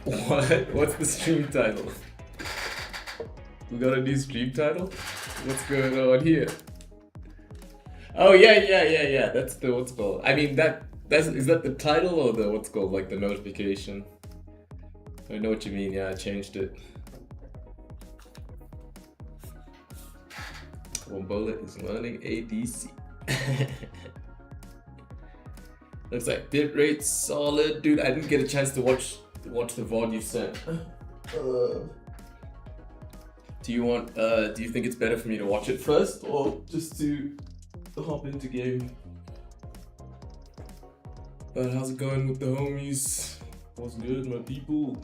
What? What's the stream title? We got a new stream title? What's going on here? Oh yeah. That's the what's called. I mean is that the title or the what's called like the notification? I know what you mean. Yeah, I changed it. Wombola is learning ADC. Looks like bitrate solid, dude. I didn't get a chance to watch the VOD you sent. Do you think it's better for me to watch it first or just to hop into game? But how's it going with the homies? What's good, my people?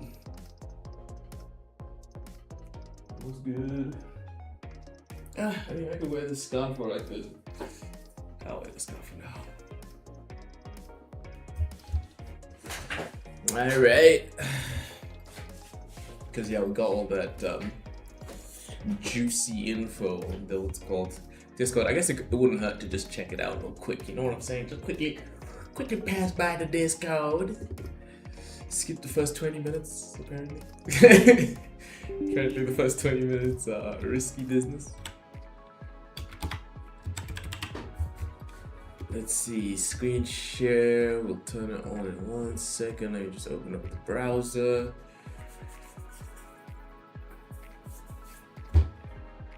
What's good? I mean, I could wear this scarf or I could. I'll wear the scarf for now. Alright. Because yeah, we got all that juicy info on the what's called Discord. I guess it wouldn't hurt to just check it out real quick, you know what I'm saying? Just quickly pass by the Discord. Skip the first 20 minutes, apparently. Apparently the first 20 minutes are risky business. Let's see, screen share, we'll turn it on in 1 second. Let me just open up the browser.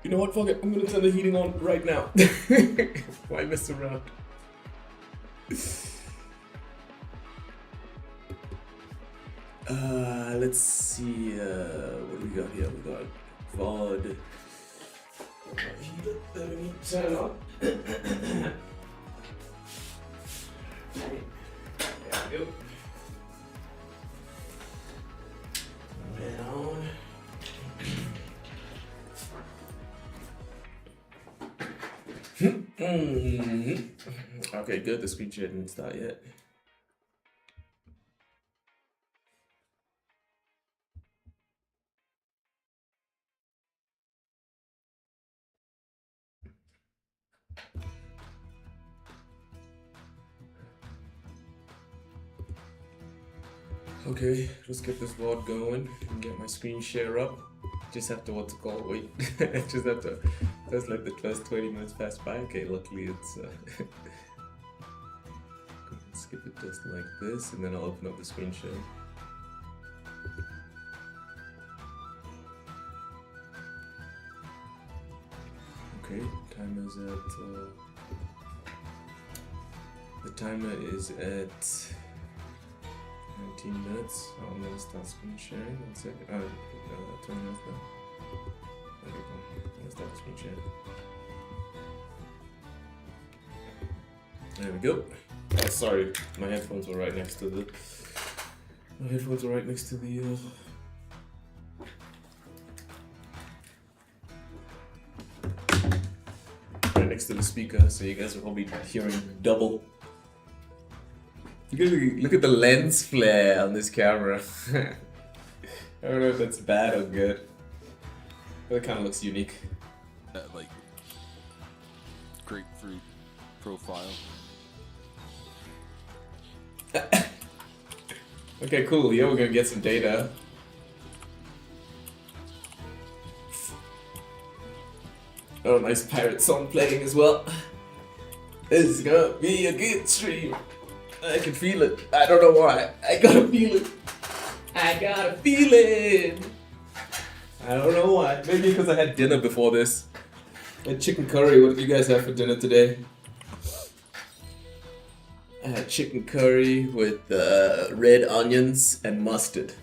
You know what, fuck it, I'm gonna turn the heating on right now. Why mess around? Let's see, what do we got here? We got VOD. Let me turn on. There we go. Down. Okay, good. The screen share didn't start yet. Okay, let's get this VOD going and get my screen share up. Just have to wait. Just have to let the first 20 minutes pass by. Okay, luckily it's skip it just like this and then I'll open up the screen share. Okay, timer's at the timer is at 19 minutes. I'm gonna start screen sharing. 1 second. 20 minutes now. There we go. I'm gonna start screen sharing. There we go. Oh, sorry, my headphones were right next to the. Right next to the speaker, so you guys are probably hearing double. Look at the lens flare on this camera. I don't know if that's bad or good, but it kind of looks unique. That like grapefruit profile. Okay, cool. Yeah, we're gonna get some data. Oh, nice pirate song playing as well. This is gonna be a good stream. I can feel it. I don't know why. I gotta feel it. I don't know why. Maybe because I had dinner before this. I had chicken curry. What did you guys have for dinner today? I had chicken curry with red onions and mustard.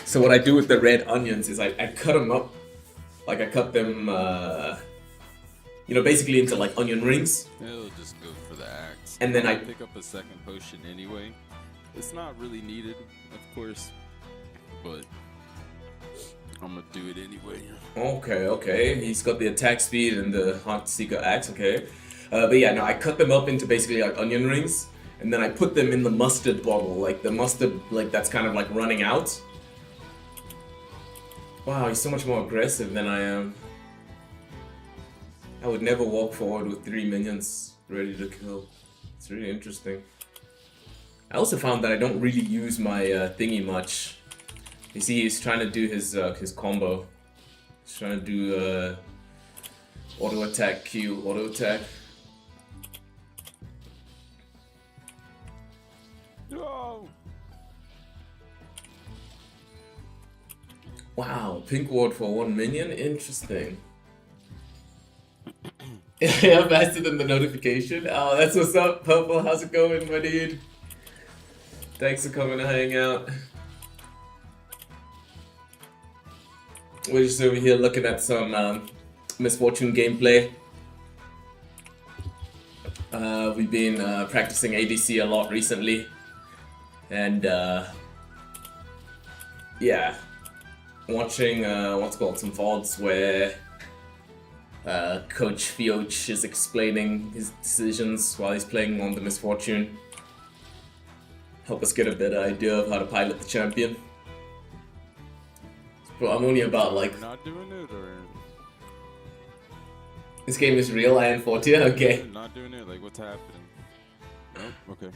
So what I do with the red onions is I cut them up. Like I cut them, basically into like onion rings. It'll just go for the axe. And then I pick up a second potion anyway. It's not really needed, of course, but I'm gonna do it anyway. Okay. He's got the attack speed and the Hunt Seeker axe, okay. But yeah, no, I cut them up into basically like onion rings. And then I put them in the mustard bottle, like the mustard, like that's kind of like running out. Wow, he's so much more aggressive than I am. I would never walk forward with 3 minions ready to kill. It's really interesting. I also found that I don't really use my thingy much. You see, he's trying to do his combo. He's trying to do auto attack Q, auto attack. No. Wow, pink ward for 1 minion? Interesting. Yeah, faster than the notification. Oh, that's what's up, Purple. How's it going, my dude? Thanks for coming to hang out. We're just over here looking at some Misfortune gameplay. We've been practicing ADC a lot recently. And yeah, watching what's called some VODs where Coach Fioch is explaining his decisions while he's playing on the Misfortune. Help us get a better idea of how to pilot the champion. Bro, I'm only about like... Not doing it, or... This game is real, I am 40, okay. Not doing it, like what's happening? Nope, okay.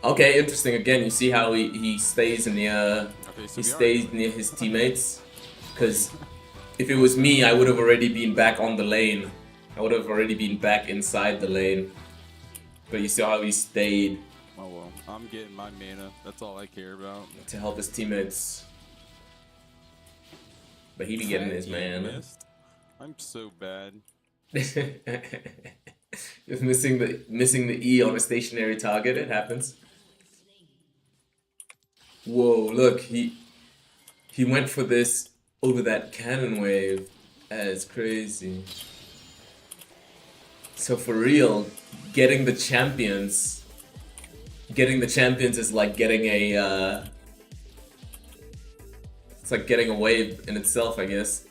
Okay, interesting. Again, you see how he stays near... Okay, so he stays near his teammates. Because if it was me, I would have already been back on the lane. I would have already been back inside the lane. But you see how he stayed. Oh well, I'm getting my mana. That's all I care about. To help his teammates. But he be getting his mana. I'm so bad. Just missing the E on a stationary target, it happens. Whoa, look, he went for this over that cannon wave. That's crazy. So for real, getting the champions is like getting a it's like getting a wave in itself, I guess.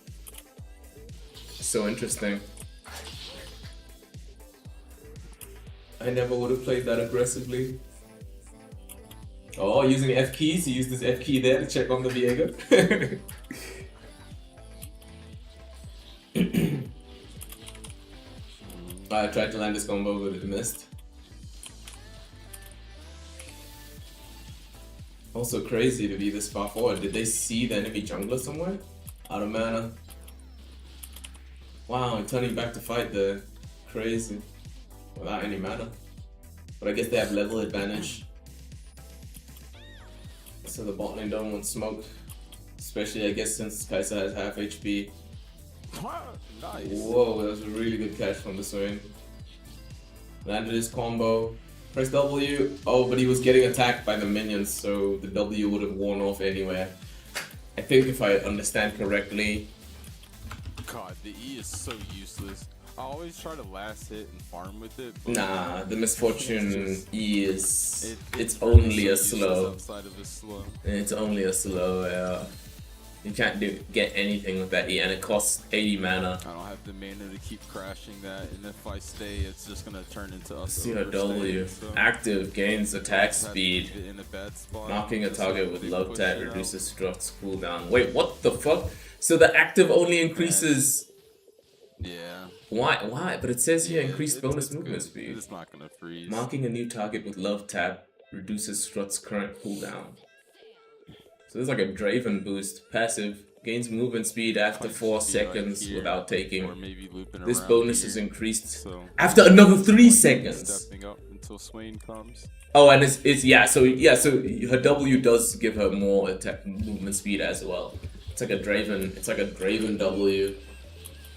So interesting. I never would have played that aggressively. Oh, using F keys, he used this F key there to check on the Viego. I tried to land this combo, but it missed. Also crazy to be this far forward. Did they see the enemy jungler somewhere? Out of mana. Wow, turning back to fight there. Crazy. Without any mana. But I guess they have level advantage. So the bot lane don't want smoke. Especially I guess since Kai'Sa has half HP. Nice. Whoa, that was a really good catch from the Swain. Landed his combo. Press W. Oh, but he was getting attacked by the minions, so the W would have worn off anywhere. I think if I understand correctly. God, the E is so useless. I always try to last hit and farm with it. But Nah, the Misfortune E is... It's only a slow. Outside of a slow. It's only a slow, yeah. You can't get anything with that E, and it costs 80 mana. I don't have the mana to keep crashing that, and if I stay, it's just gonna turn into us. See her W. So. Active gains attack speed. In a bad spot. Knocking a target with love tag reduces Strutt's cooldown. Wait, what the fuck? So the active only increases... Yeah. Why? But it says here increased bonus movement speed. It's not gonna freeze. Marking a new target with love tap reduces Strutt's current cooldown. So there's like a Draven boost. Passive. Gains movement speed after 4 seconds without taking. Or maybe looping this around bonus here. is increased So after another 3 seconds. Stepping up until Swain comes. Oh, and it's yeah, so her W does give her more attack movement speed as well. It's like a Draven W.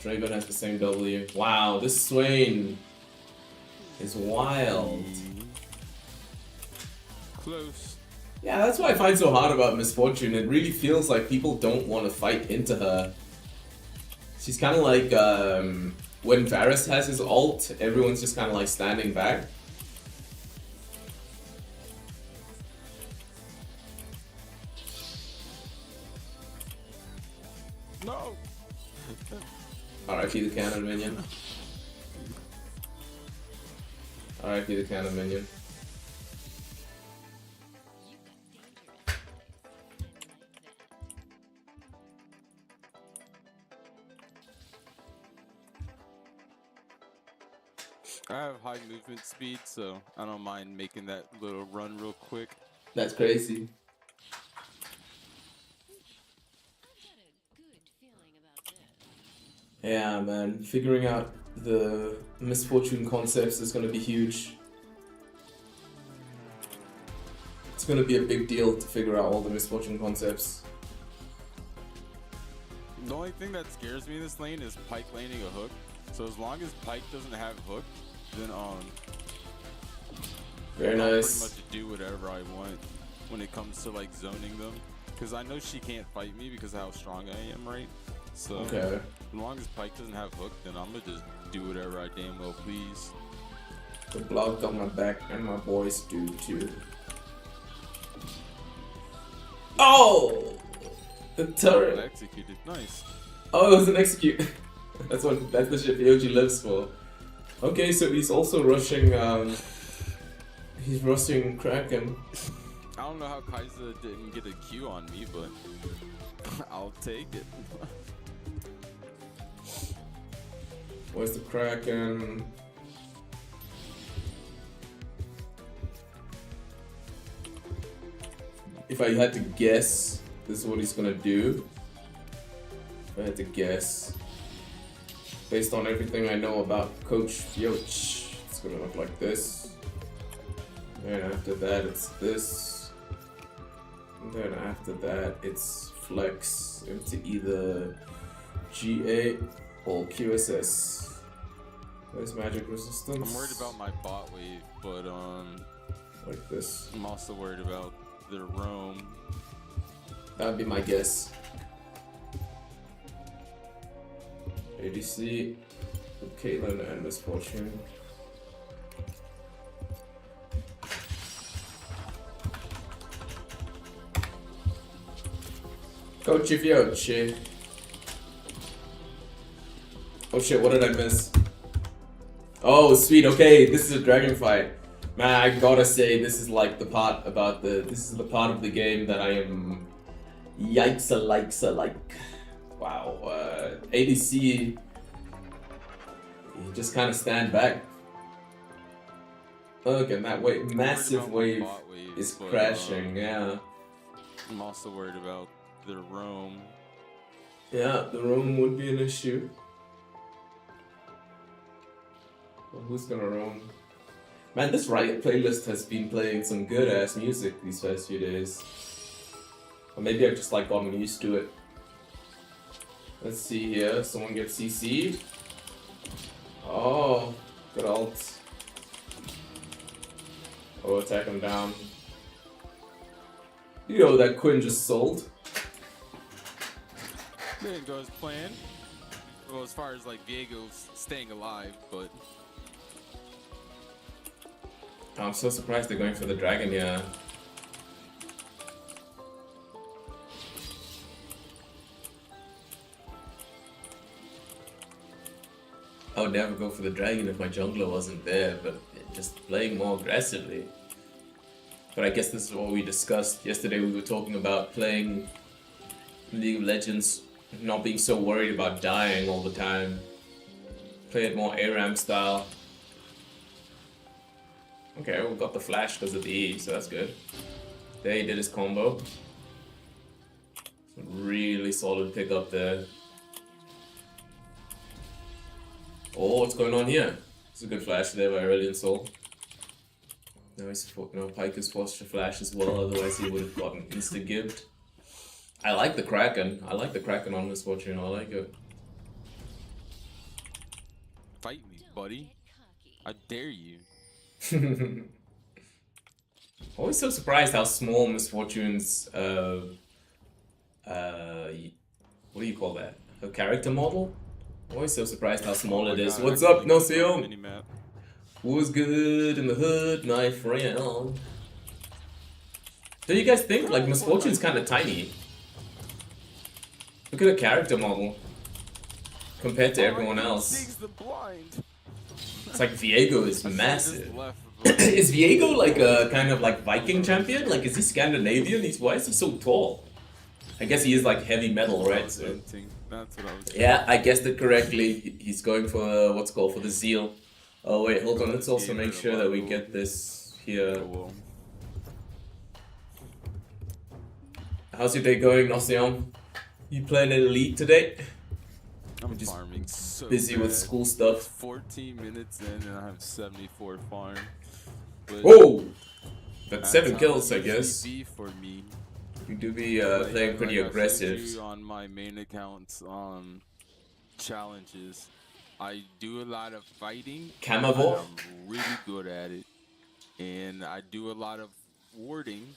Draven has the same W. Wow, this Swain is wild. Close. Yeah, that's what I find so hard about Misfortune. It really feels like people don't want to fight into her. She's kind of like when Varus has his ult, everyone's just kind of like standing back. No. RIP the cannon minion. RIP the cannon minion. I have high movement speed, so I don't mind making that little run real quick. That's crazy. Yeah, man. Figuring out the misfortune concepts is gonna be huge. It's gonna be a big deal to figure out all the misfortune concepts. The only thing that scares me in this lane is Pike laning a hook. So as long as Pike doesn't have hook, then Very I'll nice. pretty much do whatever I want when it comes to like zoning them. Because I know she can't fight me because of how strong I am, right? So Okay. as long as Pike doesn't have hook, then I'm gonna just do whatever I damn well please. The block got my back and my boys do too. Oh! The turret. Executed, nice. Oh, it was an execute. That's the shit EUW lives for. Okay, so he's also rushing. He's rushing Kraken. I don't know how Kaiser didn't get a Q on me, but I'll take it. Where's the Kraken? If I had to guess, this is what he's gonna do. If I had to guess, based on everything I know about Coach Fioch, it's gonna look like this. And after that, it's this. And then after that, it's flex into either GA or QSS. There's magic resistance. I'm worried about my bot wave, but like this. I'm also worried about their roam. That'd be my guess. ADC with Caitlyn and Misfortune. Coach Fioch. Oh shit, what did I miss? Oh sweet, okay, this is a dragon fight. Man, I gotta say, this is like the part about this is the part of the game that I am yikes-a-likes-a-like. Wow, ADC, you just kind of stand back. Look, and that wave, massive wave is crashing, yeah. I'm also worried about their roam. Yeah, the roam would be an issue. Well, who's gonna roam? Man, this Riot playlist has been playing some good ass music these past few days. Or maybe I've just like gotten used to it. Let's see here, someone gets CC'd. Oh, good ult. Oh, attack him down. You know that Quinn just sold. Didn't go as planned. Well, as far as like Viego's staying alive, but I'm so surprised they're going for the dragon, yeah. I would never go for the dragon if my jungler wasn't there, but just playing more aggressively. But I guess this is what we discussed yesterday. We were talking about playing League of Legends, not being so worried about dying all the time. Play it more ARAM style. Okay, we got the flash because of the E, so that's good. There he did his combo. Some really solid pickup there. Oh, what's going on here? It's a good flash there by Aurelion Soul. Now Pike is forced to flash as well, otherwise he would have gotten insta-gibbed. I like the Kraken. I like the Kraken on Misfortune. I like it. fight me, buddy. I dare you. Always so surprised how small Misfortune's what do you call that? Her character model? Always so surprised how small it is. What's up, Nocio? Who's good in the hood, my friend? What do you guys think? Like, Misfortune's kind of tiny. Look at her character model compared to everyone else. It's like Viego is massive. Is Viego like a kind of like Viking champion? Like, is he Scandinavian? Why is he so tall? I guess he is like heavy metal, right? So, That's what I was yeah, I guessed it correctly. He's going for what's called for the zeal. Oh wait, hold on. Let's also make sure that we get this here. How's your day going, Nocyon? You playing in Elite today? I'm just farming so Busy with bad. school stuff. 14 minutes in and I have 74 farm. But Whoa! That's that's 7 how kills, it I usually guess. be for me. You do be Like, playing pretty like I showed aggressive. you on my main account's challenges, I do a lot of fighting. And Camavor? I'm really good at it. And I do a lot of warding,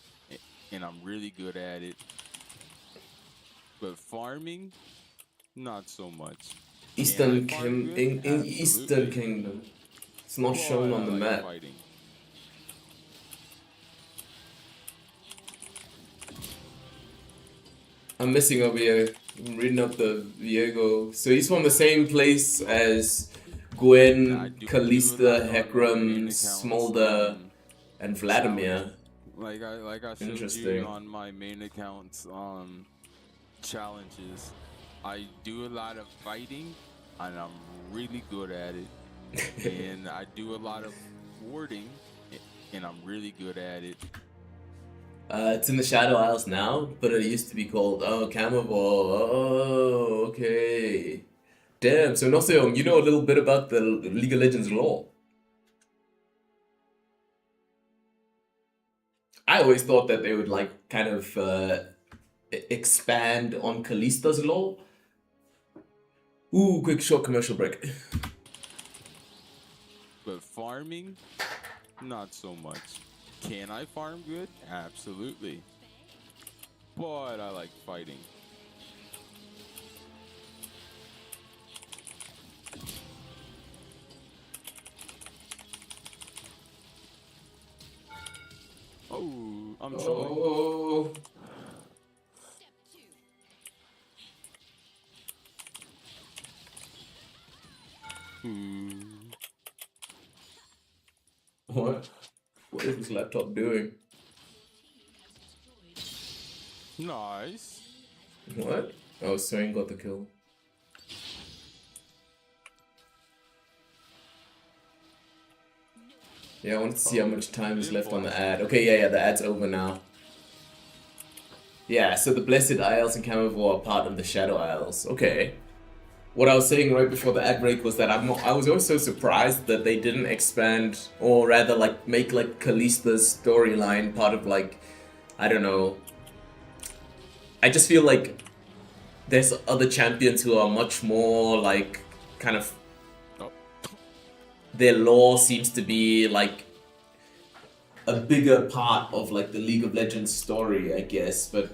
and I'm really good at it. But farming, not so much. Eastern Can I farm good? in Eastern Absolutely. Kingdom. It's not shown But on I the like map. fighting. I'm missing over here. I'm reading up the Viego. So he's from the same place as Gwen, I do a Kalista, lot on my main Hecarim, accounts, Smolder, and Vladimir. Like I showed Interesting. you on my main account's challenges, I do a lot of fighting, and I'm really good at it. And I do a lot of warding, and I'm really good at it. It's in the Shadow Isles now, but it used to be called Camavor. Oh, okay. Damn. So Nocyon, you know a little bit about the League of Legends lore. I always thought that they would like kind of expand on Kalista's lore. Ooh, quick short commercial break. But farming, not so much. Can I farm good? Absolutely. But I like fighting. Oh, I'm trolling. Oh. What? What is this laptop doing? Nice. What? Oh, Swain got the kill. Yeah, I wanted to see how much time is left on the ad. Okay, yeah, the ad's over now. Yeah, so the Blessed Isles and Camavor are part of the Shadow Isles. Okay. What I was saying right before the ad break was that I was also surprised that they didn't expand, or rather like make like Kalista's storyline part of like, I don't know. I just feel like there's other champions who are much more like kind of their lore seems to be like a bigger part of like the League of Legends story, I guess, but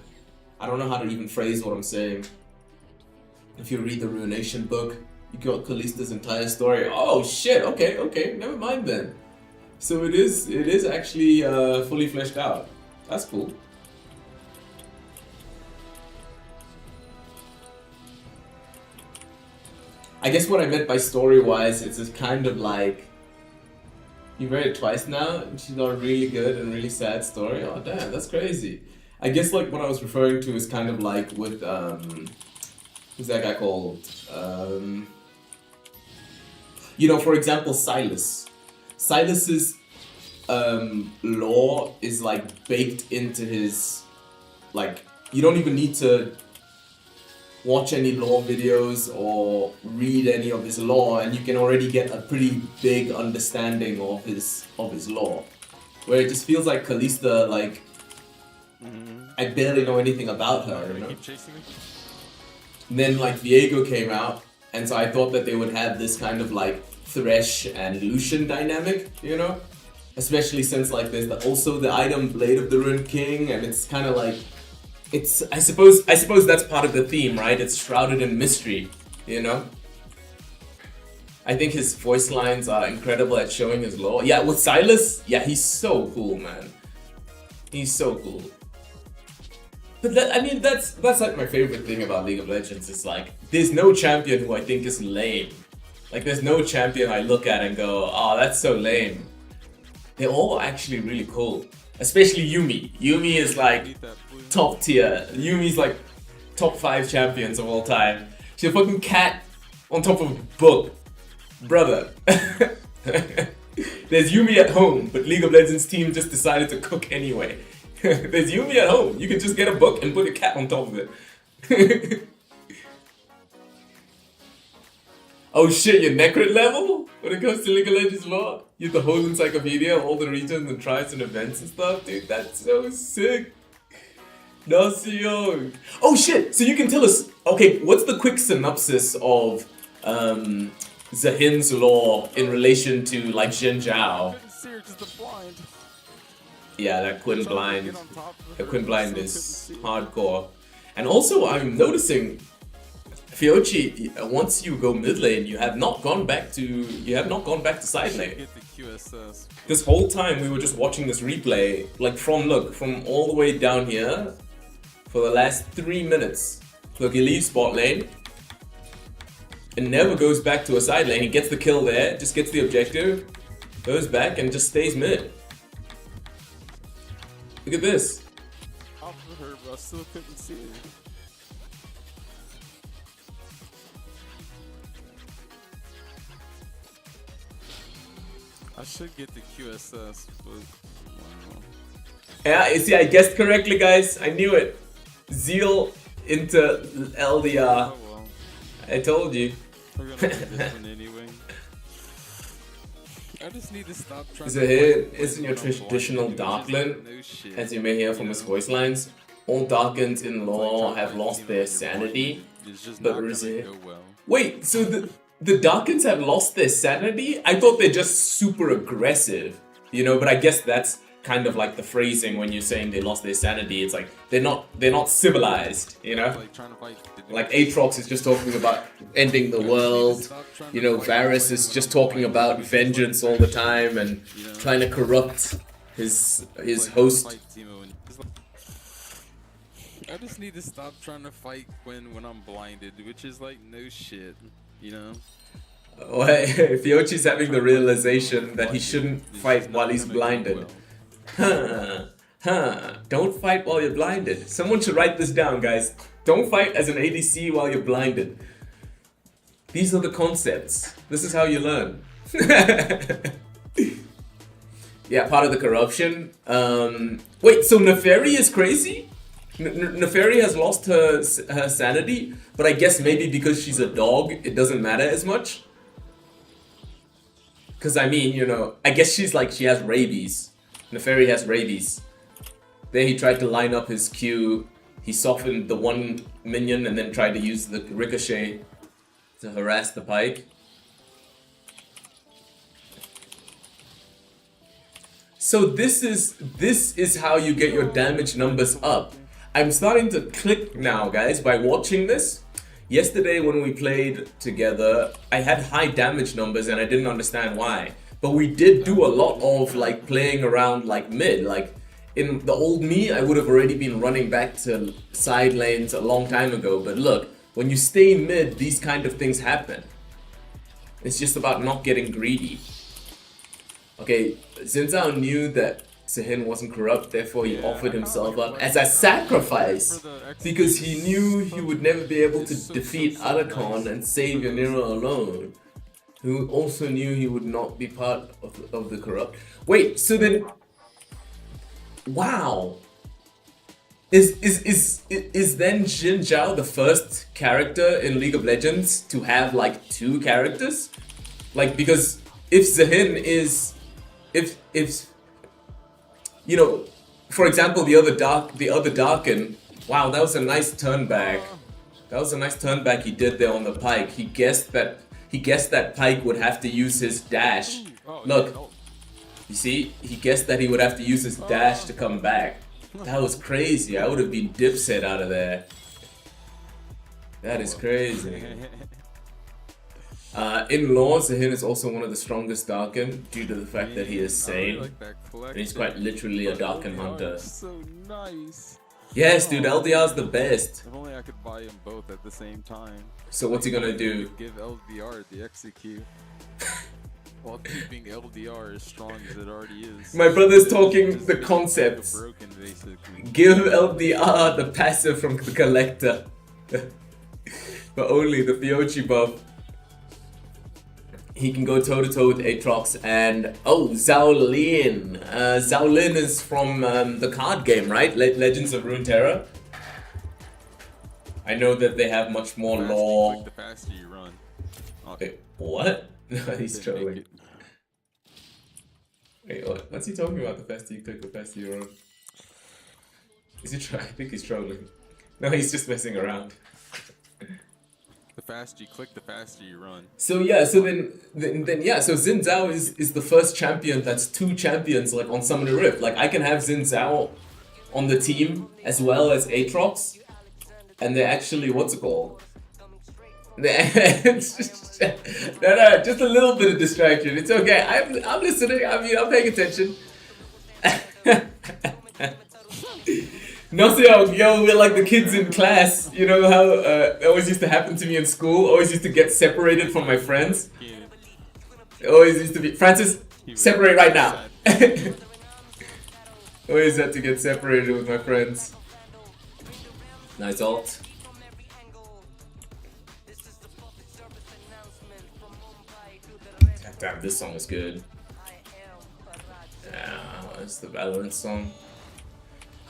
I don't know how to even phrase what I'm saying. If you read the Ruination book, you got Kalista's entire story. Oh shit, okay, never mind then. So it is actually fully fleshed out. That's cool. I guess what I meant by story-wise is it's kind of like you read it twice now, and she's got a really good and really sad story. Oh damn, that's crazy. I guess like what I was referring to is kind of like with who's that guy called? You know, for example, Silas. Silas's lore is like baked into his like. You don't even need to watch any lore videos or read any of his lore, and you can already get a pretty big understanding of his lore. Where it just feels like Kalista, like I barely know anything about her, you know. Keep chasing me. And then like Viego came out, and so I thought that they would have this kind of like Thresh and Lucian dynamic, you know, especially since like there's also the item Blade of the Ruined King, and it's kind of like. It's I suppose that's part of the theme, right? It's shrouded in mystery, you know? I think his voice lines are incredible at showing his lore. Yeah, with Silas, yeah, he's so cool, man. He's so cool. But that, I mean, that's like my favorite thing about League of Legends is like, there's no champion who I think is lame. Like, there's no champion I look at and go, oh, that's so lame. They're all actually really cool. Especially Yuumi. Yuumi is like top tier. Yuumi's like top 5 champions of all time. She's a fucking cat on top of a book. Brother. There's Yuumi at home, but League of Legends team just decided to cook anyway. There's Yumi at home. You can just get a book and put a cat on top of it. Oh shit, you're Necrit level? When it comes to League of Legends lore? You have the whole encyclopedia of all the regions and tribes and events and stuff? Dude, that's so sick. Nasio. Oh shit, so you can tell us, okay, what's the quick synopsis of Zahin's lore in relation to like Xin Zhao? Yeah, that Quinn Blind. The Quinn Blind is hardcore. And also I'm noticing Fiochi, once you go mid lane, you have not gone back to side lane. This whole time we were just watching this replay, like from all the way down here for the last 3 minutes. Look, he leaves bot lane and never goes back to a side lane. He gets the kill there, just gets the objective, goes back and just stays mid. Look at this. I still couldn't see it. I should get the QSS, but wow. Yeah, you see, I guessed correctly, guys. I knew it. Zeal into LDR. Oh well. I told you. We're gonna do this one anyway. I just need to stop trying Zahin isn't your traditional Darkland, as you may hear from his voice lines. All Darklands in lore have lost their sanity, but Zahin... Wait, so the Darkans have lost their sanity? I thought they're just super aggressive, you know, but I guess that's kind of like the phrasing when you're saying they lost their sanity. It's like they're not civilized, you know? Like Aatrox is just talking about ending the world, you know, Varus is just talking about vengeance all the time and trying to corrupt his host. I just need to stop trying to fight when I'm blinded, which is like no shit. You know? Well, Fiochi's having the realization that he shouldn't fight while he's blinded. Don't fight while you're blinded. Someone should write this down, guys. Don't fight as an ADC while you're blinded. These are the concepts. This is how you learn. Yeah, part of the corruption. Wait, so Neferi is crazy? Neferi has lost her sanity, but I guess maybe because she's a dog, it doesn't matter as much. Because I mean, you know, I guess she's like, she has rabies. Neferi has rabies. There he tried to line up his Q. He softened the one minion and then tried to use the ricochet to harass the Pyke. So this is how you get your damage numbers up. I'm starting to click now, guys, by watching this. Yesterday when we played together, I had high damage numbers and I didn't understand why. But we did do a lot of like playing around like mid. Like in the old me, I would have already been running back to side lanes a long time ago. But look, when you stay mid, these kind of things happen. It's just about not getting greedy. Okay, Xin knew that Zahin wasn't corrupt, therefore he offered himself up as a sacrifice because he knew he would never be able to defeat Archon and save Yanira alone, who also knew he would not be part of the corrupt. Wait, so then, wow, is then Xin Zhao the first character in League of Legends to have like 2 characters? Like, because if Zahin is, if you know, for example, the other Darken, wow, that was a nice turn back. That was a nice turn back he did there on the Pyke. He guessed that Pyke would have to use his dash. Look, you see, he guessed that he would have to use his dash to come back. That was crazy. I would have been dipset out of there. That is crazy. In lore, Zahin is also one of the strongest Darken due to the fact that he is sane. And he's quite literally a Darken hunter. So nice. Yes, dude, LDR's the best. If only I could buy them both at the same time. So what's he gonna do? Give LDR the execute. While keeping LDR as strong as it already is. My brother's talking the concepts. Broken, basically. Give LDR the passive from the collector. But only the Fiochi buff. he can go toe to toe with Aatrox and Zhao Lin. Zhao Lin is from the card game, right? Legends of Runeterra. I know that they have much more lore. The faster you run. Wait, what? No, he's trolling. Wait, what? What's he talking about? The faster you click, the faster you run. Is he trying? I think he's trolling. No, he's just messing around. The faster you click, the faster you run. So yeah, so then yeah, so Xin Zhao is the first champion that's 2 champions like on Summoner Rift. Like I can have Xin Zhao on the team as well as Aatrox, and they're actually what's it called? It's just, no, just a little bit of distraction. It's okay. I'm listening. I mean, I'm paying attention. No, so yo, we're like the kids in class. You know how it always used to happen to me in school. Always used to get separated from my friends. Always used to be Francis, separate right now. Always had to get separated with my friends. Nice ult. Damn, this song is good. Yeah, it's the Valorant song.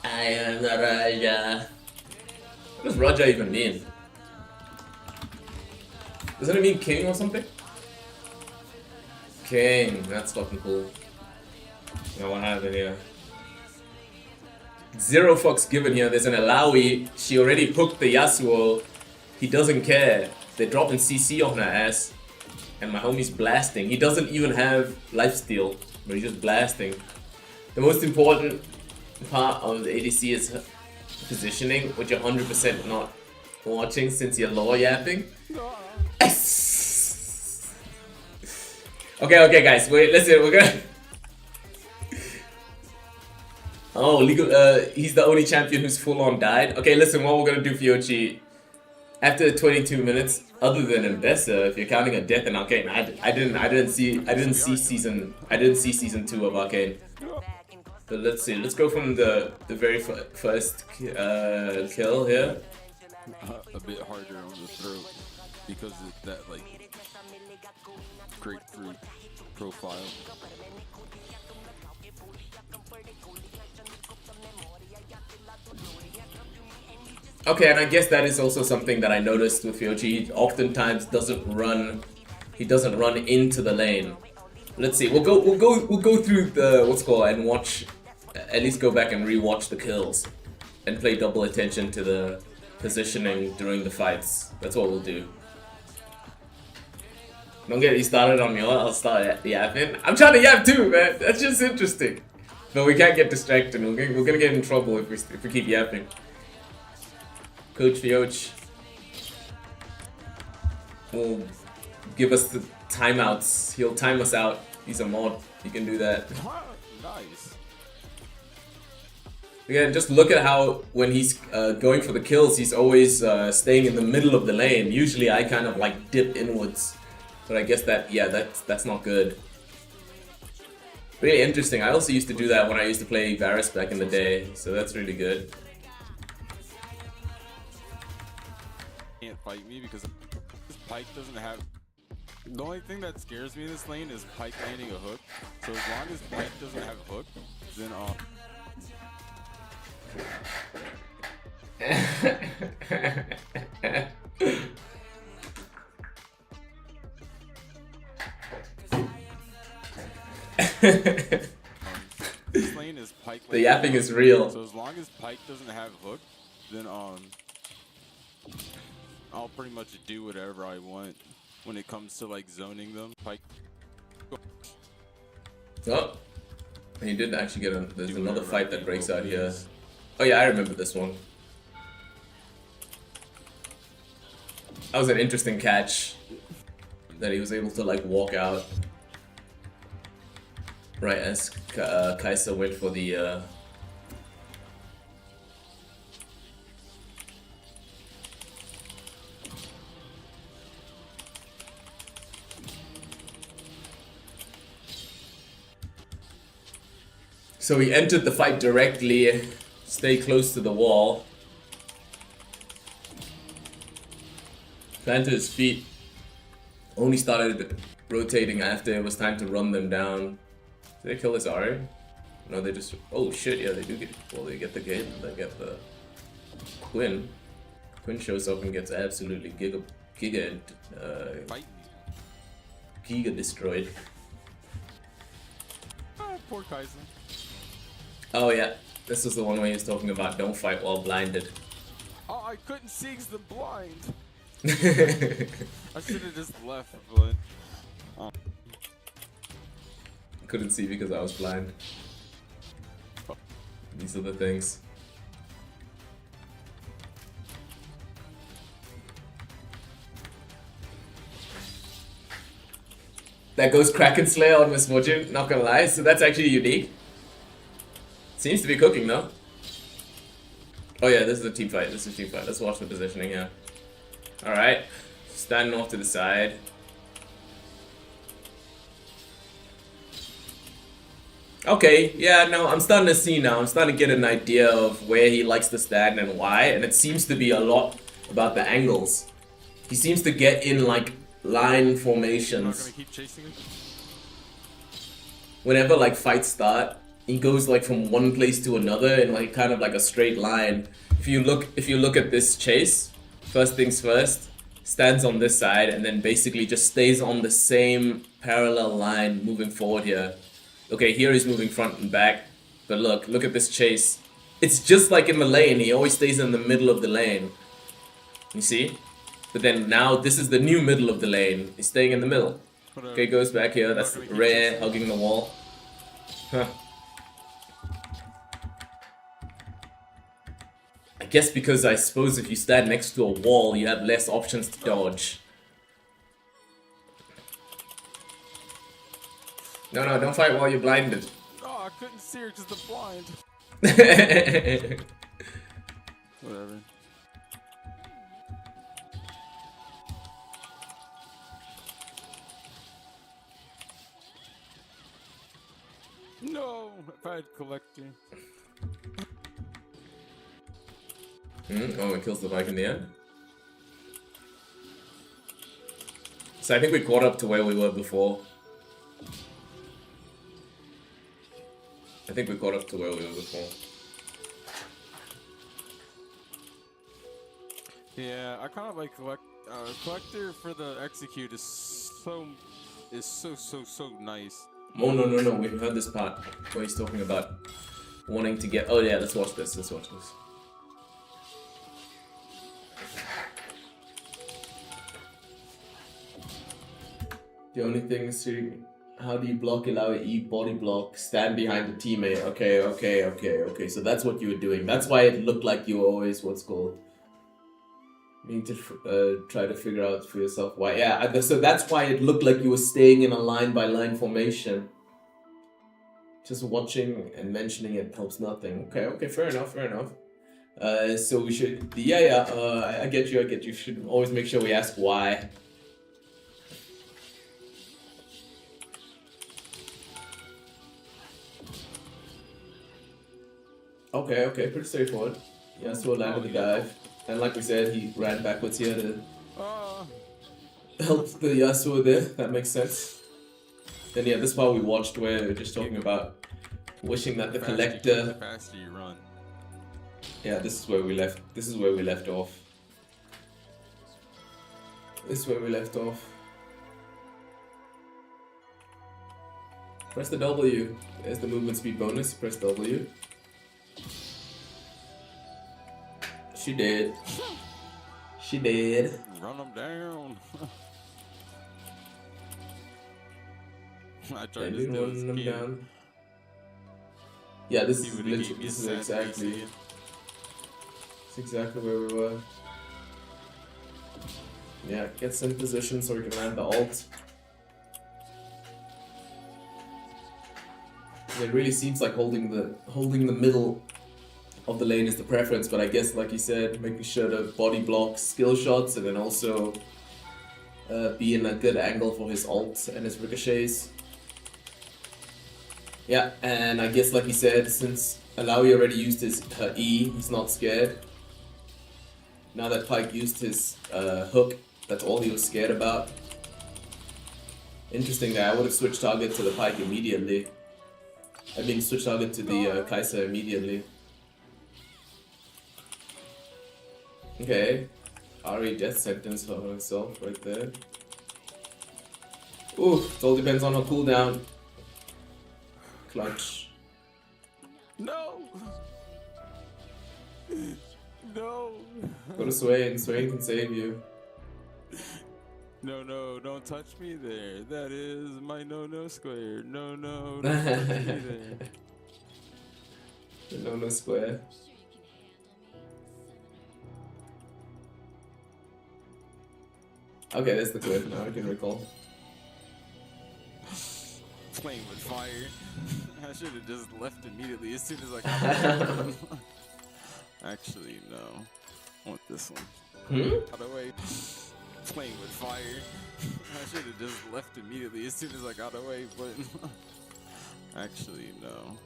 I am the Raja. What does Raja even mean? Doesn't it mean king or something? King, that's fucking cool. Now what happened here? Zero fucks given here. There's an Alawi. She already hooked the Yasuo. He doesn't care. They're dropping CC on her ass. And my homie's blasting. He doesn't even have lifesteal, but he's just blasting. The most important part of the ADC is positioning, which you're 100% not watching since you're lore yapping. Okay, guys, wait, listen, we're gonna. Oh, he's the only champion who's full on died. Okay, listen, what we're gonna do, Fiochi. After 22 minutes, other than Mbessa, if you're counting a death in Arcane, I didn't see season 2 of Arcane. So let's see. Let's go from the very first kill here. A bit harder on the throat because of that like grapefruit profile. Okay, and I guess that is also something that I noticed with Fiochi. He oftentimes doesn't run. He doesn't run into the lane. Let's see. We'll go through the what's called and watch. At least go back and re-watch the kills, and play double attention to the positioning during the fights. That's what we'll do. Don't get me started on me. I'll start yapping. I'm trying to yap too, man. That's just interesting. But we can't get distracted. We're gonna get in trouble if we keep yapping. Coach Fioch will give us the timeouts. He'll time us out. He's a mod. He can do that. Nice. Again, just look at how when he's going for the kills, he's always staying in the middle of the lane. Usually I kind of like dip inwards. But I guess that's not good. Really interesting. I also used to do that when I used to play Varus back in the day. So that's really good. Can't fight me because this Pyke doesn't have. The only thing that scares me in this lane is Pyke landing a hook. So as long as Pyke doesn't have a hook, then this lane is Pyke. The yapping is real. So as long as Pyke doesn't have a hook, then I'll pretty much do whatever I want when it comes to like zoning them. Pyke. Oh, he did actually get a. There's another fight that breaks out here. Oh yeah, I remember this one. That was an interesting catch. That he was able to like walk out. Right as Kai'Sa went for the. So he entered the fight directly, stay close to the wall. Planted his feet. Only started rotating after it was time to run them down. Did they kill this Ari? No, they just... Oh shit, yeah, they do get... Well, they get the kid, they get the... Quinn. Quinn shows up and gets absolutely giga destroyed. Poor Kaiser. Oh yeah, this was the one where he was talking about don't fight while blinded. Oh, I couldn't see because the blind. I should have just left, but... Couldn't see because I was blind. These are the things. That goes Kraken Slayer on Miss Fortune, not gonna lie, so that's actually unique. Seems to be cooking though. Oh yeah, this is a team fight, Let's watch the positioning here. Alright, standing off to the side. Okay, yeah, no, I'm starting to see now. I'm starting to get an idea of where he likes to stand and why, and it seems to be a lot about the angles. He seems to get in like line formations. You're not gonna keep chasing him? Whenever like fights start, he goes like from one place to another in like kind of like a straight line. If you look at this chase, first things first, stands on this side and then basically just stays on the same parallel line moving forward here. Okay, here he's moving front and back, but look at this chase. It's just like in the lane, he always stays in the middle of the lane. You see? But then now this is the new middle of the lane. He's staying in the middle. Okay, goes back here, that's rare, hugging the wall. Huh. I guess because I suppose if you stand next to a wall, you have less options to dodge. No, don't fight while you're blinded. Oh, I couldn't see her because the blind. Whatever. No, if I had collector. Oh, it kills the bike in the end. So I think we caught up to where we were before. Yeah, I kind of like collector for the execute is so nice. Oh no, we heard this part where he's talking about wanting to get... Oh yeah, let's watch this. The only thing is how do you block allow E body block, stand behind the teammate. Okay. So that's what you were doing. That's why it looked like you were always what's called need to try to figure out for yourself why. Yeah, so that's why it looked like you were staying in a line by line formation. Just watching and mentioning it helps nothing. Okay, fair enough. So we should, I get you. Should always make sure we ask why. Okay, pretty straightforward. Yeah, so landed the dive. And like we said, he ran backwards here to help the Yasuo there. That makes sense. Then yeah, this part we watched where we're just talking about wishing that the collector... The faster you run. Yeah, this is where we left off. Press the W. There's the movement speed bonus. Press W. She did. Run them down. I tried to steal his skin. Yeah, this is exactly where we were. Yeah, gets in position so we can land the ult. It really seems like holding the middle of the lane is the preference, but I guess like you said, making sure to body block skill shots and then also be in a good angle for his ult and his ricochets. Yeah, and I guess like he said, since Alawi already used her E, he's not scared. Now that Pyke used his hook, that's all he was scared about. Interesting that I would have switched target to the Pike immediately. I mean, switched target to the Kaiser immediately. Okay. Ari death sentence for herself right there. Oof, it all depends on her cooldown. Clutch. No! No! Go to Swain. Swain can save you. No, no, don't touch me there. That is my no-no square. No, no, don't touch me there. The no square. Okay, that's the clip. Now I can recall. Playing with fire. I should have just left immediately as soon as I got it. Actually, no. I want this one. Out of the way. Playing with fire. I should have just left immediately as soon as I got away, but actually, no.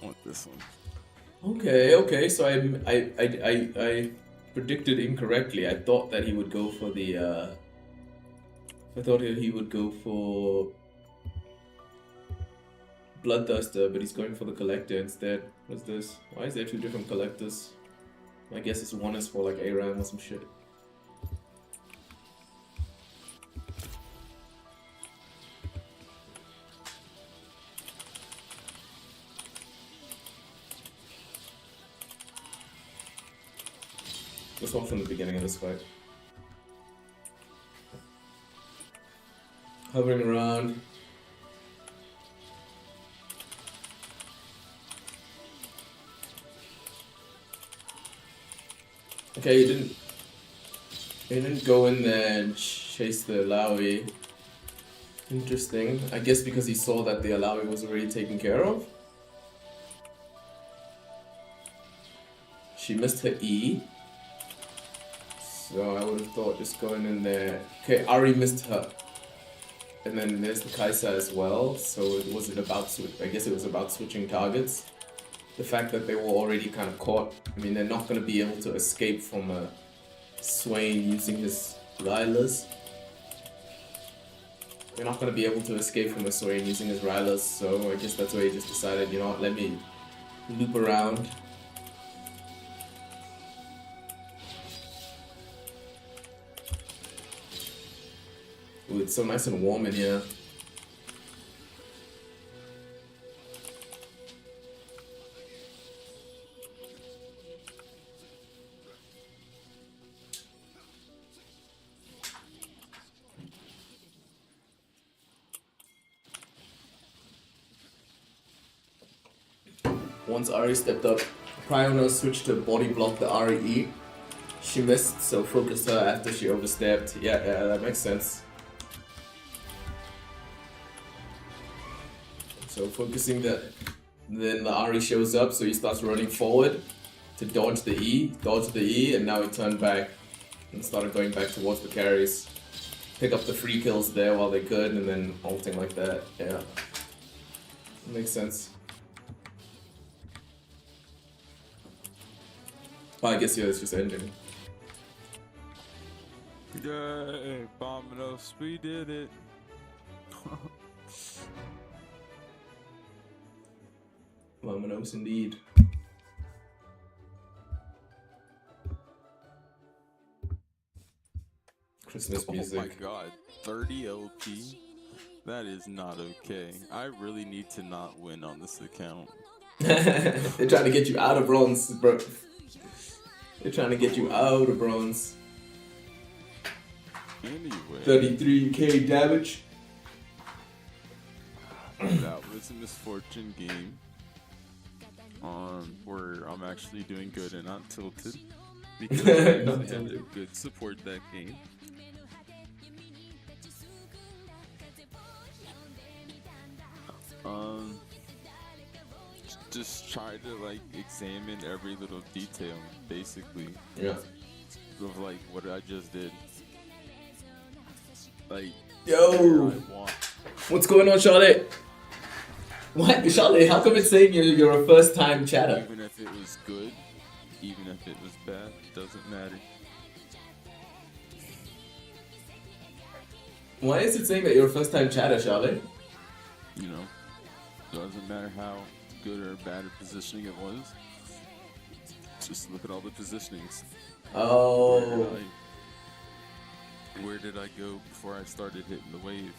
I want this one. Okay. So I predicted incorrectly. I thought that he would go for the. I thought he would go for Bloodthirster, but he's going for the Collector instead. What's this? Why is there two different Collectors? I guess this one is for like ARAM or some shit. This one from the beginning of this fight. Hovering around. Okay, he didn't go in there and chase the Alawi. Interesting. I guess because he saw that the Alawi was already taken care of. She missed her E. So I would have thought just going in there. Okay, Ari missed her. And then there's the Kaiser as well. So it wasn't about I guess it was about switching targets. The fact that they were already kind of caught. I mean, they're not going to be able to escape from a Swain using his Rylas. They're not going to be able to escape from a Swain using his Rylas. So I guess that's why he just decided, you know what, let me loop around. Ooh, it's so nice and warm in here. Once Ari stepped up, Priono switched to body block the RE. She missed, so focused her after she overstepped. Yeah, that makes sense. So focusing that, then the Ari shows up, so he starts running forward to dodge the E, and now he turned back and started going back towards the carries. Pick up the free kills there while they could, and then ulting like that. Yeah, makes sense. Oh, I guess yeah, it's just ending. Yay, Bominos, we did it. Bominos indeed. Christmas music. Oh my god, 30 LP? That is not okay. I really need to not win on this account. They're trying to get you out of bronze, bro. They're trying to get you out of bronze. Anyway. 33k damage. That was a misfortune game. Where I'm actually doing good and not tilted. Because I actually had a good support that game. Just try to like examine every little detail, basically. Yeah. Of like what I just did. Like, yo, what's going on, Charlotte? What, Charlotte? How come it's saying you're a first-time chatter? Even if it was good, even if it was bad, it doesn't matter. Why is it saying that you're a first-time chatter, Charlotte? You know, doesn't matter how good or bad a positioning it was. Just look at all the positionings. Oh. Where did I go before I started hitting the wave?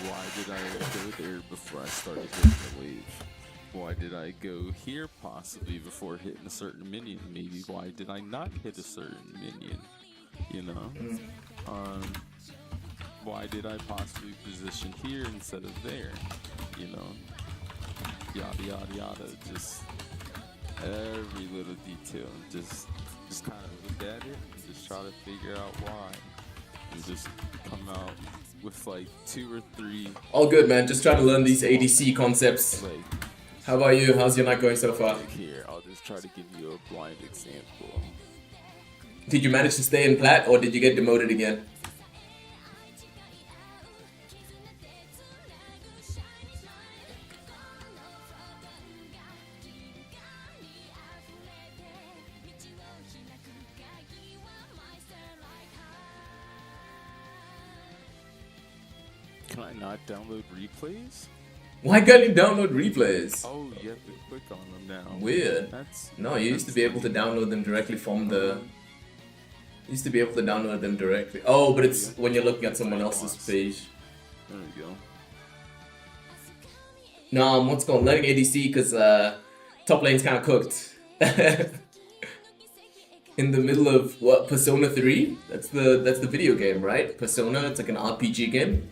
Why did I go there before I started hitting the wave? Why did I go here possibly before hitting a certain minion? Maybe why did I not hit a certain minion? You know? Why did I possibly position here instead of there? You know? Yada yada yada. Just every little detail. Just kind of look at it and just try to figure out why. And just come out with like 2 or 3. All good, man. Just try to learn these ADC concepts. Like, how about you? How's your night going so far? Here, I'll just try to give you a blind example. Did you manage to stay in Plat or did you get demoted again? Can I not download replays? Why can't you download replays? Oh, you have to click on them now. Weird. No, you used to be able to download them directly from the... You used to be able to download them directly. Oh, but it's when you're looking at someone else's page. There we go. No, what's called learning ADC because top lane's kind of cooked. In the middle of what, Persona 3? That's the video game, right? Persona, it's like an RPG game.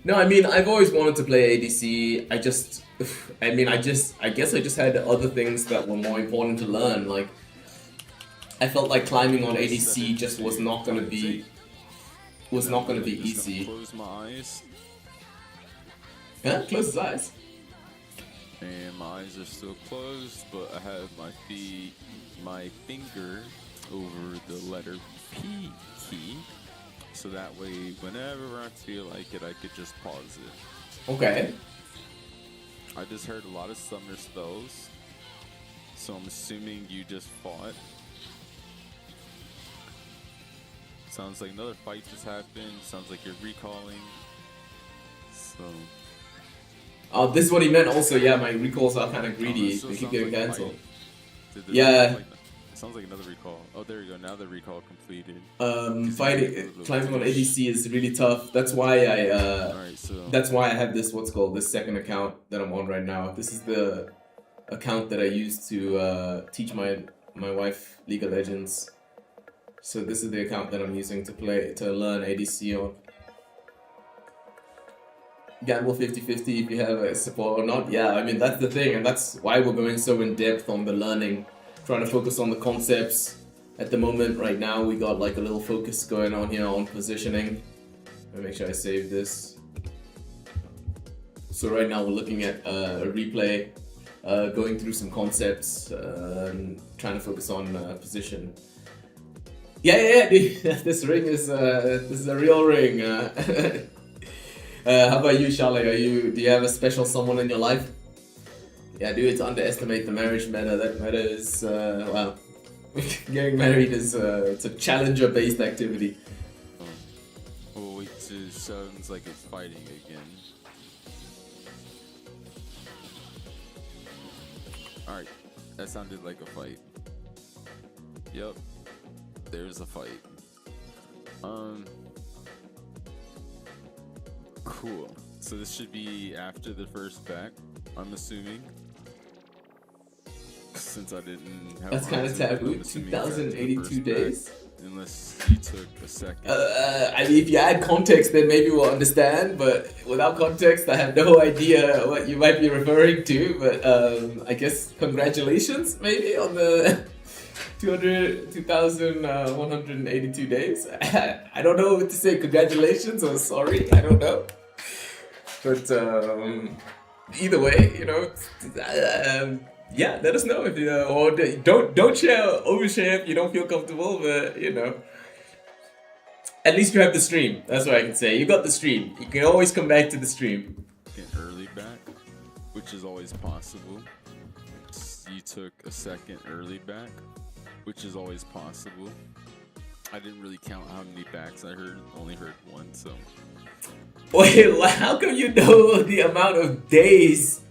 No, I mean, I've always wanted to play ADC. I guess I just had other things that were more important to learn. Like, I felt like climbing on ADC just was not gonna be easy. Close my eyes. Yeah, close his eyes. And my eyes are still closed, but I have my finger over the letter P key. So that way, whenever I feel like it, I could just pause it. Okay. I just heard a lot of summer spells. So I'm assuming you just fought. Sounds like another fight just happened. Sounds like you're recalling. So... Oh, this is what he meant also. Yeah, my recalls are kind of greedy. They keep getting cancelled. Yeah. Sounds like another recall. Oh, there you go. Now the recall completed. Climbing on ADC is really tough. That's why that's why I have this this second account that I'm on right now. This is the account that I use to teach my wife League of Legends. So this is the account that I'm using to learn ADC on. Gamble 50-50 if you have a support or not. Yeah, I mean that's the thing, and that's why we're going so in depth on the learning. Trying to focus on the concepts. At the moment, right now, we got like a little focus going on here on positioning. Let me make sure I save this. So right now we're looking at a replay, going through some concepts, and trying to focus on position. Yeah. This ring is this is a real ring. How about you, Charlie? Do you have a special someone in your life? Yeah, dude, underestimate the marriage meta. That meta is, well, getting married is, it's a challenger-based activity. Oh, wait, it sounds like it's fighting again. Alright, that sounded like a fight. Yep, there's a fight. Cool. So this should be after the first back, I'm assuming. Since I didn't have... That's kind of taboo. 2,082 days? Unless you took a second. I mean, if you add context, then maybe we'll understand, but without context, I have no idea what you might be referring to, but I guess congratulations, maybe, on the 2,182 days. I don't know what to say, congratulations or sorry, I don't know. But either way, you know, yeah, let us know if you or don't share, overshare if you don't feel comfortable. But you know, at least you have the stream. That's what I can say. You got the stream. You can always come back to the stream. Get early back, which is always possible. You took a second early back, which is always possible. I didn't really count how many backs I heard. Only heard one, so Wait, how come you know the amount of days?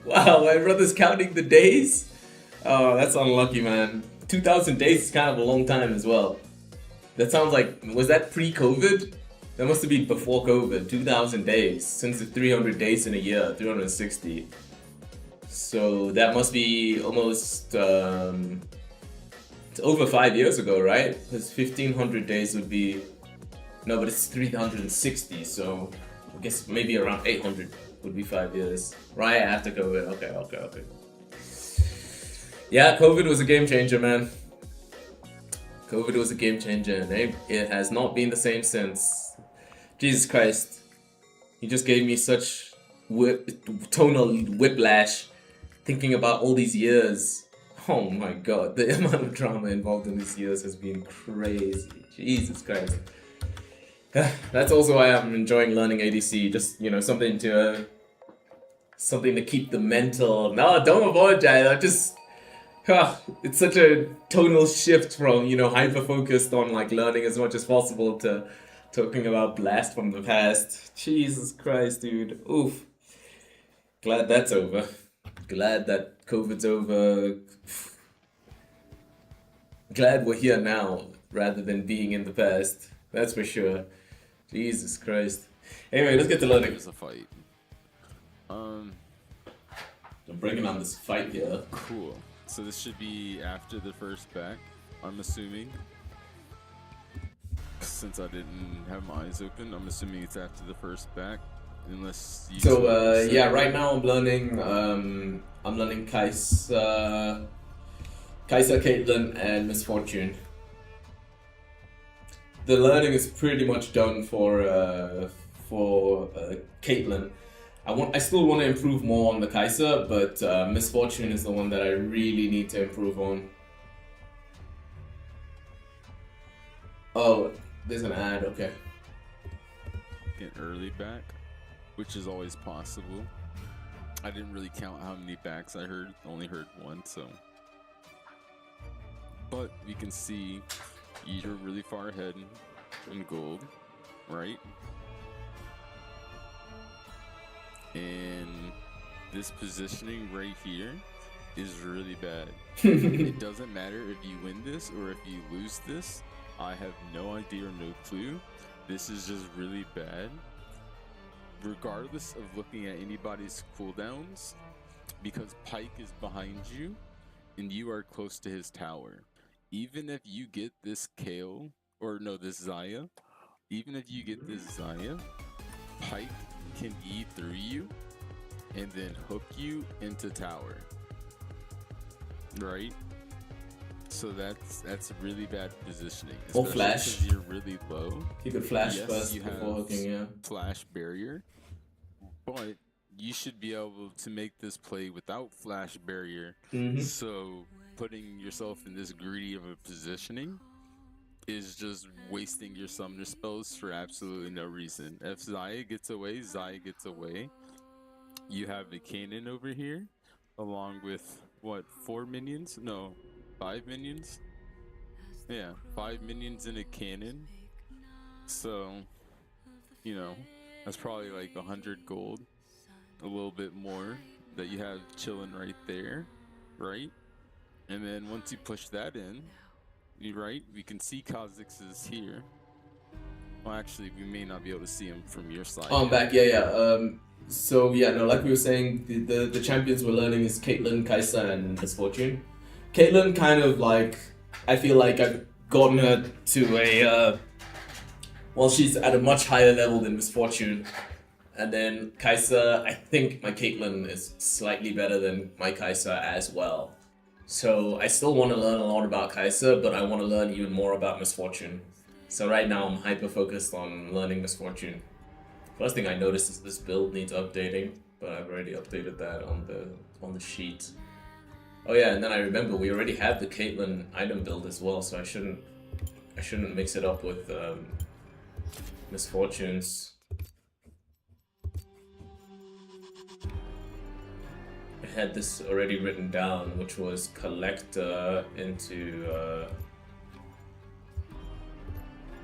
Wow, my brother's counting the days? Oh, that's unlucky, man. 2,000 days is kind of a long time as well. That sounds like, was that pre-COVID? That must have been before COVID, 2,000 days, since it's 300 days in a year, 360. So that must be almost, it's over 5 years ago, right? Because 1,500 days would be, no, but it's 360, so I guess maybe around 800 would be 5 years. Right after COVID, okay. Yeah, COVID was a game changer, man. COVID was a game changer, and it has not been the same since. Jesus Christ. He just gave me such tonal whiplash thinking about all these years. Oh my god, the amount of drama involved in these years has been crazy. Jesus Christ. That's also why I'm enjoying learning ADC. Just, you know, something to keep the mental. No, don't apologize. I just. It's such a tonal shift from, you know, hyper focused on like learning as much as possible to talking about blast from the past. Jesus Christ, dude. Oof. Glad that's over. Glad that COVID's over. Glad we're here now rather than being in the past. That's for sure. Jesus Christ. Anyway, let's get to learning. It's a fight. I'm breaking on this fight here. Cool. So this should be after the first back, I'm assuming. Since I didn't have my eyes open, I'm assuming it's after the first back, unless you. So yeah, right now I'm learning Kai'Sa, Caitlyn, and Misfortune. The learning is pretty much done for Caitlyn. I still want to improve more on the Kai'Sa, but Misfortune is the one that I really need to improve on. Oh, there's an ad, okay. Get early back, which is always possible. I didn't really count how many backs I heard, only heard one, so. But we can see you're really far ahead in gold, right? And this positioning right here is really bad. It doesn't matter if you win this or if you lose this. I have no idea or no clue. This is just really bad. Regardless of looking at anybody's cooldowns, because Pyke is behind you and you are close to his tower. Even if you get this Kayle, or no, this Xayah, even if you get this Xayah, Pyke can E through you and then hook you into tower, right? So that's really bad positioning. Or flash. Because you're really low. You could flash yes, first you before have hooking, yeah. Flash barrier, but you should be able to make this play without flash barrier. So putting yourself in this greedy of a positioning is just wasting your summoner spells for absolutely no reason. If Xayah gets away, Xayah gets away. You have a cannon over here, along with, what, 4 minions? No, 5 minions? Yeah, 5 minions in a cannon. So, you know, that's probably like 100 gold. A little bit more that you have chilling right there, right? And then once you push that in, right, we can see Kha'Zix is here. Well, actually, we may not be able to see him from your side. Oh, I'm back, yeah. So yeah, no, like we were saying, the champions we're learning is Caitlyn, Kai'Sa, and Misfortune. Caitlyn kind of like, I feel like I've gotten her to a, well, she's at a much higher level than Misfortune. And then Kai'Sa, I think my Caitlyn is slightly better than my Kai'Sa as well. So I still want to learn a lot about Kai'Sa, but I want to learn even more about Misfortune. So right now I'm hyper focused on learning Misfortune. First thing I noticed is this build needs updating, but I've already updated that on the sheet. Oh yeah, and then I remember we already have the Caitlyn item build as well, so I shouldn't mix it up with Misfortunes. I had this already written down, which was Collector into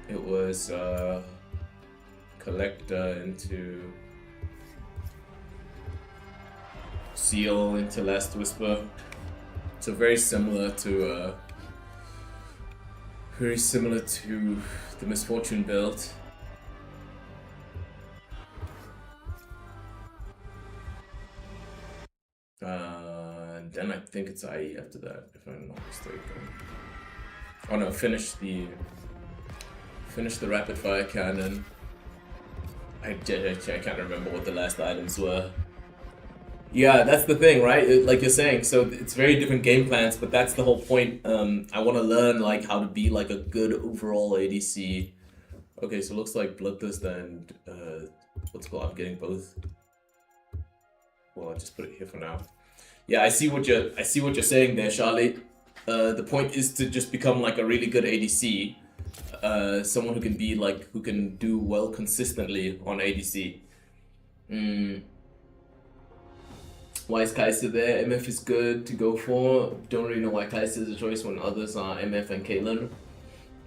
it was Collector into Seal into Last Whisper. So very similar to the Misfortune build. And then I think it's IE after that, if I'm not mistaken. Oh no, finish the rapid fire cannon. I can't remember what the last items were. Yeah, that's the thing, right? Like you're saying, so it's very different game plans, but that's the whole point. I want to learn like how to be like a good overall ADC. Okay, so it looks like Bloodthirst and what's it called? I'm getting both. Well, I'll just put it here for now. Yeah, I see what you're saying there, Charlie. The point is to just become like a really good ADC. Someone who can do well consistently on ADC. Why is Kai'Sa there? MF is good to go for. Don't really know why Kai'Sa is a choice when others are MF and Caitlyn.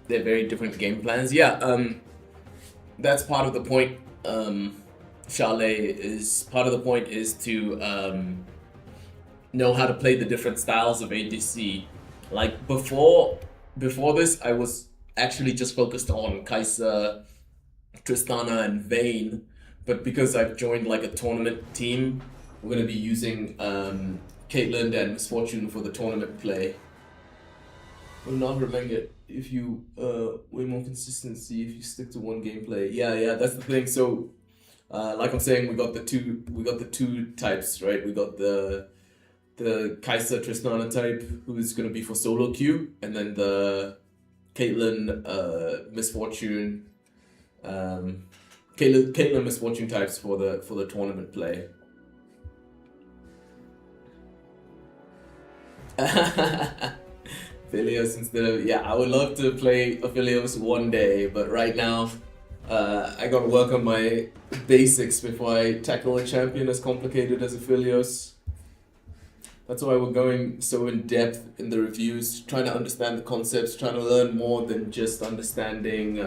They're very different game plans. Yeah, that's part of the point. Charlie is part of the point is to know how to play the different styles of ADC. Like before this, I was actually just focused on Kai'Sa, Tristana, and Vayne. But because I've joined like a tournament team, we're gonna be using Caitlyn and Misfortune for the tournament play. Will not Revenge if you way more consistency if you stick to one gameplay. Yeah, that's the thing. So like I'm saying, we got the two types, right? We got the Kai'Sa Tristana type, who's gonna be for solo queue, and then the Caitlyn Misfortune Caitlyn Misfortune types for the tournament play. Aphelios instead of, yeah, I would love to play Aphelios one day, but right now I gotta work on my basics before I tackle a champion as complicated as Aphelios. That's why we're going so in depth in the reviews, trying to understand the concepts, trying to learn more than just understanding,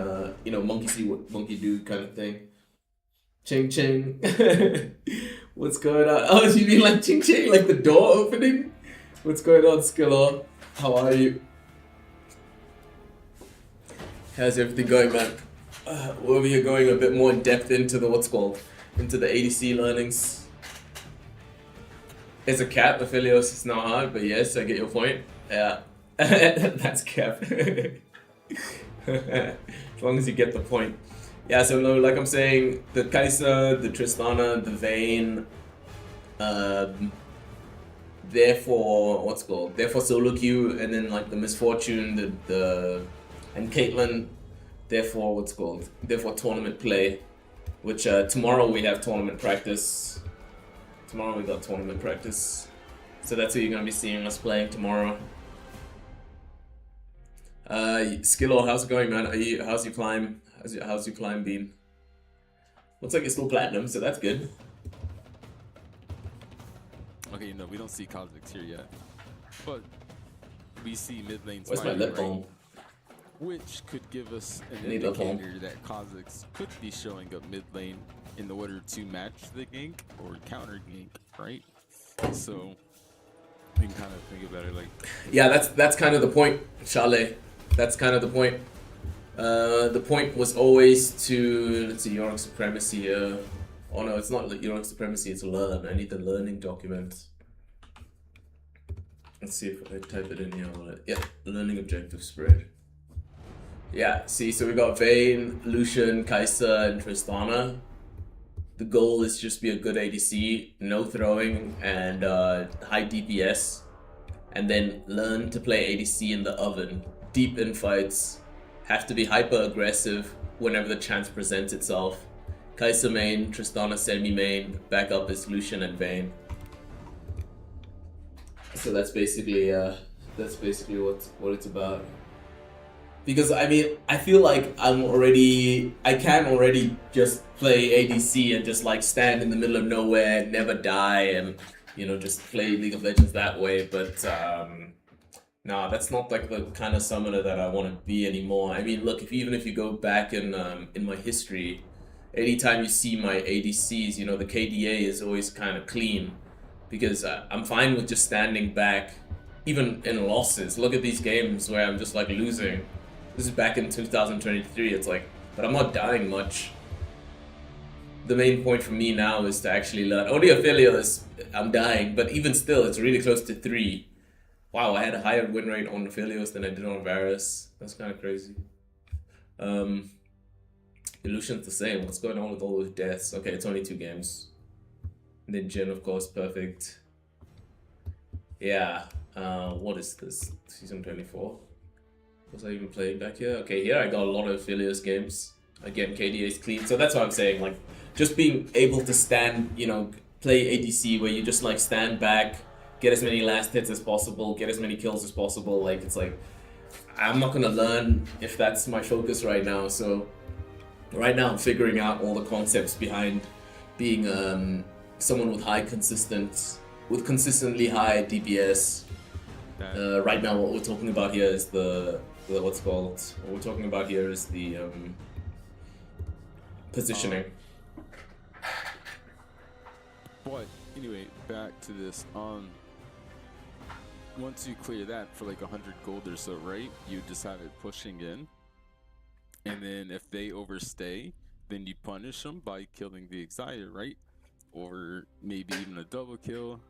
monkey see what monkey do kind of thing. Ching ching. What's going on? Oh, you mean like ching ching, like the door opening? What's going on, Skiller? How are you? How's everything going, man? Over here going a bit more in depth into the into the ADC learnings. It's a cap, Aphelios is not hard, but yes, I get your point. Yeah, that's cap. As long as you get the point. Yeah, so no, like I'm saying, the Kai'Sa, the Tristana, the Vayne, therefore solo queue, and then like the Misfortune, and Caitlyn, therefore tournament play, which tomorrow we have tournament practice. Tomorrow we got tournament practice, so that's who you're gonna be seeing us playing tomorrow. Skillo, how's it going, man? How's your climb? How's your climb been? Looks like you're still platinum, so that's good. Okay, no, we don't see Cosmics here yet, but we see mid lane Where's my lip balm? Which could give us an indicator that Cosmics could be showing up mid lane in order to match the gank or counter gank, right? So you can kind of think about it like, yeah, that's kind of the point, Charlie. That's kind of the point. The point was always to, let's see, Yorick Supremacy here. Oh no, it's not Yorick Supremacy, it's learn. I need the learning document. Let's see if I type it in here. Yeah, learning objective spread. Yeah, see, so we got Vayne, Lucian, Kai'Sa, and Tristana. The goal is just be a good ADC, no throwing, and high DPS. And then learn to play ADC in the oven. Deep in fights. Have to be hyper aggressive whenever the chance presents itself. Kai'Sa main, Tristana semi main, backup is Lucian and Vayne. So that's basically what it's about. Because I mean, I feel like I can already just play ADC and just like stand in the middle of nowhere, never die, and just play League of Legends that way. But nah, that's not like the kind of summoner that I want to be anymore. I mean, look, even if you go back in my history, anytime you see my ADCs, you know, the KDA is always kind of clean because I'm fine with just standing back, even in losses. Look at these games where I'm just like losing. This is back in 2023. It's like, but I'm not dying much. The main point for me now is to actually learn. Only Aphelios, I'm dying, but even still, it's really close to 3. Wow, I had a higher win rate on Aphelios than I did on Varus. That's kind of crazy. Illusion's the same. What's going on with all those deaths? Okay, it's only 2 games. And then Jin, of course, perfect. Yeah. What is this? Season 24? Was I even playing back here? Okay, here I got a lot of Aphelios games. Again, KDA is clean. So that's what I'm saying. Like, just being able to stand, you know, play ADC where you just like stand back, get as many last hits as possible, get as many kills as possible. Like, it's like, I'm not gonna learn if that's my focus right now. So right now I'm figuring out all the concepts behind being someone with consistently high DPS. Right now what we're talking about here is the positioning. But anyway, back to this. Once you clear that for like 100 gold or so, right? You just have it pushing in, and then if they overstay, then you punish them by killing the Exile, right? Or maybe even a double kill.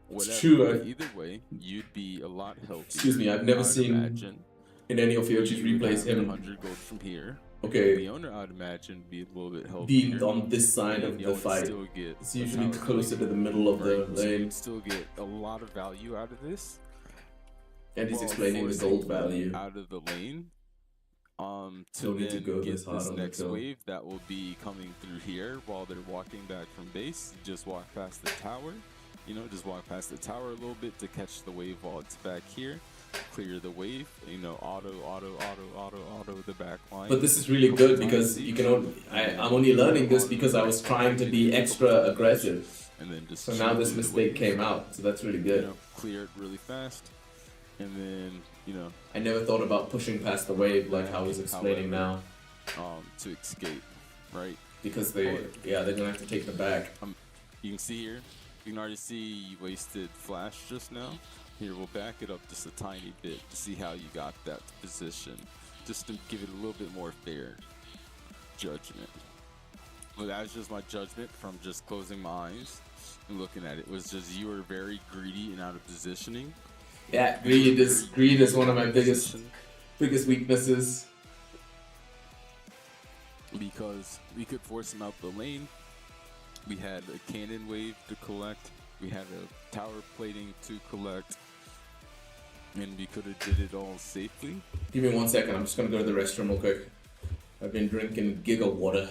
Whatever. It's true. But either way, you'd be a lot healthier. Excuse me, I've never seen in any of your replays him 100 gold from here. Okay. Leona, I'd imagine, be a little bit healthier. Being on this side of the fight, it's usually closer to the middle of the lane. So you'd still get a lot of value out of this. And he's explaining the gold value out of the lane. To Don't need to go get this hard this on the next kill. wave that will be coming through here while they're walking back from base. You just walk past the tower. You know, just walk past the tower a little bit to catch the wave while it's back here. Clear the wave, you know, auto the back line. But this is really good because you can only, I'm only learning this because I was trying to be extra aggressive. And then just so now this mistake came out, so that's really good. You know, clear it really fast, and then, you know, I never thought about pushing past the wave like how he's explaining now. To escape, right? Because they're gonna have to take the back. You can see here, you can already see you wasted flash just now. Here, we'll back it up just a tiny bit to see how you got that position, just to give it a little bit more fair judgment. Well, that was just my judgment from just closing my eyes and looking at it. It was just you were very greedy and out of positioning. Yeah, greed is one of my biggest weaknesses. Because we could force him out the lane. We had a cannon wave to collect. We had a tower plating to collect. And we could have did it all safely. Give me 1 second, I'm just gonna go to the restroom real quick. I've been drinking Giga water.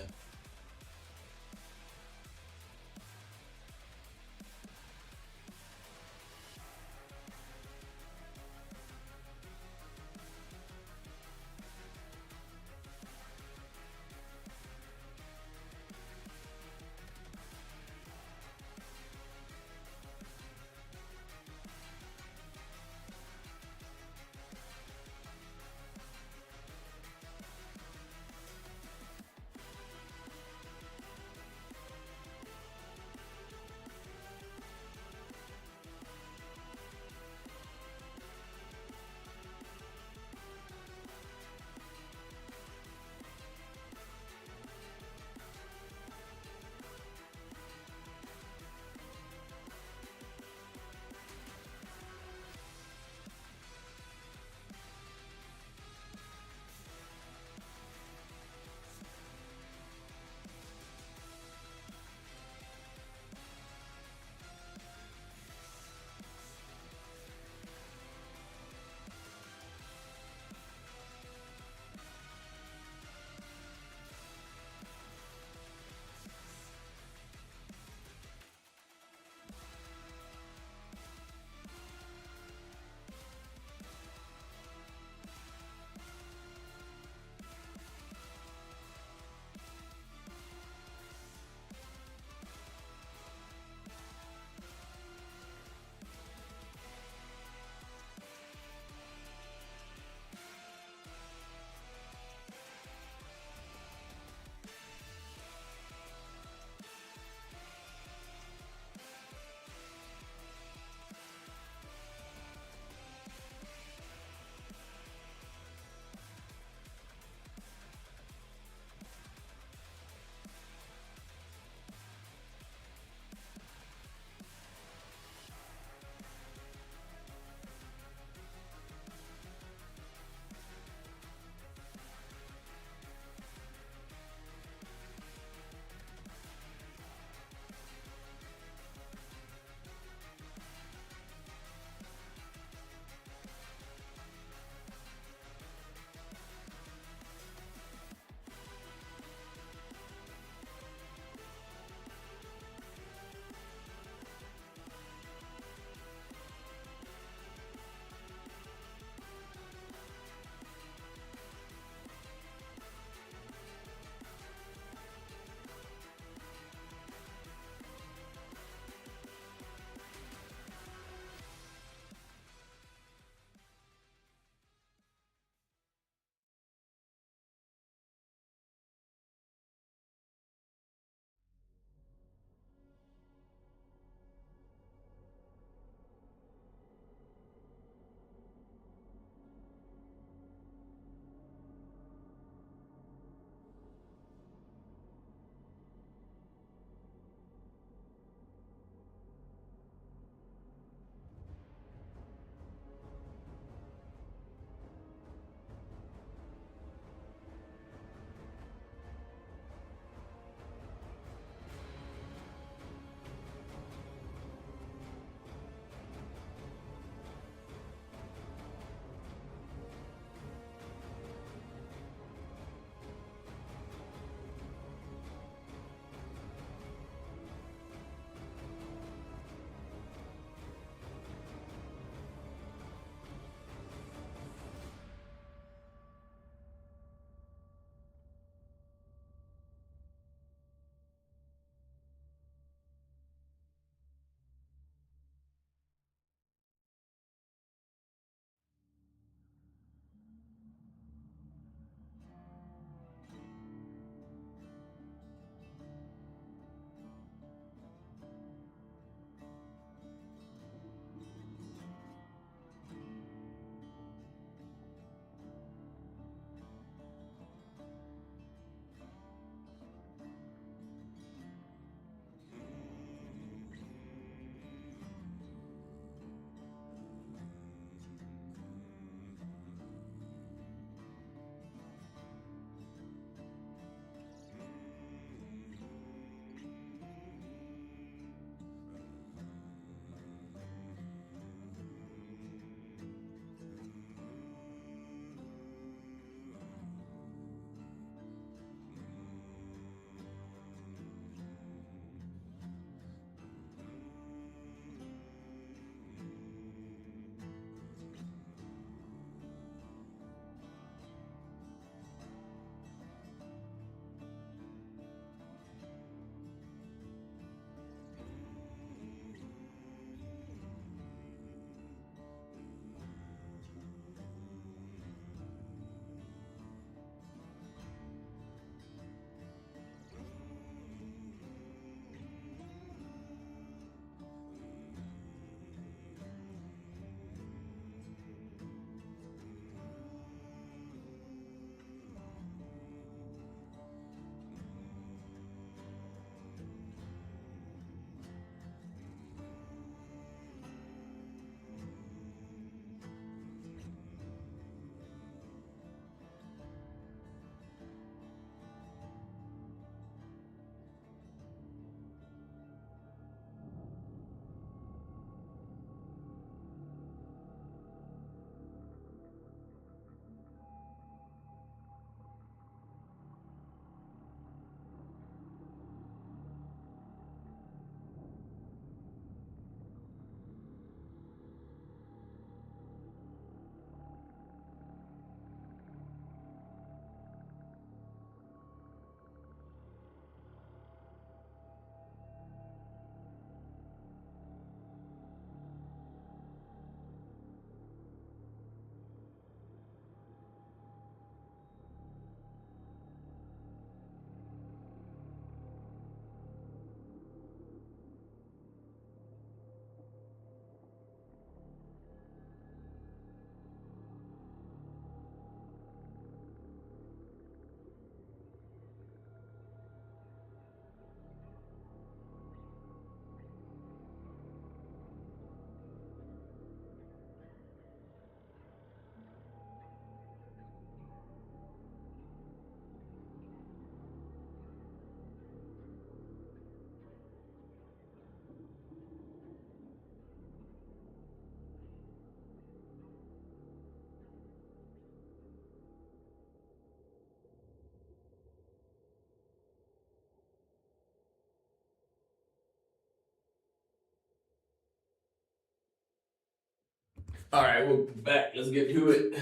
Alright, we're back. Let's get to it.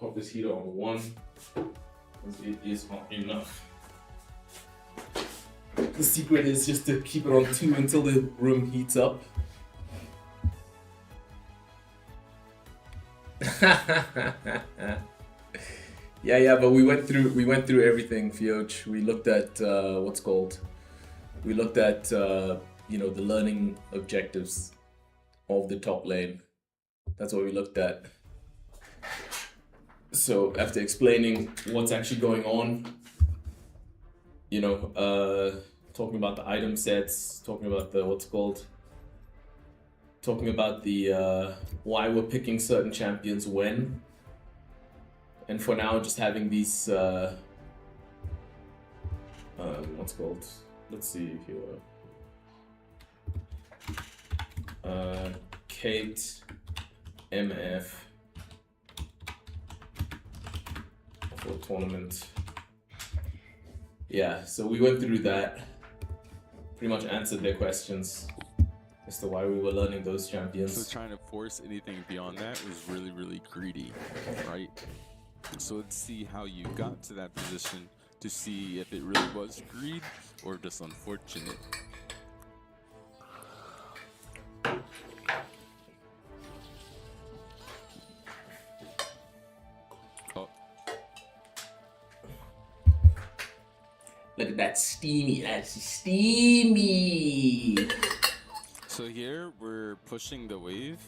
Pop this heater on 1. Because it is hot enough. The secret is just to keep it on 2 until the room heats up. Yeah, but we went through everything, Fioch. We looked at we looked at the learning objectives of the top lane. That's what we looked at. So after explaining what's actually going on, talking about the item sets, talking about the talking about the why we're picking certain champions when, and for now just having these let's see here, Kate, MF for tournament. Yeah, so we went through that, pretty much answered their questions as to why we were learning those champions. So trying to force anything beyond that was really, really greedy, right? So let's see how you got to that position to see if it really was greed or just unfortunate. Oh. Look at that steamy, that's steamy. So here we're pushing the wave,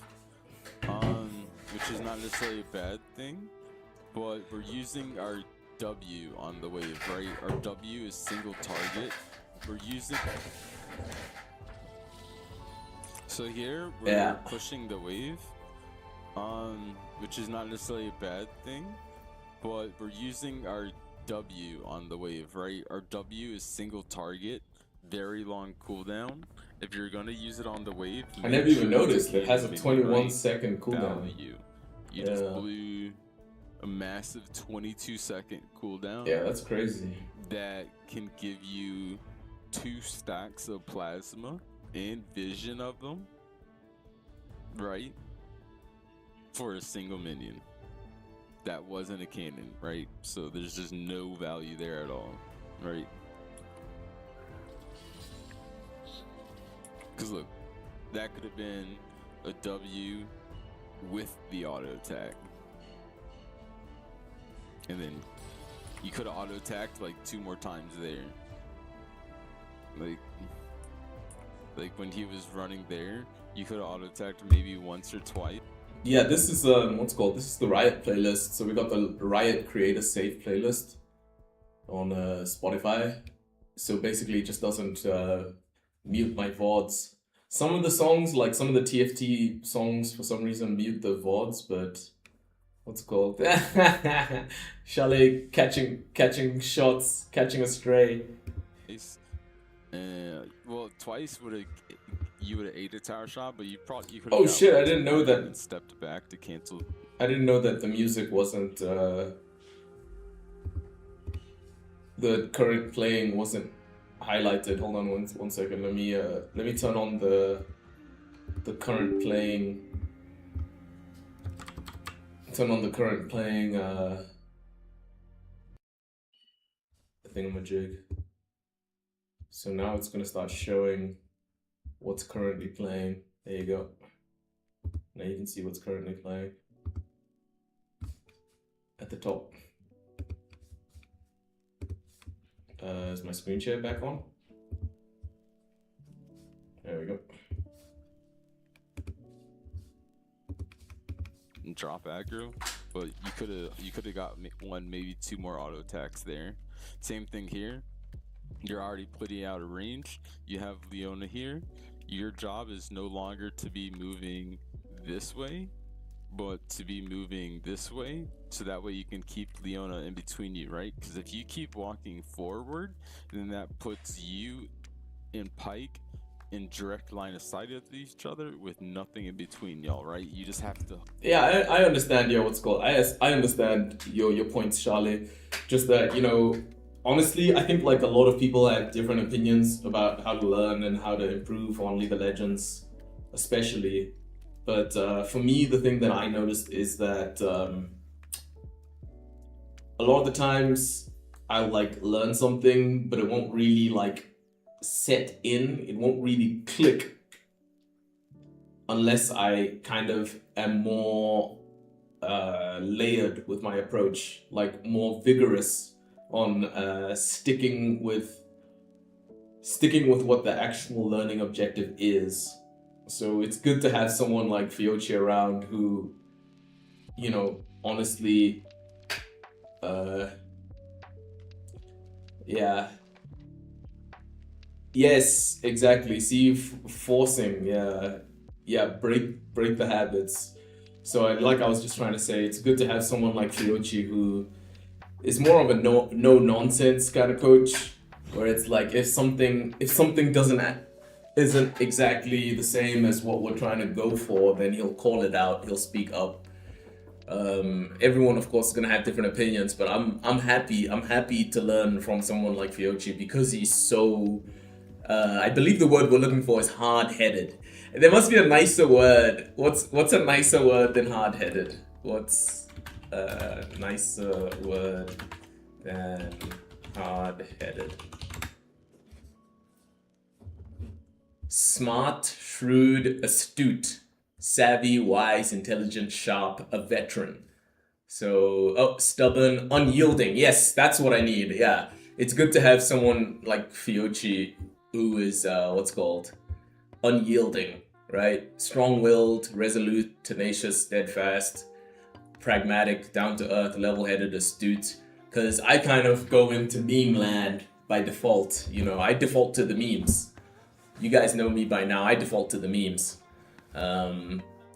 which is not necessarily a bad thing, but we're using our W on the wave, right? Our W is single target. We're using. So here we're pushing the wave, which is not necessarily a bad thing, but we're using our W on the wave, right? Our W is single target, very long cooldown. If you're gonna use it on the wave, I never even noticed it has a 21-second cooldown. You just blew a massive 22-second cooldown. Yeah, that's crazy. That can give you 2 stacks of plasma and vision of them, right? For a single minion. That wasn't a cannon, right? So there's just no value there at all, right? Because look, that could have been a W with the auto attack. And then you could have auto attacked like 2 more times there. Like when he was running there, you could have auto attacked maybe once or twice. Yeah, this is this is the Riot playlist. So we got the Riot Creator Safe playlist on Spotify. So basically it just doesn't mute my VODs. Some of the songs, like some of the TFT songs, for some reason mute the VODs, but Chalet catching shots, catching a stray. Well, twice you would have ate a tower shot, but you could. Oh shit! I didn't know that. And stepped back to cancel. I didn't know that the music wasn't. The current playing wasn't highlighted. Hold on one second. Let me turn on the current playing. Turn on the current playing thingamajig. So now it's gonna start showing what's currently playing. There you go. Now you can see what's currently playing at the top. Is my screen share back on? There we go. Drop aggro, but you could have got maybe 2 more auto attacks there. Same thing here. You're already pretty out of range. You have Leona here. Your job is no longer to be moving this way, but to be moving this way, so that way you can keep Leona in between you, right? Because if you keep walking forward, then that puts you and Pike in direct line of sight of each other with nothing in between y'all, right? You just have to. Yeah, I understand I understand your points, Charlie. Just that, honestly, I think like a lot of people have different opinions about how to learn and how to improve on League of Legends, especially. But for me, the thing that I noticed is that a lot of the times I like learn something, but it won't really like set in. It won't really click unless I kind of am more layered with my approach, like more vigorous on sticking with what the actual learning objective is. So it's good to have someone like Fiochi around who, you know, honestly, yeah, yes, exactly. See, forcing, yeah, break the habits. So like I was just trying to say, it's good to have someone like Fiochi who is more of a no nonsense kind of coach, where it's like if something isn't exactly the same as what we're trying to go for, then he'll call it out. He'll speak up. Everyone, of course, is gonna have different opinions, but I'm happy to learn from someone like Fiochi because he's so. I believe the word we're looking for is hard-headed. There must be a nicer word. What's a nicer word than hard-headed? What's a nicer word than hard-headed? Smart, shrewd, astute, savvy, wise, intelligent, sharp, a veteran. So, stubborn, unyielding. Yes, that's what I need. Yeah, it's good to have someone like Fiochi who is unyielding, right? Strong-willed, resolute, tenacious, steadfast, pragmatic, down-to-earth, level-headed, astute. Because I kind of go into meme land by default. You know, I default to the memes. You guys know me by now. I default to the memes.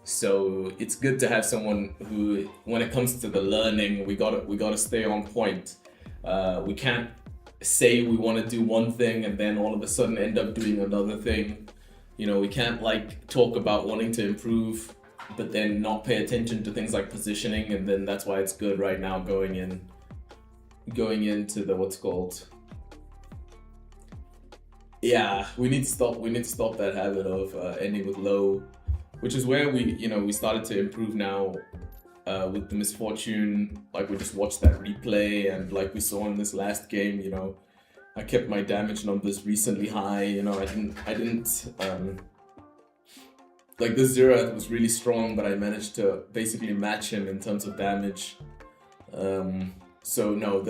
So it's good to have someone who, when it comes to the learning, we gotta stay on point. We can't say we want to do one thing and then all of a sudden end up doing another thing. You know, we can't like talk about wanting to improve, but then not pay attention to things like positioning, and then that's why it's good right now going into the yeah, we need to stop that habit of ending with low, which is where we started to improve now with the misfortune. Like we just watched that replay, and like we saw in this last game, I kept my damage numbers recently high. I didn't like this Zero was really strong, but I managed to basically match him in terms of damage. So no,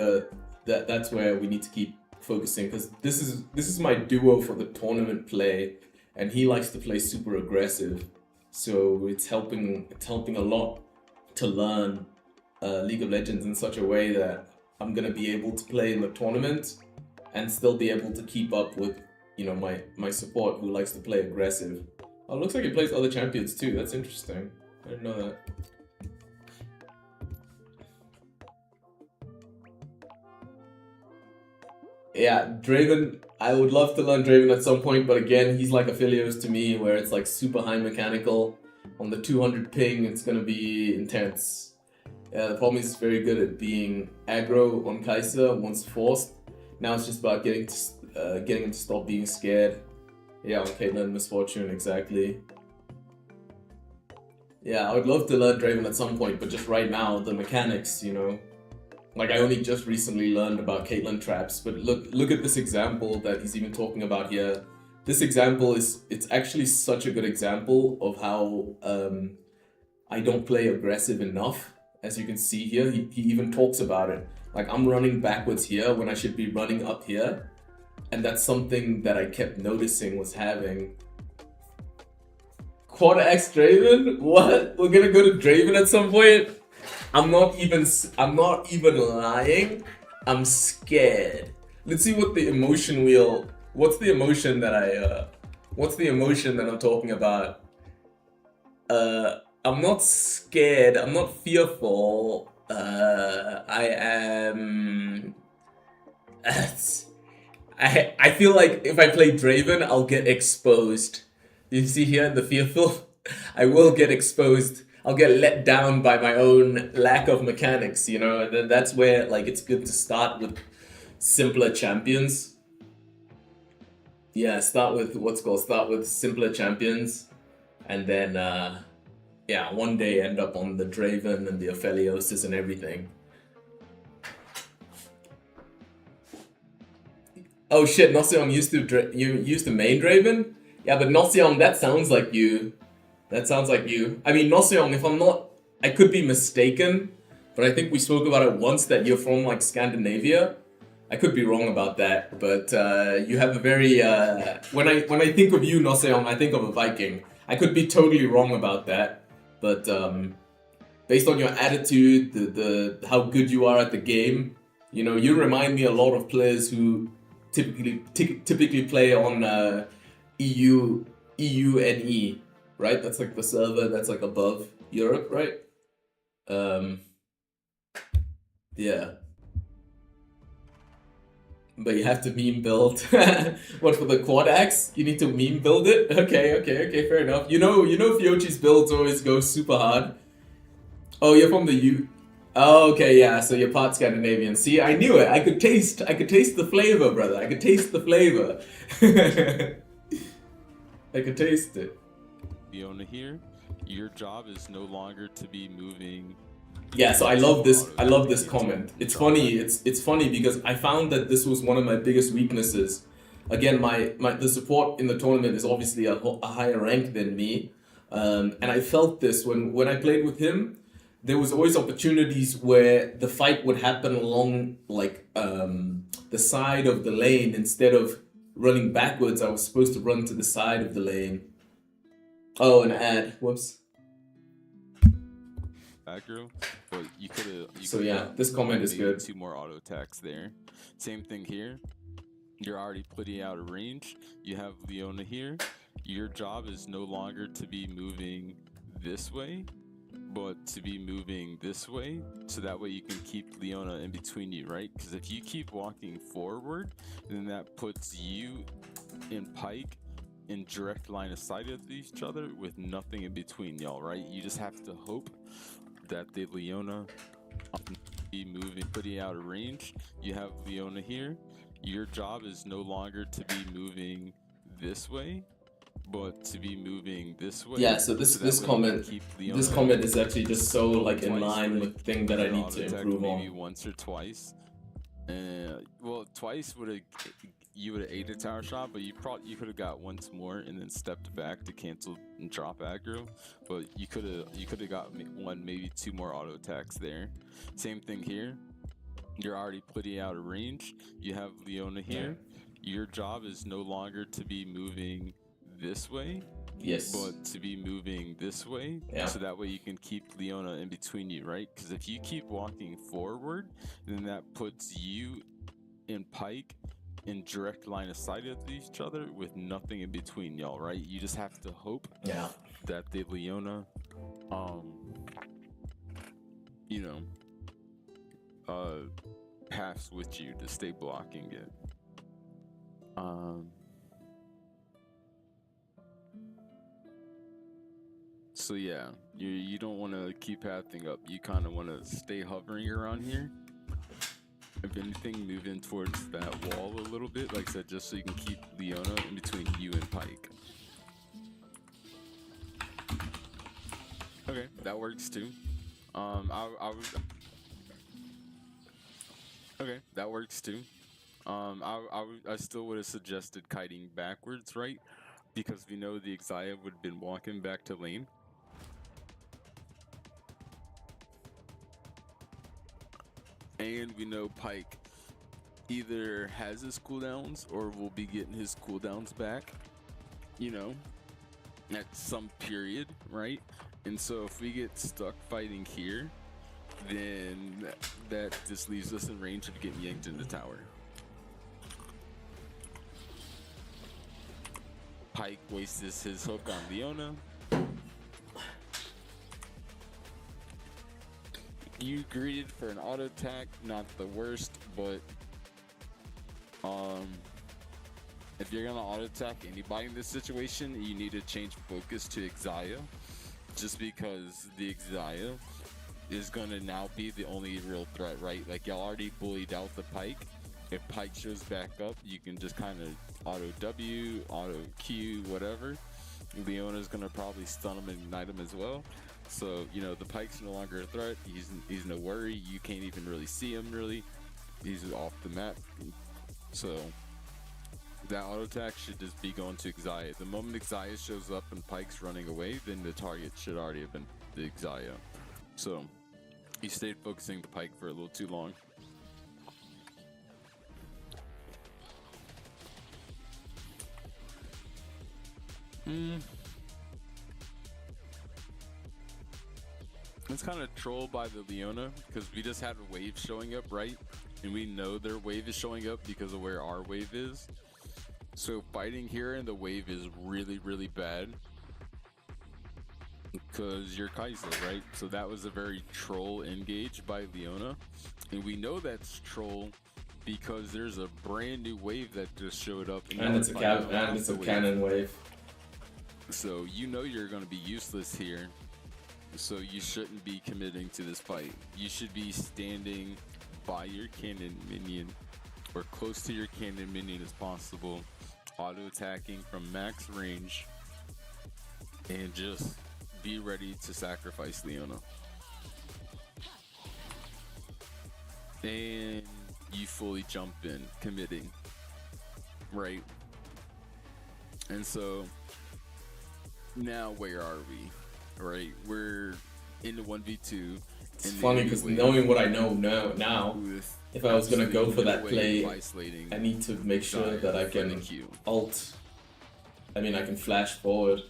that's where we need to keep focusing, because this is my duo for the tournament play, and he likes to play super aggressive, so it's helping a lot to learn League of Legends in such a way that I'm gonna be able to play in the tournament and still be able to keep up with my support who likes to play aggressive. Oh, it looks like he plays other champions too. That's interesting. I didn't know that. Yeah, Draven, I would love to learn Draven at some point, but again, he's like Aphelios to me, where it's like super high mechanical. On the 200 ping, it's gonna be intense. Yeah, the problem is he's very good at being aggro on Kai'Sa once forced. Now it's just about getting him to stop being scared. Yeah, on Caitlyn, Misfortune, exactly. Yeah, I would love to learn Draven at some point, but just right now, the mechanics, Like, I only just recently learned about Caitlyn traps, but look at this example that he's even talking about here. This example it's actually such a good example of how I don't play aggressive enough. As you can see here, he even talks about it. Like, I'm running backwards here when I should be running up here. And that's something that I kept noticing was having. Quarter X Draven? What? We're gonna go to Draven at some point? I'm not even lying. I'm scared. Let's see what the emotion wheel. What's the emotion that I'm talking about? I'm not scared. I'm not fearful. I am. I feel like if I play Draven, I'll get exposed. You see here, the fearful? I will get exposed. I'll get let down by my own lack of mechanics, and then that's where like it's good to start with simpler champions. Yeah, start with simpler champions, and then yeah, one day end up on the Draven and the Opheliosis and everything. Oh shit, Noseong used to you used to main Draven? Yeah, but Noseong, that sounds like you. That sounds like you. I mean, Noseong, if I'm not, I could be mistaken, but I think we spoke about it once that you're from like Scandinavia. I could be wrong about that, but you have a very when I think of you, Noseong, I think of a Viking. I could be totally wrong about that, but based on your attitude, the how good you are at the game, you know, you remind me a lot of players who typically play on EUNE, right? That's like the server that's like above Europe, right? Yeah. But you have to meme build. What, for the quad axe? You need to meme build it? Okay, fair enough. You know Fiochi's builds always go super hard. Oh, you're from the U. Oh, okay, yeah. So you're part Scandinavian. See, I knew it. I could taste the flavor, brother. I could taste the flavor. I could taste it. Fiona here. Your job is no longer to be moving. Yeah, so I love this comment. It's funny. It's funny because I found that this was one of my biggest weaknesses. Again, the support in the tournament is obviously a higher rank than me, and I felt this when I played with him. There was always opportunities where the fight would happen along like the side of the lane instead of running backwards. I was supposed to run to the side of the lane. Oh, an ad. Whoops. Aggro, but you could have. So yeah, this comment is good. 2 more auto attacks there. Same thing here. You're already pretty out of range. You have Leona here. Your job is no longer to be moving this way, but to be moving this way, so that way you can keep Leona in between you, right? Because if you keep walking forward, then that puts you in Pike in direct line of sight of each other with nothing in between y'all, right? You just have to hope that the Leona be moving pretty out of range. You have Leona here. Your job is no longer to be moving this way, but to be moving this way. Yeah, so this comment is actually just so like in line with the thing that I need to improve on. Maybe once or twice. Well, twice would have you would have ate a tower shot, but you could have got once more and then stepped back to cancel and drop aggro. But you could have got maybe 2 more auto attacks there. Same thing here. You're already pretty out of range. You have Leona here. Your job is no longer to be moving this way. Yes. But to be moving this way, so that way you can keep Leona in between you, right? Because if you keep walking forward, then that puts you in Pike in direct line of sight of each other with nothing in between y'all, right? You just have to hope that the Leona, paths with you to stay blocking it. So yeah, you don't want to keep pathing up. You kind of want to stay hovering around here. If anything, move in towards that wall a little bit, like I said, just so you can keep Leona in between you and Pike. Okay, that works too. Okay, that works too. I still would have suggested kiting backwards, right? Because we know the Exia would have been walking back to lane. And we know Pike either has his cooldowns or will be getting his cooldowns back, at some period, right? And so if we get stuck fighting here, then that just leaves us in range of getting yanked in the tower. Pike wastes his hook on Leona. You greeted for an auto attack, not the worst, but if you're gonna auto attack anybody in this situation, you need to change focus to Exia, just because the Exia is gonna now be the only real threat, right? Like, y'all already bullied out the Pike. If Pike shows back up, you can just kind of auto W, auto Q, whatever. Leona's gonna probably stun him and ignite him as well. So, you know, the pike's no longer a threat. He's no worry. You can't even really see him, really. He's off the map. So, that auto attack should just be going to Xayah. The moment Xayah shows up and pike's running away, then the target should already have been the Xayah. So, he stayed focusing the pike for a little too long. It's kind of trolled by the Leona because we just had a wave showing up, right? And we know their wave is showing up because of where our wave is. So fighting here in the wave is really, really bad because you're Kaiser, right? So that was a very troll engage by Leona. And we know that's troll because there's a brand new wave that just showed up. And it's a cannon wave. So you know you're going to be useless here. So you shouldn't be committing to this fight. You should be standing by your cannon minion or close to your cannon minion as possible, auto attacking from max range, and just be ready to sacrifice Leona. And you fully jump in, committing, right? And so now where are we? Right, we're in the 1v2. It's funny because knowing what I know now, if I was gonna go for that play, I need to make sure that I can ult. I mean, I can flash forward,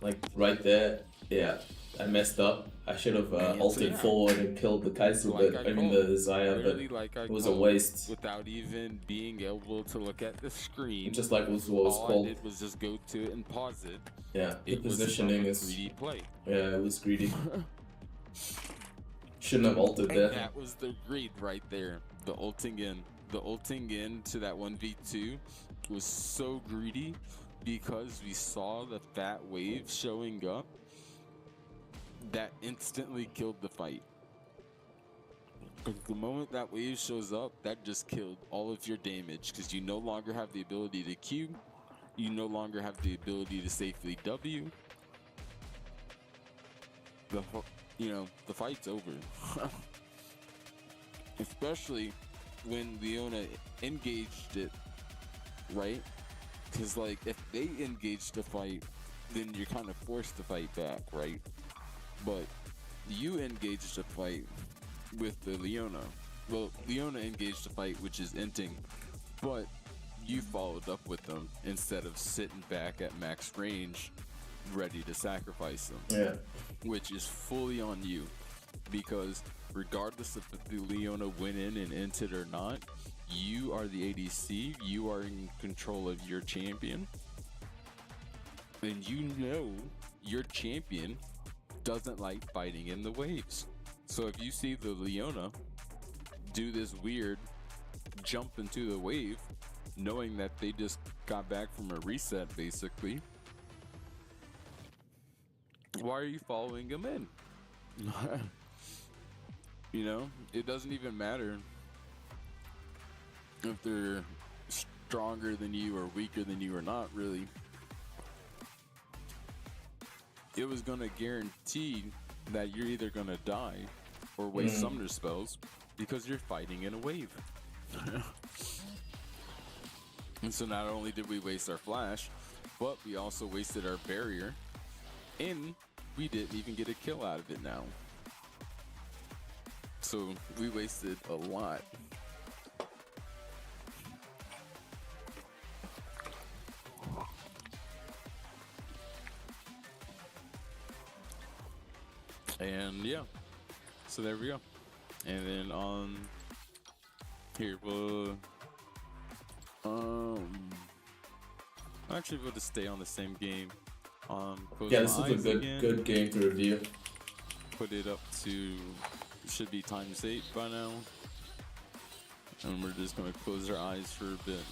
like right there. Yeah, I messed up. I should have ulted forward and killed the Kaiser, but I mean the Xayah, but it was a waste. Without even being able to look at the screen, just like what was called. All I did was just go to it and pause it. Yeah, the positioning is greedy play. Yeah, it was greedy. Shouldn't have ulted there. That was the greed right there. The ulting in to that 1v2 was so greedy because we saw that wave showing up. That instantly killed the fight. Because the moment that wave shows up, that just killed all of your damage. Because you no longer have the ability to Q. You no longer have the ability to safely W. The fight's over. Especially when Leona engaged it, right? Because like if they engaged the fight, then you're kind of forced to fight back, right? But you engaged the fight with the Leona. Well, Leona engaged the fight, which is inting, but you followed up with them instead of sitting back at max range, ready to sacrifice them. Yeah. Which is fully on you, because regardless if the Leona went in and entered or not, you are the ADC, you are in control of your champion, and you know your champion doesn't like fighting in the waves. So if you see the Leona do this weird jump into the wave, knowing that they just got back from a reset basically, why are you following them in? You know, it doesn't even matter if they're stronger than you or weaker than you or not, really. It was gonna guarantee that you're either gonna die or waste summoner spells because you're fighting in a wave. And so not only did we waste our flash, but we also wasted our barrier, and we didn't even get a kill out of it now. So we wasted a lot. And yeah, so there we go. And then on here, we'll actually we'll just stay on the same game. Yeah, this is a good game to review. Put it up to, should be ×8 by now. And we're just gonna close our eyes for a bit.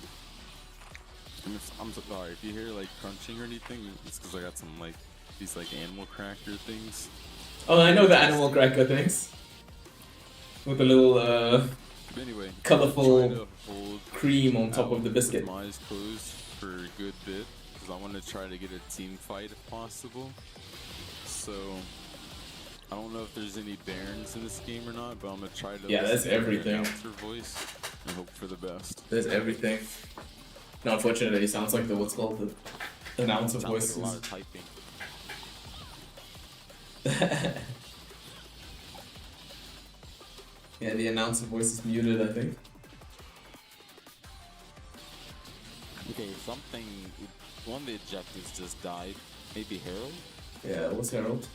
I'm so sorry if you hear like crunching or anything, it's because I got some like these like animal cracker things. Oh, I know the animal cracker things. With a little anyway, colorful cream on top of the biscuit. My eyes closed for a good bit because I want to try to get a team fight if possible. So I don't know if there's any Barons in this game or not, but I'm gonna try to Yeah, listen that's to their everything. announcer voice and hope for the best. There's everything. No, unfortunately, it sounds like the what's called the announcer Sounds voices. like a lot of typing. Yeah, the announcer voice is muted, I think. Okay, something. One of the objectives just died. Maybe Harold? Yeah, it was Harold.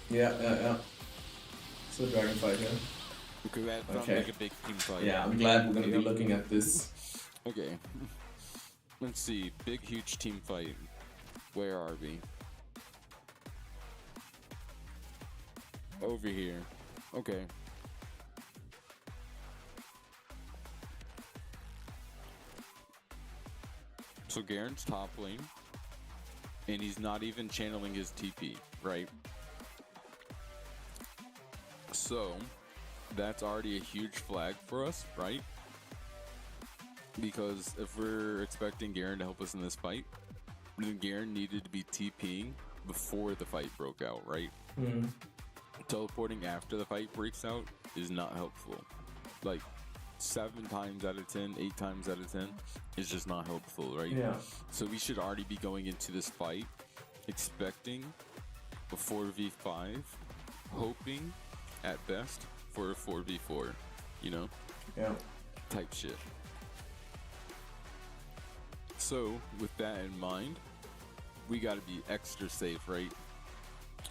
Yeah. It's a dragon fight, yeah. Okay, that sounds Okay. like a big team fight. Yeah, I'm glad we're gonna be looking at this. Okay. Let's see. Big, huge team fight. Where are we? Over here. Okay. So Garen's top lane. And he's not even channeling his TP, right? So, that's already a huge flag for us, right? Because if we're expecting Garen to help us in this fight, then Garen needed to be TPing before the fight broke out, right? Mm. Teleporting after the fight breaks out is not helpful. Like 7 times out of 10, 8 times out of 10 is just not helpful, right? Yeah. So we should already be going into this fight expecting a 4v5, hoping at best for a 4v4, you know? Yeah. Type shit. So, with that in mind, we gotta be extra safe, right?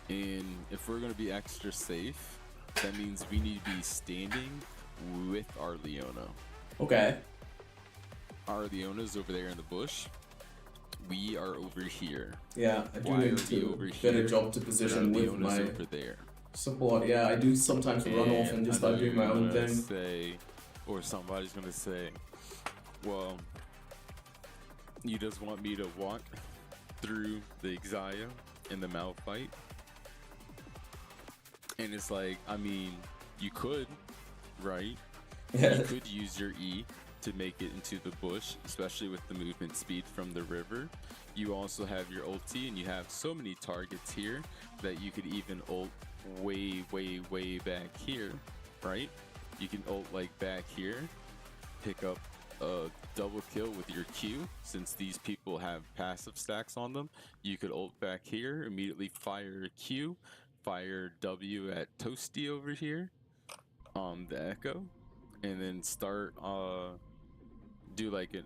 And if we're gonna be extra safe, that means we need to be standing with our Leona. Okay. Our Leona's over there in the bush. We are over here. Yeah, I do Why need are we to over get a here? job to But our position with Leona's my over there. support. Yeah, I do sometimes run off and just I know start doing my you're own gonna thing. Say, or somebody's gonna say, well, you just want me to walk through the Xayah and the Malphite? And it's like, I mean, you could, right? Yeah. You could use your E to make it into the bush, especially with the movement speed from the river. You also have your ulti, and you have so many targets here that you could even ult way, way, way back here, right? You can ult like back here, pick up a double kill with your Q. Since these people have passive stacks on them, you could ult back here, immediately fire a Q, fire W at Toasty over here, the Echo, and then start do like it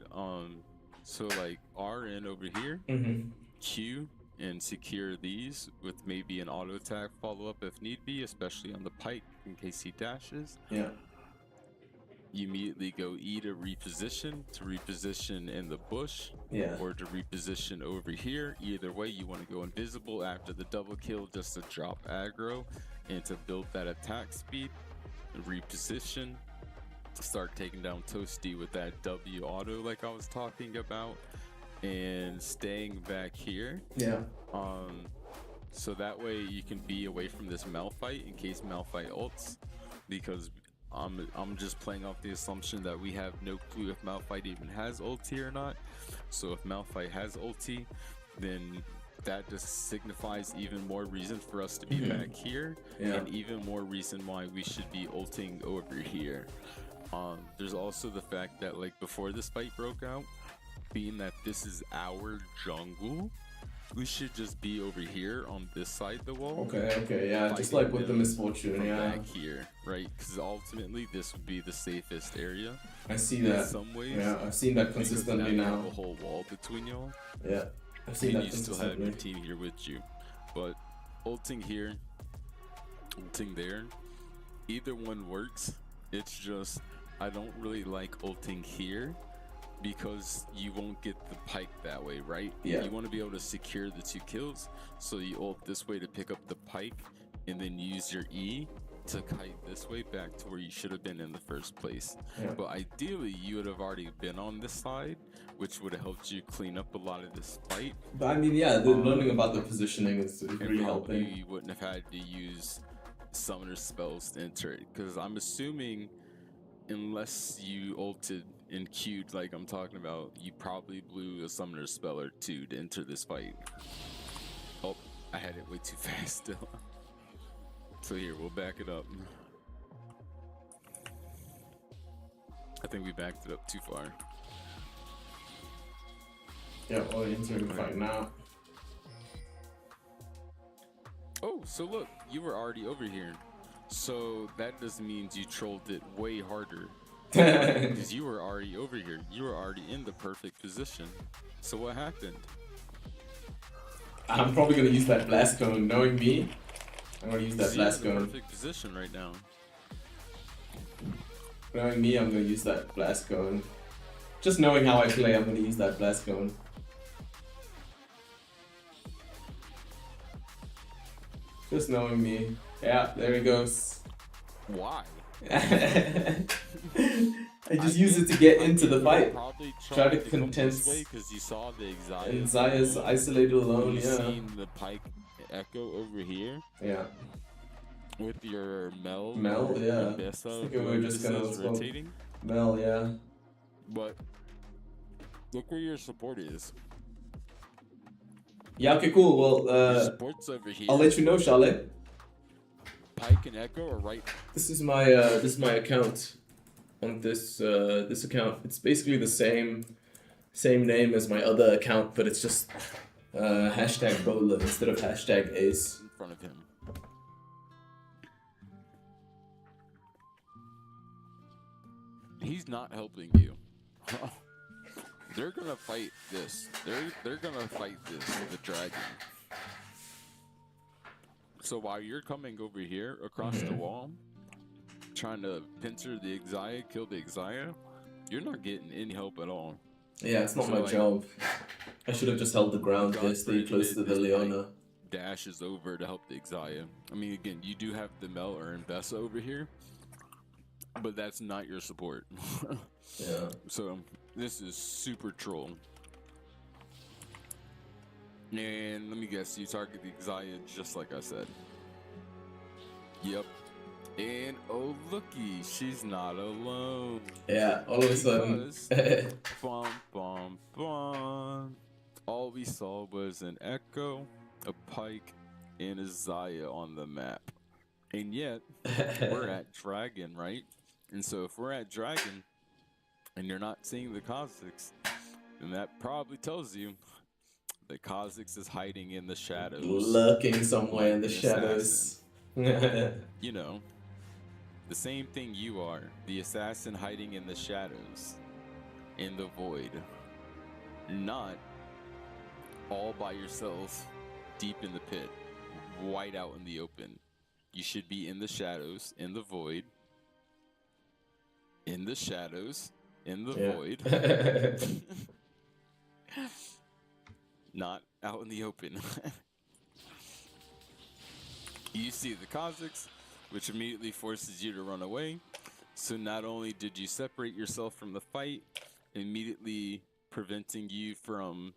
so like RN over here, Mm-hmm. Q, and secure these with maybe an auto attack follow up if need be, especially on the pike in case he dashes. Yeah. You immediately go E to reposition in the bush, Yeah. or to reposition over here. Either way, you want to go invisible after the double kill just to drop aggro and to build that attack speed. Reposition, start taking down Toasty with that W auto like I was talking about, and staying back here. Yeah. So that way you can be away from this Malphite in case Malphite ults, because I'm just playing off the assumption that we have no clue if Malphite even has ulti or not. So if Malphite has ulti, then that just signifies even more reason for us to be back here, Yeah. and even more reason why we should be ulting over here. There's also the fact that, like, before this fight broke out, being that this is our jungle, we should just be over here on this side of the wall. Okay, yeah, just like with the misfortune, from yeah. back here, right? Because ultimately this would be the safest area. I see In that. some ways, Yeah, I've seen that because consistently you now. have a whole wall between y'all. Yeah, I've seen And that you still have your consistently. team here with you. But ulting here, ulting there, either one works. It's just I don't really like ulting here, because you won't get the pike that way, right? Yeah. You want to be able to secure the 2 kills, so you ult this way to pick up the pike, and then use your E to kite this way back to where you should have been in the first place. Yeah. But ideally, you would have already been on this side, which would have helped you clean up a lot of this fight. But I mean, yeah, the learning about the positioning is And really probably helping. you wouldn't have had to use summoner spells to enter it, because I'm assuming unless you ulted and queued like I'm talking about, you probably blew a summoner spell or two to enter this fight. Oh, I had it way too fast still. So here, we'll back it up. I think we backed it up too far. Yeah, well, entering the fight now. Oh, so look, you were already over here. So that just means you trolled it way harder. Because you were already over here. You were already in the perfect position. So what happened? I'm probably gonna use that blast cone. Knowing me, I'm gonna use that blast You're in cone. the perfect position right now. Knowing me, I'm gonna use that blast cone. Just knowing how I play, I'm gonna use that blast cone. Just knowing me. Yeah, there he goes. Why? I just use it to get into the fight. Probably Try to come condense. this way because you saw the Xayah. And Xayah's isolated alone, You've yeah. seen the Pike Echo over here. Yeah. With your Mel. Yeah. Bessa, I think we were just gonna rotating. Mel, yeah. But look where your support is. Yeah, okay, cool. Well, Your support's over here. I'll let you know, Charlotte. Pike and Echo are right. This is my account. On this this account, it's basically the same name as my other account, but it's just hashtag Bola instead of hashtag Ace. In front of him. He's not helping you. They're gonna fight this. They're gonna fight this, the dragon. So while you're coming over here across the wall, trying to pincer the Xayah, kill the Xayah, you're not getting any help at all. Yeah, it's not my job. I should have just held the ground there, stay close to the Leona. Dashes over to help the Xayah. I mean, again, you do have the Mel or Bessa over here, but that's not your support. Yeah. So this is super troll. And let me guess, you target the Xayah just like I said. Yep. And oh looky, she's not alone. Yeah, all of a sudden. Bum bum bum. All we saw was an Echo, a Pike, and a Xayah on the map. And yet, we're at Dragon, right? And so if we're at Dragon, and you're not seeing the Kha'Zix, then that probably tells you that Kha'Zix is hiding in the shadows. Lurking somewhere in the shadows. You know, the same thing you are. The assassin hiding in the shadows. In the void. Not all by yourself, deep in the pit. Wide out in the open. You should be in the shadows, in the void. In the shadows, in the void. Not out in the open. You see the Kha'Zix, which immediately forces you to run away. So not only did you separate yourself from the fight, immediately preventing you from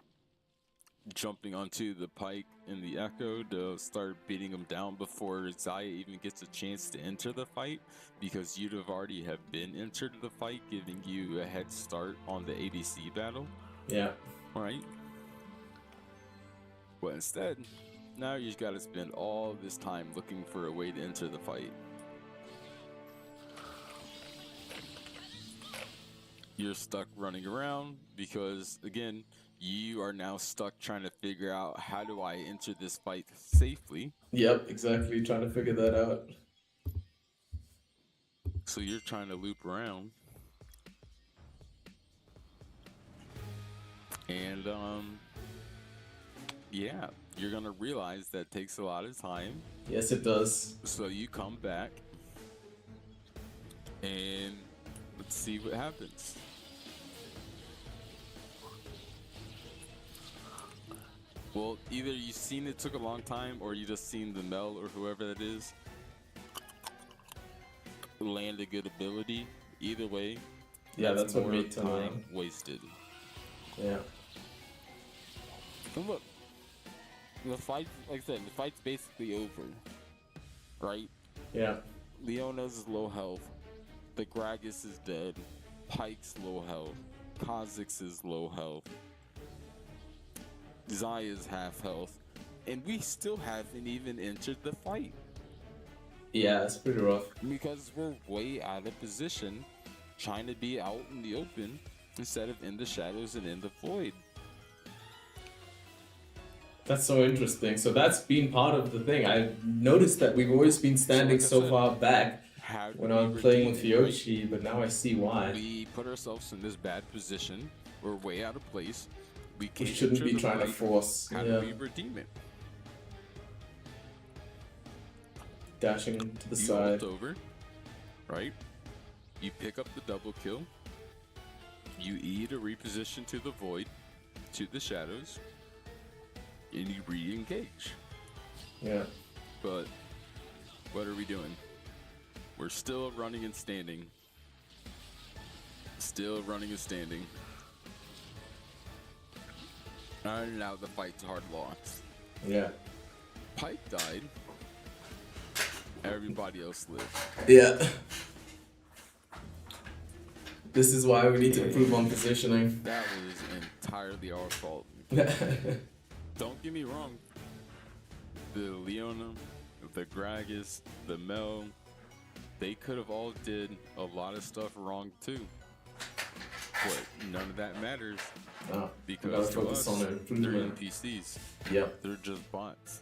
jumping onto the Pike and the Echo to start beating them down before Xayah even gets a chance to enter the fight, because you'd have already have been entered the fight, giving you a head start on the ADC battle. Yeah. Right? But instead, now you just gotta spend all this time looking for a way to enter the fight. You're stuck running around because, again, you are now stuck trying to figure out, how do I enter this fight safely? Yep, exactly. Trying to figure that out. So you're trying to loop around. And, yeah, you're gonna realize that takes a lot of time. Yes, it does. So you come back, and let's see what happens. Well, either you've seen it took a long time, or you just seen the Mel or whoever that is land a good ability. Either way, yeah, that's what more made time time wasted. Yeah. And look, the fight, like I said, the fight's basically over, right? Yeah. Leona's low health. The Gragas is dead. Pike's low health. Kha'Zix is low health. Zaya's half health. And we still haven't even entered the fight. Yeah, it's pretty rough. Because we're way out of position, trying to be out in the open instead of in the shadows and in the void. That's so interesting. So that's been part of the thing. I've noticed that we've always been standing so far back when I'm playing with Yoshi, but now I see why. We put ourselves in this bad position. We're way out of place. We shouldn't be trying to force. How do we redeem it? Dashing to the you side. Ult over, right? You pick up the double kill. You E to reposition to the void, to the shadows, and you re-engage. Yeah. But what are we doing? We're still running and standing. Still running and standing. And now the fight's hard lost. Yeah. Pike died. Everybody else lived. Yeah. This is why we need to improve on positioning. That was entirely our fault. Don't get me wrong. The Leona, the Gragas, the Mel, they could have all did a lot of stuff wrong too. But none of that matters. Because to us, they're NPCs. Yep. They're just bots.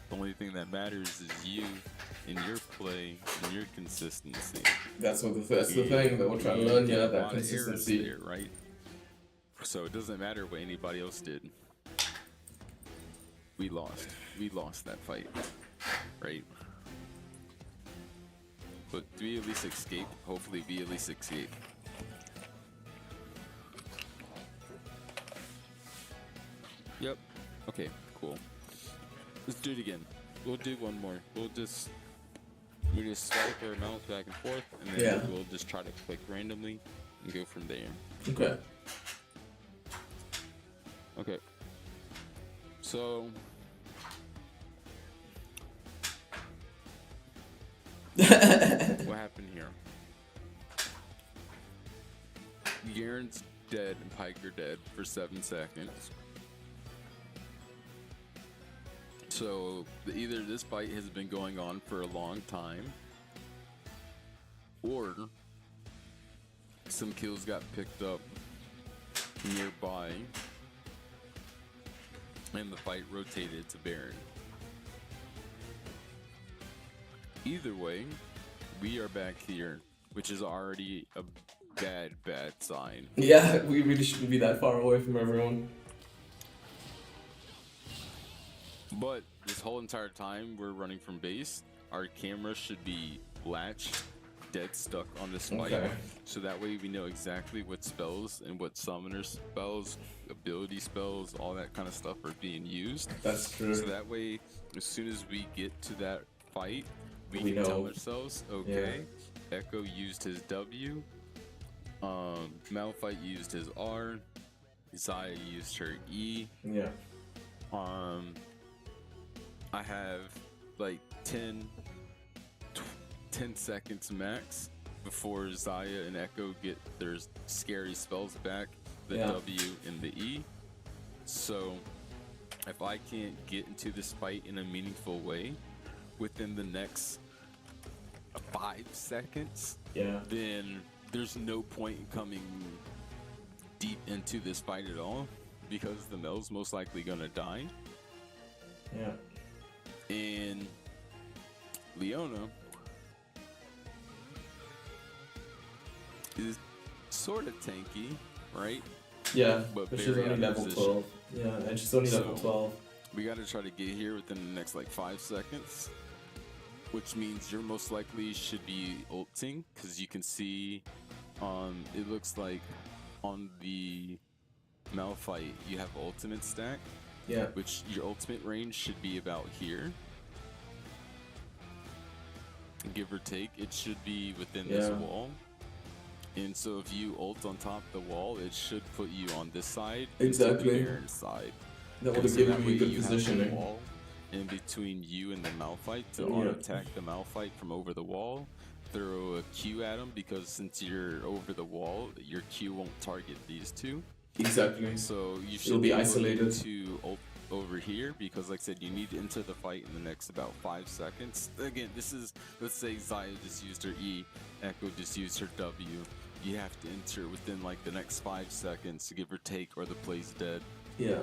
The only thing that matters is you and your play and your consistency. That's the thing that we're trying to learn, yeah, that consistency. There, right? So it doesn't matter what anybody else did. We lost. We lost that fight. Right? But do we at least escape? Hopefully we at least escape. Yep. Okay, cool. Let's do it again. We'll do one more. We just swipe our mouse back and forth, and then we'll just try to click randomly and go from there. Okay. Okay. So what happened here? Garen's dead and Pike are dead for 7 seconds. So either this fight has been going on for a long time, or some kills got picked up nearby, and the fight rotated to Baron. Either way, we are back here, which is already a bad sign. Yeah, we really shouldn't be that far away from everyone. But this whole entire time we're running from base, our camera should be latched, dead stuck on this fight. Okay. So that way we know exactly what spells and what summoner spells, ability spells, all that kind of stuff are being used. That's true. So that way, as soon as we get to that fight, we can know. tell ourselves, okay, Echo used his W, Malphite used his R, Zaya used her E. Yeah. I have like 10 seconds max before Zaya and Echo get their scary spells back, the W and the E. So if I can't get into this fight in a meaningful way within the next 5 seconds, then there's no point in coming deep into this fight at all, because the Mel's most likely gonna die. Yeah. And Leona is sort of tanky, right? Yeah, but she's only level 12. Yeah, and she's only level 12. We gotta try to get here within the next like 5 seconds, which means you're most likely should be ulting, because you can see it looks like on the Malphite you have ultimate stack. Yeah. Which your ultimate range should be about here. Give or take, it should be within this wall. And so if you ult on top of the wall, it should put you on this side. Exactly. The Baron side. That would have given me good you positioning. Have the wall in between you and the Malphite to auto attack the Malphite from over the wall. throw a Q at them, because since you're over the wall, your Q won't target these two. Exactly. So you should It'll be isolated. to ult over here, because like I said, you need to enter the fight in the next about 5 seconds. Again, this is, let's say Xayah just used her E, Echo just used her W. You have to enter within like the next 5 seconds to give or take, or the play's dead. Yeah.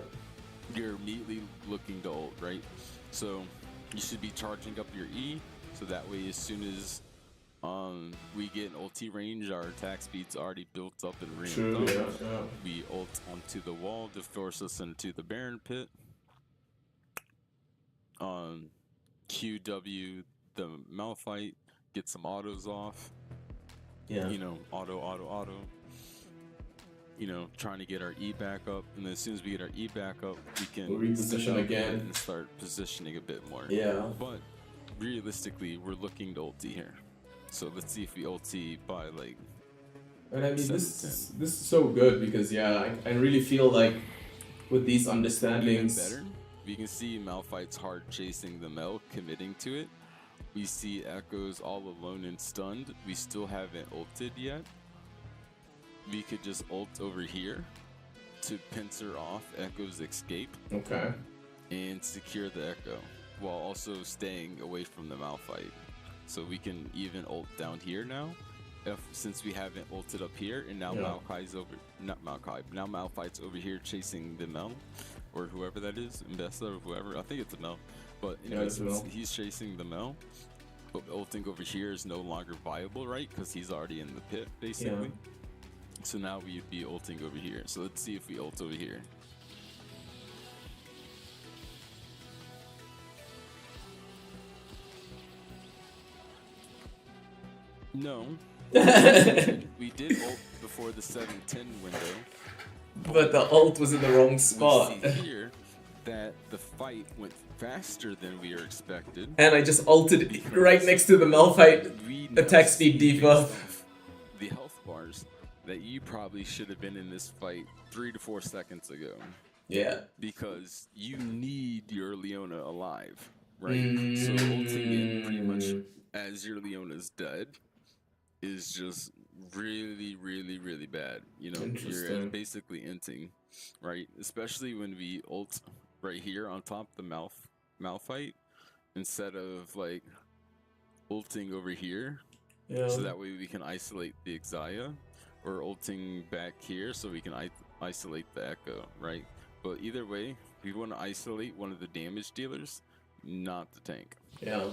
You're immediately looking to ult, right? So you should be charging up your E, so that way as soon as we get an ulti range, our attack speed's already built up and ramped True, up. yeah. We ult onto the wall to force us into the Baron pit. QW the Malphite, get some autos off. Yeah. You know, auto. You know, trying to get our E back up, and then as soon as we get our E back up, we can We'll reposition again and start positioning a bit more. Yeah. But realistically, we're looking to ulti here. So let's see if we ulti by like. And I mean, this is so good because I really feel like with these understandings. Even better, we can see Malphite's hard chasing the Mel, committing to it. We see Echoes all alone and stunned. We still haven't ulted yet. We could just ult over here to pincer off Echo's escape. Okay. And secure the Echo while also staying away from the Malphite. So we can even ult down here now. Since we haven't ulted up here, and now Maokai's over, not Maokai, now Malphite's over here chasing the Mel, or whoever that is, Mbessa or whoever, I think it's a Mel. But anyway, since he's chasing the Mel, but ulting over here is no longer viable, right? Because he's already in the pit, basically. Yeah. So now we'd be ulting over here. So let's see if we ult over here. No. We did ult before the 7:10 window. But the ult was in the wrong spot. We see here that the fight went faster than we were expected. And I just ulted right next to the Malphite attack speed debuff. The health bars that you probably should have been in this fight 3 to 4 seconds ago. Yeah. Because you need your Leona alive, right? So ulting in pretty much as your Leona's dead is just really, really, really bad. You know, you're basically inting, right? Especially when we ult right here on top of the Malphite instead of like ulting over here. Yeah. So that way we can isolate the Xayah, or ulting back here so we can isolate the Echo, right? But either way, we want to isolate one of the damage dealers, not the tank. Yeah.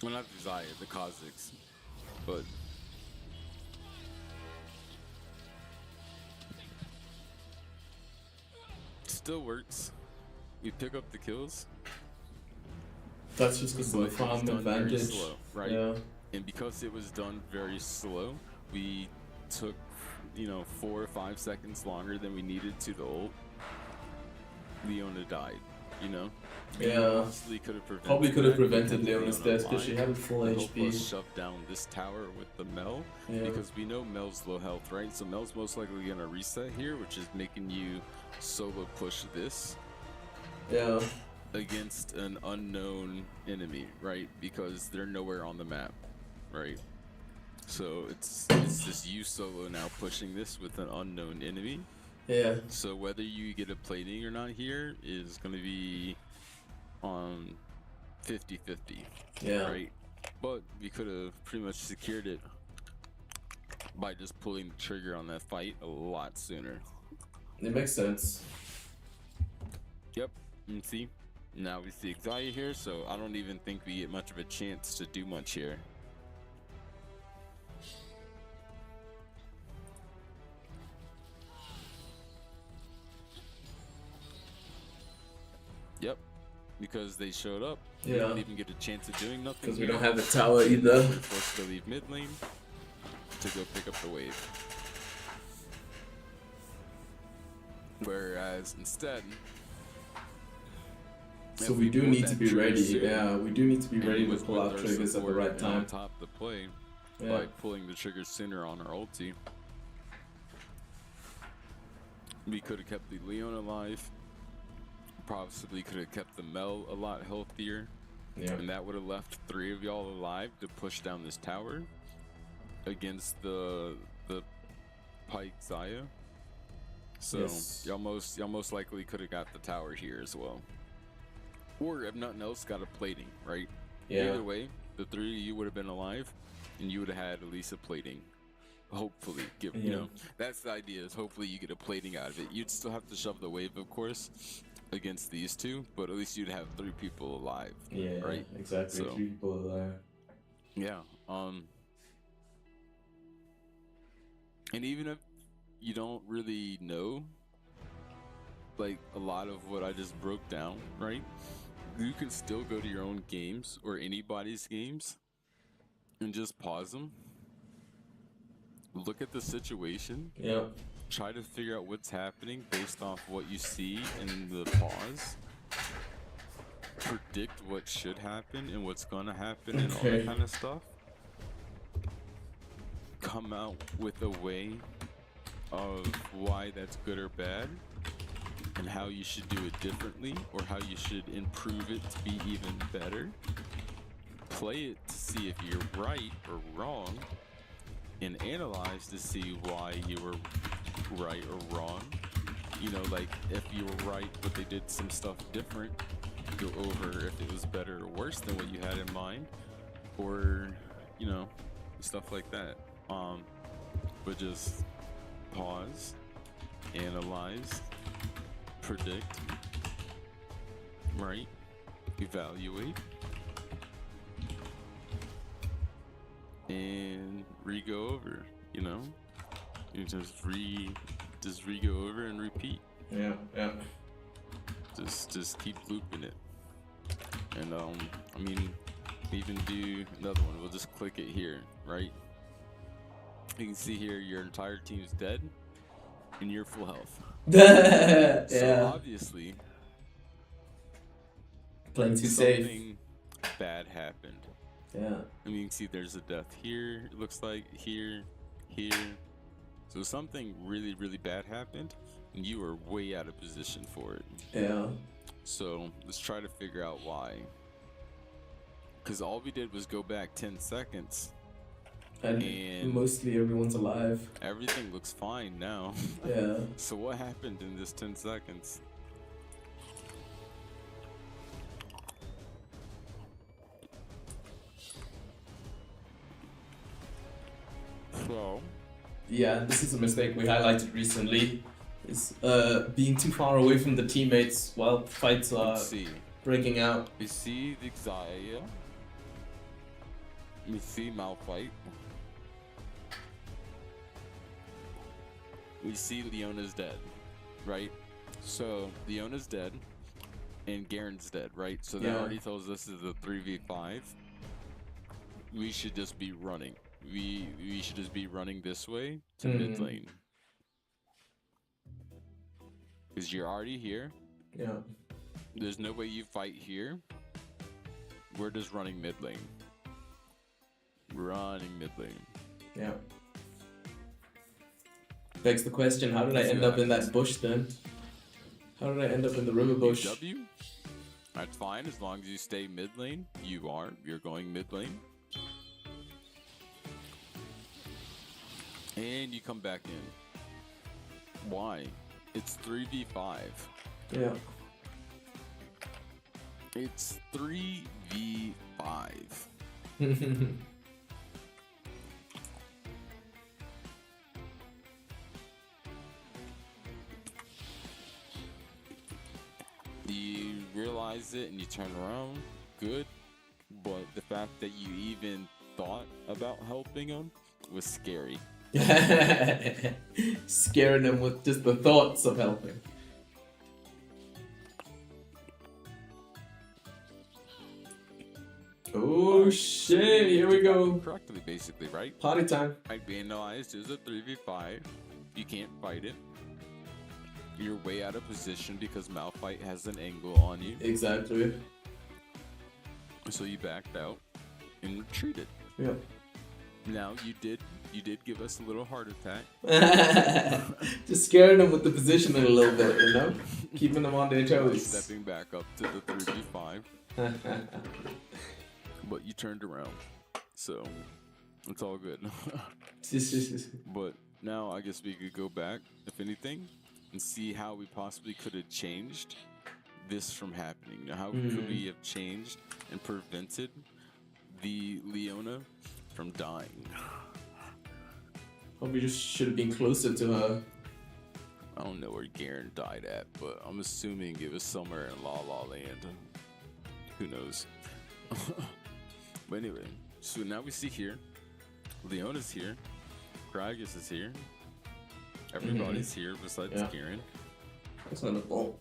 Well, not the Xayah, the Kazakhs, but still works. We pick up the kills. That's just because of the farm advantage, slow, right? Yeah. And because it was done very slow, we took, 4 or 5 seconds longer than we needed to the ult. Leona died, Yeah. Probably could have prevented Leona's death because she had a full HP. Shove down this tower with the Mel, because we know Mel's low health, right? So Mel's most likely gonna reset here, which is making you solo push this. Yeah. Against an unknown enemy, right? Because they're nowhere on the map, right? So it's just you solo now pushing this with an unknown enemy. Yeah. So whether you get a plating or not here is going to be on 50-50. Yeah. Right? But we could have pretty much secured it by just pulling the trigger on that fight a lot sooner. It makes sense. Yep. And see? Now we see Xayah here, so I don't even think we get much of a chance to do much here. Yep, because they showed up. Yeah. We don't even get a chance of doing nothing. Because we don't have the tower either. We're forced to leave mid lane to go pick up the wave. Whereas instead, so we do need to be ready. Yeah, we do need to be ready to pull out triggers at the right time. On top of the play by pulling the trigger sooner on our ulti. We could have kept the Leon alive. possibly could have kept the Mel a lot healthier. Yeah. And that would have left 3 of y'all alive to push down this tower against the Pike Zaya. So Yes. y'all most likely could have got the tower here as well. Or if nothing else, got a plating, right? Yeah. Either way, the 3 of you would have been alive, and you would have had at least a plating. Hopefully, you know, that's the idea. Is hopefully you get a plating out of it. You'd still have to shove the wave, of course, against these 2, but at least you'd have 3 people alive. Yeah. Right. Exactly. So, 3 people alive. Yeah. And even if you don't really know, like, a lot of what I just broke down, right? You can still go to your own games or anybody's games and just pause them. Look at the situation. Yeah. Try to figure out what's happening based off what you see in the pause. Predict what should happen and what's gonna happen and all that kind of stuff. Come out with a way of why that's good or bad and how you should do it differently or how you should improve it to be even better. Play it to see if you're right or wrong and analyze to see why you were right or wrong. You know, like if you were right but they did some stuff different, go over if it was better or worse than what you had in mind, or, you know, stuff like that. But just pause, analyze, predict, right? Evaluate, and re-go over, you know? You just re-go over and repeat. Yeah. Yeah. Just keep looping it. And I mean, even do another one. We'll just click it here, right? You can see here your entire team's dead and you're full health. Yeah. So obviously, Playing too safe. something bad happened. Yeah. I mean, you can see there's a death here. It looks like here. So something really, really bad happened, and you were way out of position for it. Yeah. So let's try to figure out why. Because all we did was go back 10 seconds. And mostly everyone's alive. Everything looks fine now. Yeah. So what happened in this 10 seconds? So, Yeah, this is a mistake we highlighted recently. Is being too far away from the teammates while fights are let's see. breaking out. We see the Xayah. We see Malphite. We see Leona's dead, right? So Leona's dead, and Garen's dead, right? So that already tells us this is a 3v5. We should just be running. We should just be running this way to mid lane. Because you're already here. Yeah. There's no way you fight here. We're just running mid lane. Running mid lane. Yeah. Begs the question, how did I end up in that bush then? How did I end up in the river bush? EUW? That's fine as long as you stay mid lane. You're going mid lane. And you come back in. Why? It's 3v5. Yeah. It's 3v5. You realize it and you turn around, good. But the fact that you even thought about helping him was scary. Scaring them with just the thoughts of helping. Oh shit, here we go. Correctly, basically, right? Party time. Right, being analyzed is a 3v5. You can't fight it. You're way out of position because Malphite has an angle on you. Exactly. So you backed out and retreated. Yeah. Now you did give us a little heart attack. Just scaring them with the positioning a little bit, you know? Keeping them on their toes. Stepping back up to the 3v5. But you turned around. So, it's all good. But now I guess we could go back, if anything, and see how we possibly could have changed this from happening. Now, how could we have changed and prevented the Leona from dying? Probably just should have been closer to her. I don't know where Garen died at, but I'm assuming it was somewhere in La La Land. Who knows? But anyway, so now we see here, Leona's here, Gragas is here, everybody's here besides Garen. That's not a fault.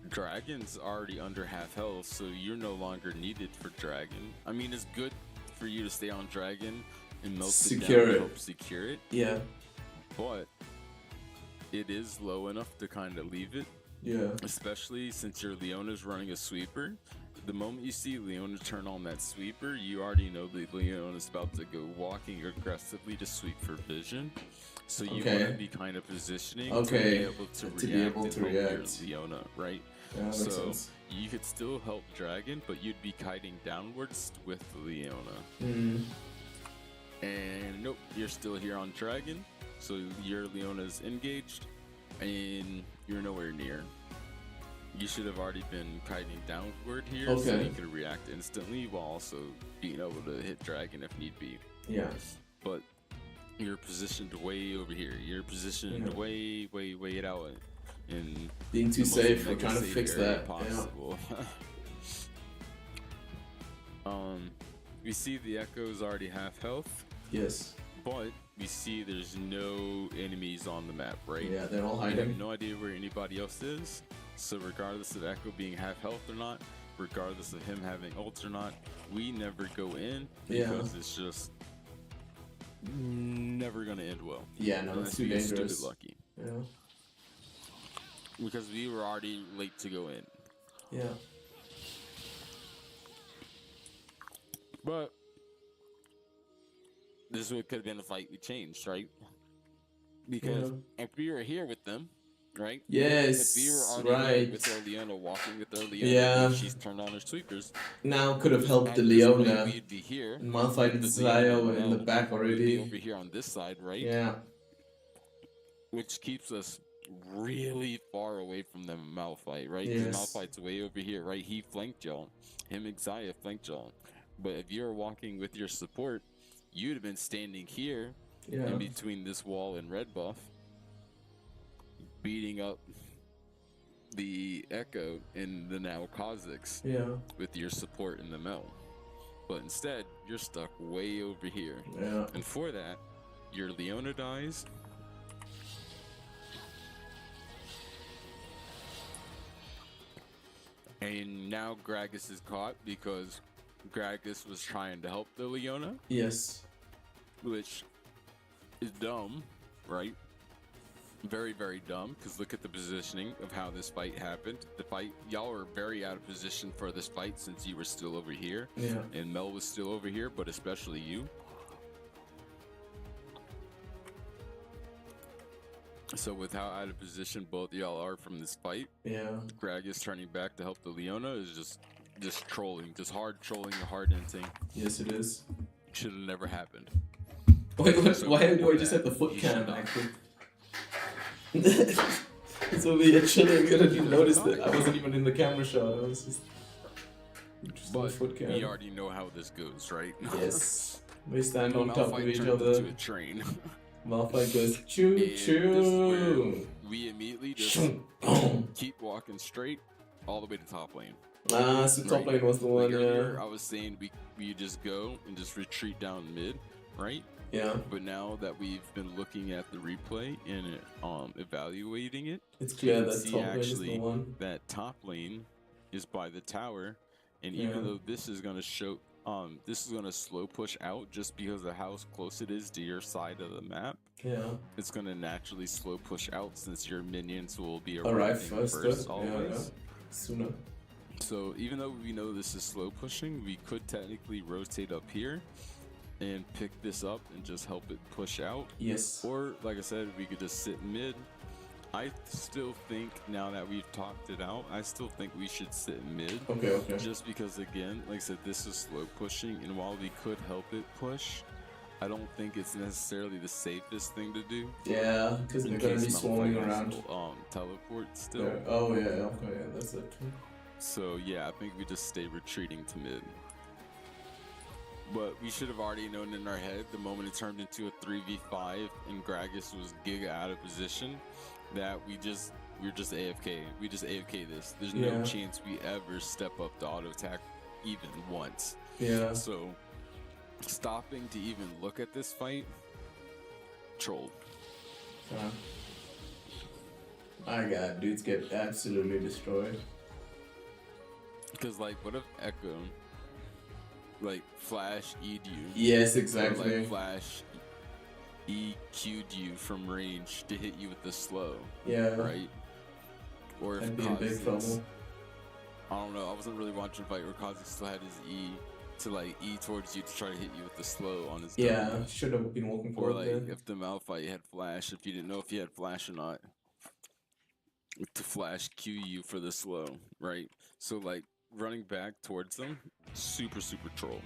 Dragon's already under half health, so you're no longer needed for Dragon. I mean, it's good for you to stay on Dragon and melt it down to help secure it. Yeah. But it is low enough to kind of leave it. Yeah. Especially since your Leona's running a sweeper. The moment you see Leona turn on that sweeper, you already know that Leona's about to go walking aggressively to sweep for vision. So you want to be kind of positioning to be able to react your Leona, right? Yeah, that makes sense. You could still help Dragon, but you'd be kiting downwards with Leona. And nope, you're still here on Dragon, so your Leona's engaged, and you're nowhere near. You should have already been kiting downward here, so you could react instantly while also being able to hit Dragon if need be. Yeah. But you're positioned way over here. You're positioned way it out, and being too safe. We're trying to fix that. Possible. We see the Echo's already half health. Yes. But we see there's no enemies on the map, right? Yeah, they're all hiding. We have no idea where anybody else is. So regardless of Echo being half health or not, regardless of him having ult or not, we never go in because it's just never gonna end well. Yeah, no, it's too dangerous. Stupid lucky. Yeah. Because we were already late to go in. Yeah. But this could have been a fight we changed, right? Because if we were here with them, right? Yes. If we were already with our Leona, walking with our Leona, she's turned on her sweepers. Now could have helped the Leona. We'd be here. Malphite and Zio in the back already. Over here on this side, right? Yeah. Which keeps us really far away from them, Malphite, right? Yes. Because Malphite's way over here, right? He flanked y'all. Him and Xayah flanked y'all. But if you're walking with your support, you'd have been standing here in between this wall and red buff, beating up the Echo and the now Kha'Zix with your support in the Mel. But instead, you're stuck way over here. Yeah. And for that, your Leona dies. And now Gragas is caught because Gragas was trying to help the Leona. Yes. Which is dumb, right? Very, very dumb, because look at the positioning of how this fight happened. The fight, y'all were very out of position for this fight since you were still over here. Yeah. And Mel was still over here, but especially you. So with how out of position both y'all are from this fight, Gragas turning back to help the Leona is just trolling, just hard trolling, hard hinting. Yes, it is. Should have never happened. Wait, so why just at the foot cam actually? So we are chilling, I didn't even notice that. I wasn't even in the camera shot. I was just on the foot cam. We already know how this goes, right? Yes. We stand on top of each into other. A train. Malphite goes choo choo. We immediately just keep walking straight all the way to top lane. So top lane was the one. Earlier, I was saying we just go and just retreat down mid, right? Yeah. But now that we've been looking at the replay and evaluating it, it's clear that top lane is the one. That top lane is by the tower, and even though this is gonna show, this is gonna slow push out just because of how close it is to your side of the map. Yeah. It's gonna naturally slow push out since your minions will be arrive first always. Yeah. Sooner. So even though we know this is slow pushing, we could technically rotate up here and pick this up and just help it push out. Yes. Or like I said, we could just sit mid I still think, now that we've talked it out, I still think we should sit mid. Okay, okay. Just because, again, like I said, this is slow pushing, and while we could help it push, I don't think it's necessarily the safest thing to do. Yeah, because they're gonna be swarming around. Teleport still. Yeah. Oh yeah, okay, yeah, that's it. So yeah, I think we just stay retreating to mid. But we should have already known in our head the moment it turned into a 3v5 and Gragas was giga out of position that we're just AFK. We just AFK this. There's no chance we ever step up to auto attack even once. Yeah. So stopping to even look at this fight, trolled. My god, dudes get absolutely destroyed. Because like, what if Echo like flash E'd you? Yes, exactly. Or like flash EQ'd you from range to hit you with the slow. Yeah. Right? Or if That'd be a big trouble. I don't know, I wasn't really watching fight where Kazik still had his E to like E towards you to try to hit you with the slow on his Yeah, should have been walking or forward like there. if the Malphite had flash, if you didn't know if he had flash or not, to flash Q you for the slow, right? So like running back towards them, super troll.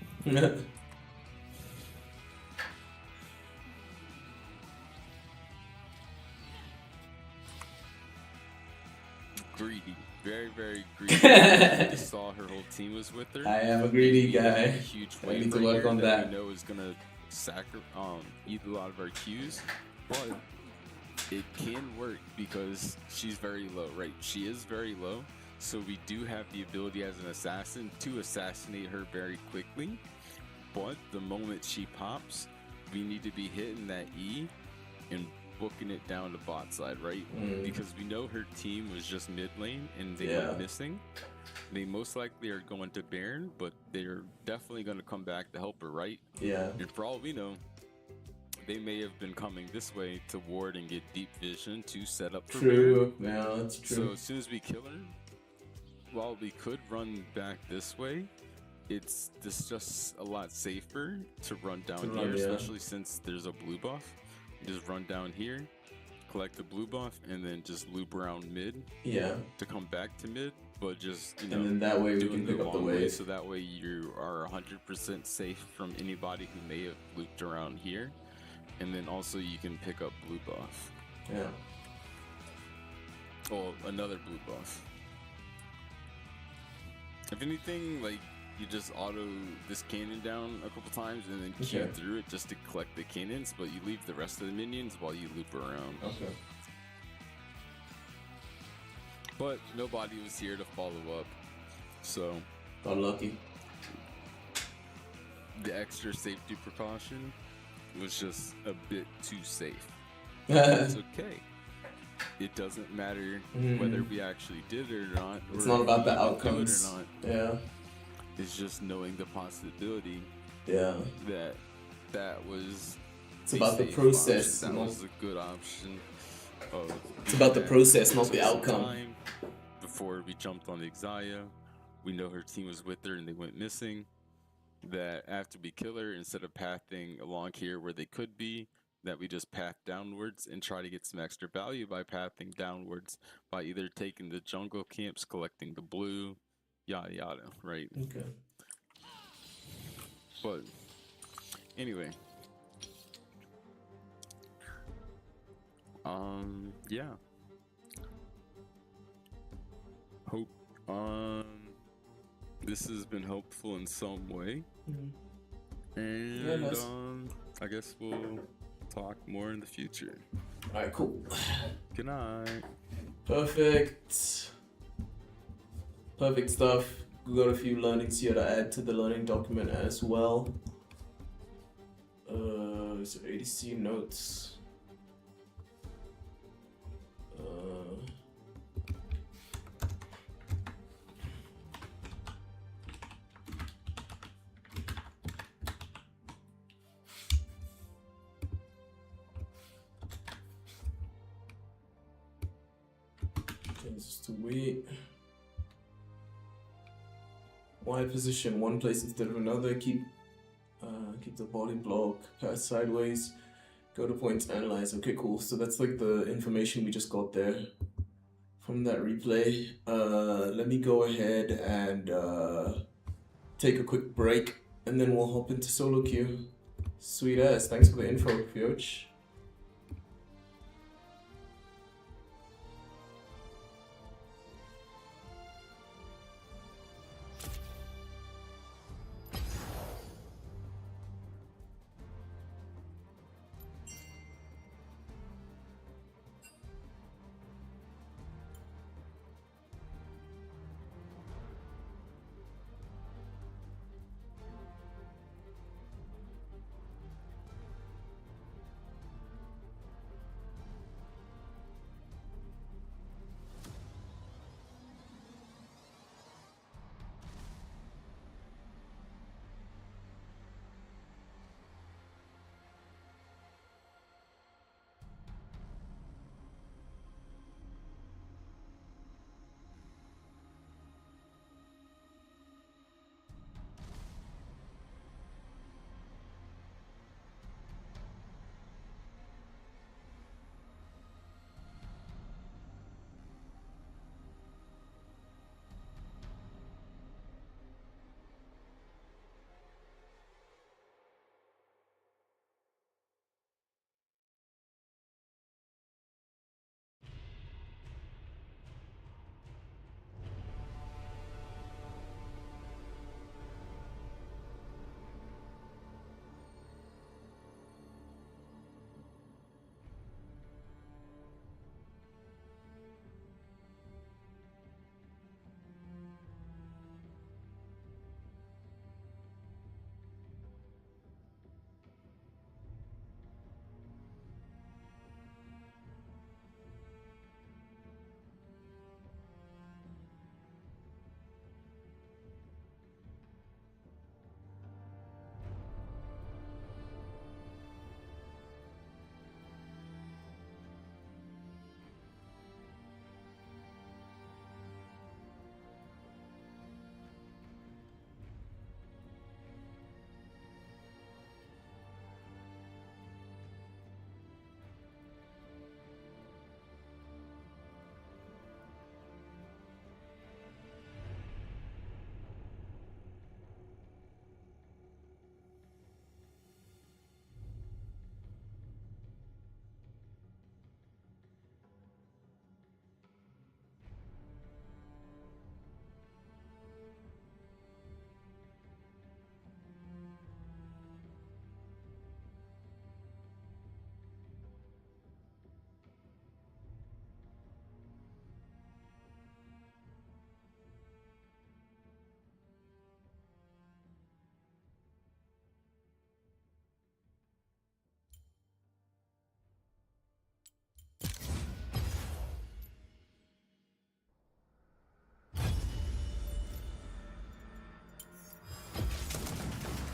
Greedy, very greedy. I saw her whole team was with her. I am a greedy guy. Huge I need to work on that. We know is gonna eat a lot of our Qs, but it can work because she's very low, right? She is very low, so we do have the ability as an assassin to assassinate her very quickly. But the moment she pops, we need to be hitting that E and booking it down to bot side, right? Because we know her team was just mid lane and they went missing. They most likely are going to Baron, but they're definitely going to come back to help her, right? Yeah. And for all we know, they may have been coming this way to ward and get deep vision to set up for True. Baron. No, that's true. So as soon as we kill her, while we could run back this way, it's just a lot safer to run down here, especially since there's a blue buff. Just run down here, collect the blue buff, and then just loop around mid. Yeah. To come back to mid, but just and then that way we can pick up the wave. So that way you are 100% safe from anybody who may have looped around here, and then also you can pick up blue buff. Yeah. Oh, another blue buff. If anything, like, you just auto this cannon down a couple times and then Q through it just to collect the cannons, but you leave the rest of the minions while you loop around. Okay. But nobody was here to follow up, so unlucky. The extra safety precaution was just a bit too safe. It's okay. It doesn't matter whether we actually did it or not. It's not about the outcomes. Or not. Yeah. It's just knowing the possibility. Yeah. That was. It's about the process. That was a good option. It's about the process, not the outcome. Before we jumped on the Xayah, we know her team was with her and they went missing. That after we kill her, instead of pathing along here where they could be, that we just path downwards and try to get some extra value by pathing downwards by either taking the jungle camps, collecting the blue, yada yada, right? Okay. But anyway, yeah. Hope this has been helpful in some way. And I guess we'll talk more in the future. Alright, cool. Good night. Perfect stuff. We got a few learnings here to add to the learning document as well. So ADC notes. Just to wait. Y position one place instead of another. Keep the body block pass sideways. Go to points, analyze. Okay, cool. So that's like the information we just got there from that replay. Let me go ahead and take a quick break, and then we'll hop into solo queue. Sweet ass. Thanks for the info, Fioch.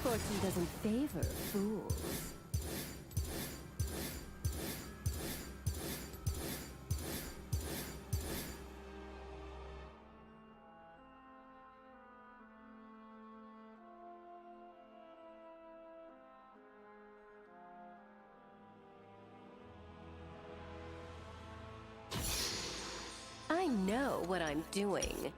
Fortune doesn't favor fools. I know what I'm doing.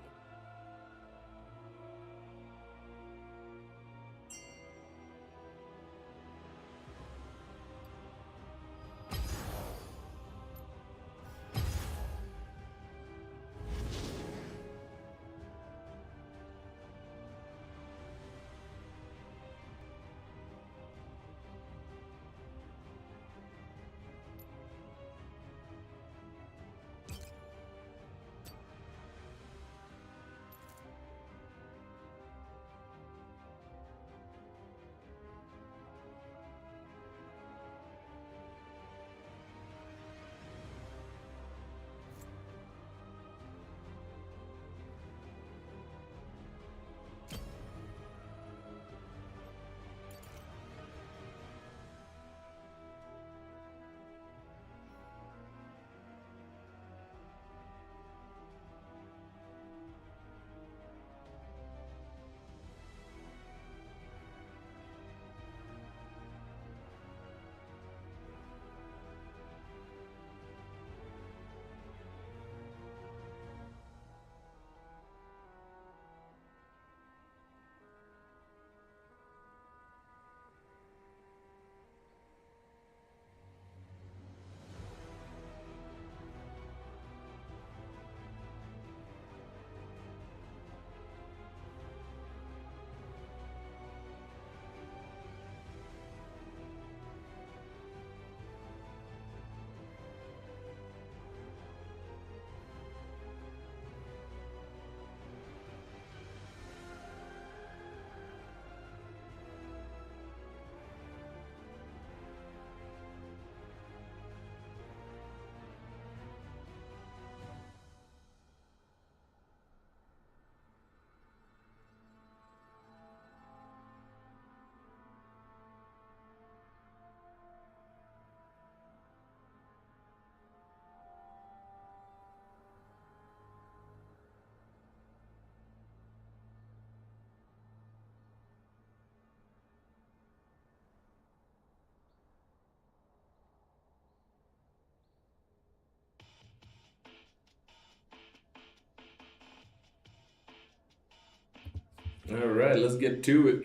Alright, let's get to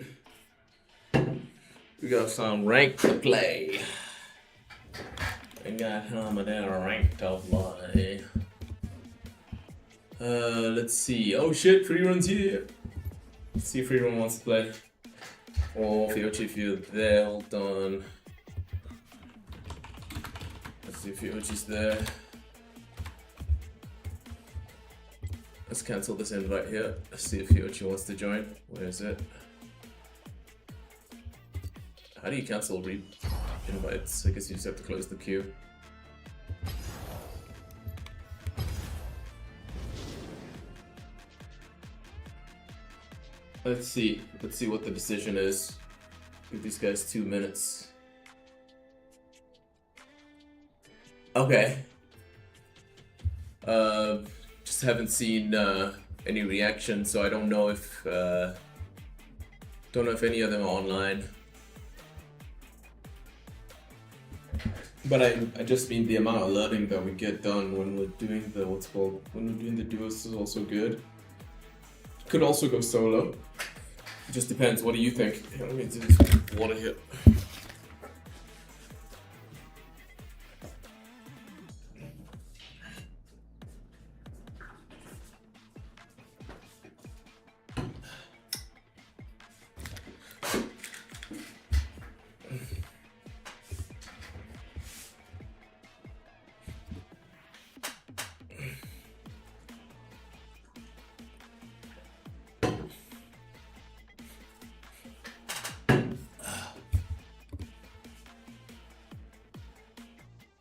it. We got some rank to play. I got him and then a rank to play. Let's see. Oh shit, free runs here. Let's see if free run wants to play. Oh, Fiochi, if you're there, hold on. Let's see if Fiochi's there. Let's cancel this invite here. Let's see if Fiochi wants to join. Where is it? How do you cancel invites? I guess you just have to close the queue. Let's see what the decision is. Give these guys 2 minutes. Okay. Just haven't seen any reaction, so I don't know if any of them are online. But I just mean the amount of learning that we get done when we're doing the duos is also good. Could also go solo. It just depends. What do you think? Here, let me do this water here.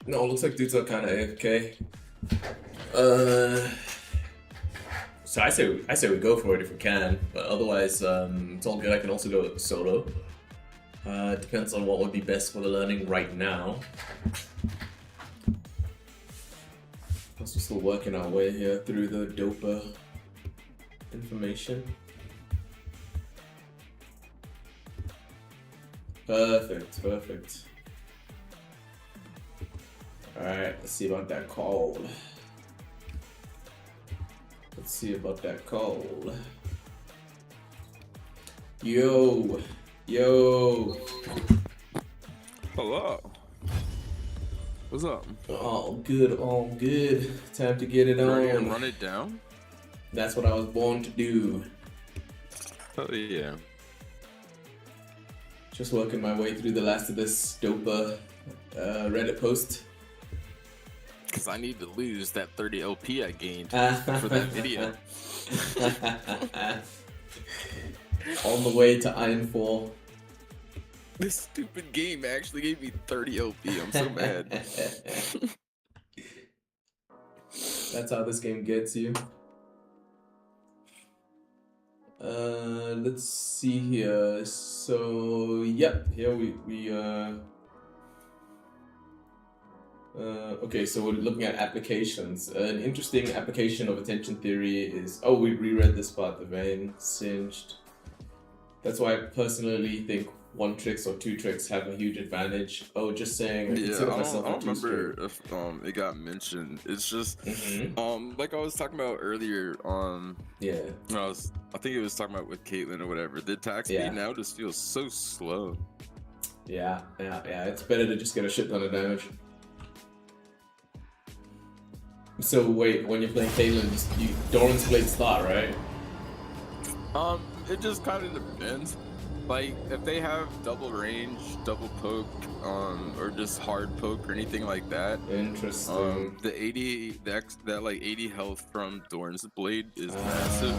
No, it looks like dudes are kind of AFK. So I say we go for it if we can, but otherwise it's all good. I can also go solo. Depends on what would be best for the learning right now. Plus we're still working our way here through the dopa information. Perfect. Alright, let's see about that call. Yo. Hello. What's up? All good. Time to get it on. Ready to run it down? That's what I was born to do. Oh yeah. Just working my way through the last of this dopa Reddit post. Because I need to lose that 30 LP I gained for that video. On the way to Ironfall. This stupid game actually gave me 30 LP. I'm so mad. That's how this game gets you. Let's see here. So, yep, here we okay, so we're looking at applications. An interesting application of attention theory is... Oh, we reread this part, the vein singed. That's why I personally think 1 tricks or 2 tricks have a huge advantage. Oh, just saying... Yeah, I don't remember if it got mentioned. It's just, like I was talking about earlier, yeah. I think it was talking about with Caitlyn or whatever. The attack speed now just feels so slow. Yeah. It's better to just get a shit ton of damage. So wait, when you're playing Caitlyn, Doran's Blade start, right? It just kind of depends. Like, if they have double range, double poke, or just hard poke or anything like that. Interesting. The 80, that like 80 health from Doran's Blade is massive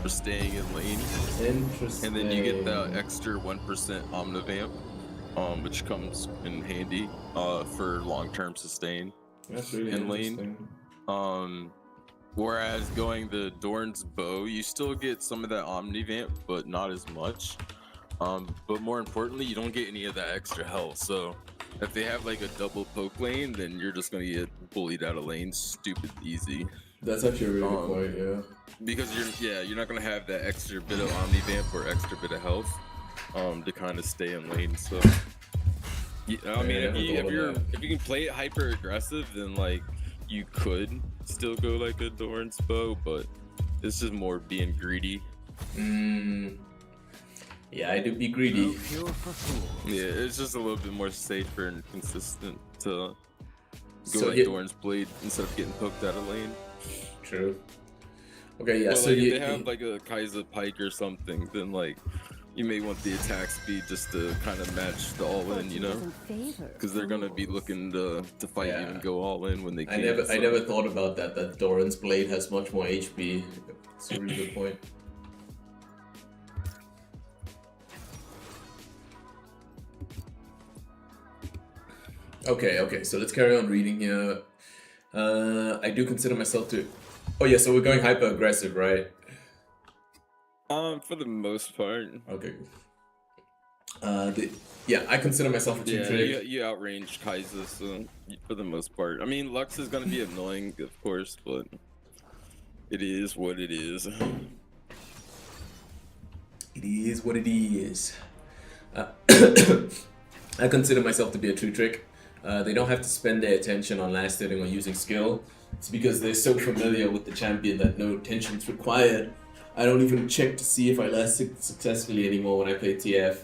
for staying in lane. Interesting. And then you get the extra 1% Omnivamp, which comes in handy for long-term sustain. That's really in interesting. Lane. Whereas going the Dorn's Bow, you still get some of that Omnivamp, but not as much. But more importantly, you don't get any of that extra health. So if they have like a double poke lane, then you're just gonna get bullied out of lane, stupid easy. That's actually a really good point, yeah. Because you're not gonna have that extra bit of Omnivamp or extra bit of health, to kind of stay in lane. So I mean, if you can play it hyper aggressive, then like you could still go like a Doran's Bow, but it's just more being greedy Yeah, I do be greedy. Yeah, it's just a little bit more safer and consistent to go So like you- Doran's Blade instead of getting hooked out of lane. True. Okay, yeah, But so like, you... if they have like a Kaiser Pike or something, then like you may want the attack speed just to kind of match the all-in, you know? Because they're gonna be looking to fight you and go all in when they I can. never thought about that. That Doran's blade has much more HP. It's a really good point. Okay. So let's carry on reading here. I do consider myself to. Oh yeah, so we're going hyper aggressive, right? For the most part. Okay. Yeah, I consider myself a Yeah, two-trick. you outrange Kaiser, so for the most part. I mean, Lux is gonna be annoying, of course, but it is what it is. It is what it is. I consider myself to be a true trick. They don't have to spend their attention on last hitting or using skill. It's because they're so familiar with the champion that no attention is required. I don't even check to see if I last successfully anymore when I play TF.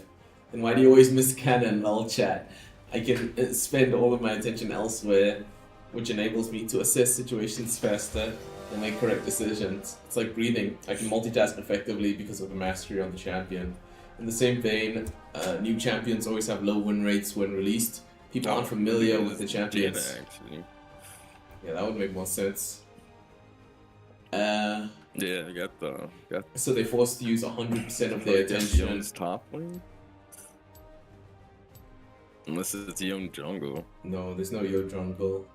Then why do you always miss cannon, lol chat? I can spend all of my attention elsewhere, which enables me to assess situations faster and make correct decisions. It's like breathing. I can multitask effectively because of a mastery on the champion. In the same vein, new champions always have low win rates when released. People aren't familiar with the champions. Yeah, that would make more sense. Yeah, I got So they forced to use 100% of their attention. Young's top lane? Unless it's Young Jungle. No, there's no Yo Jungle.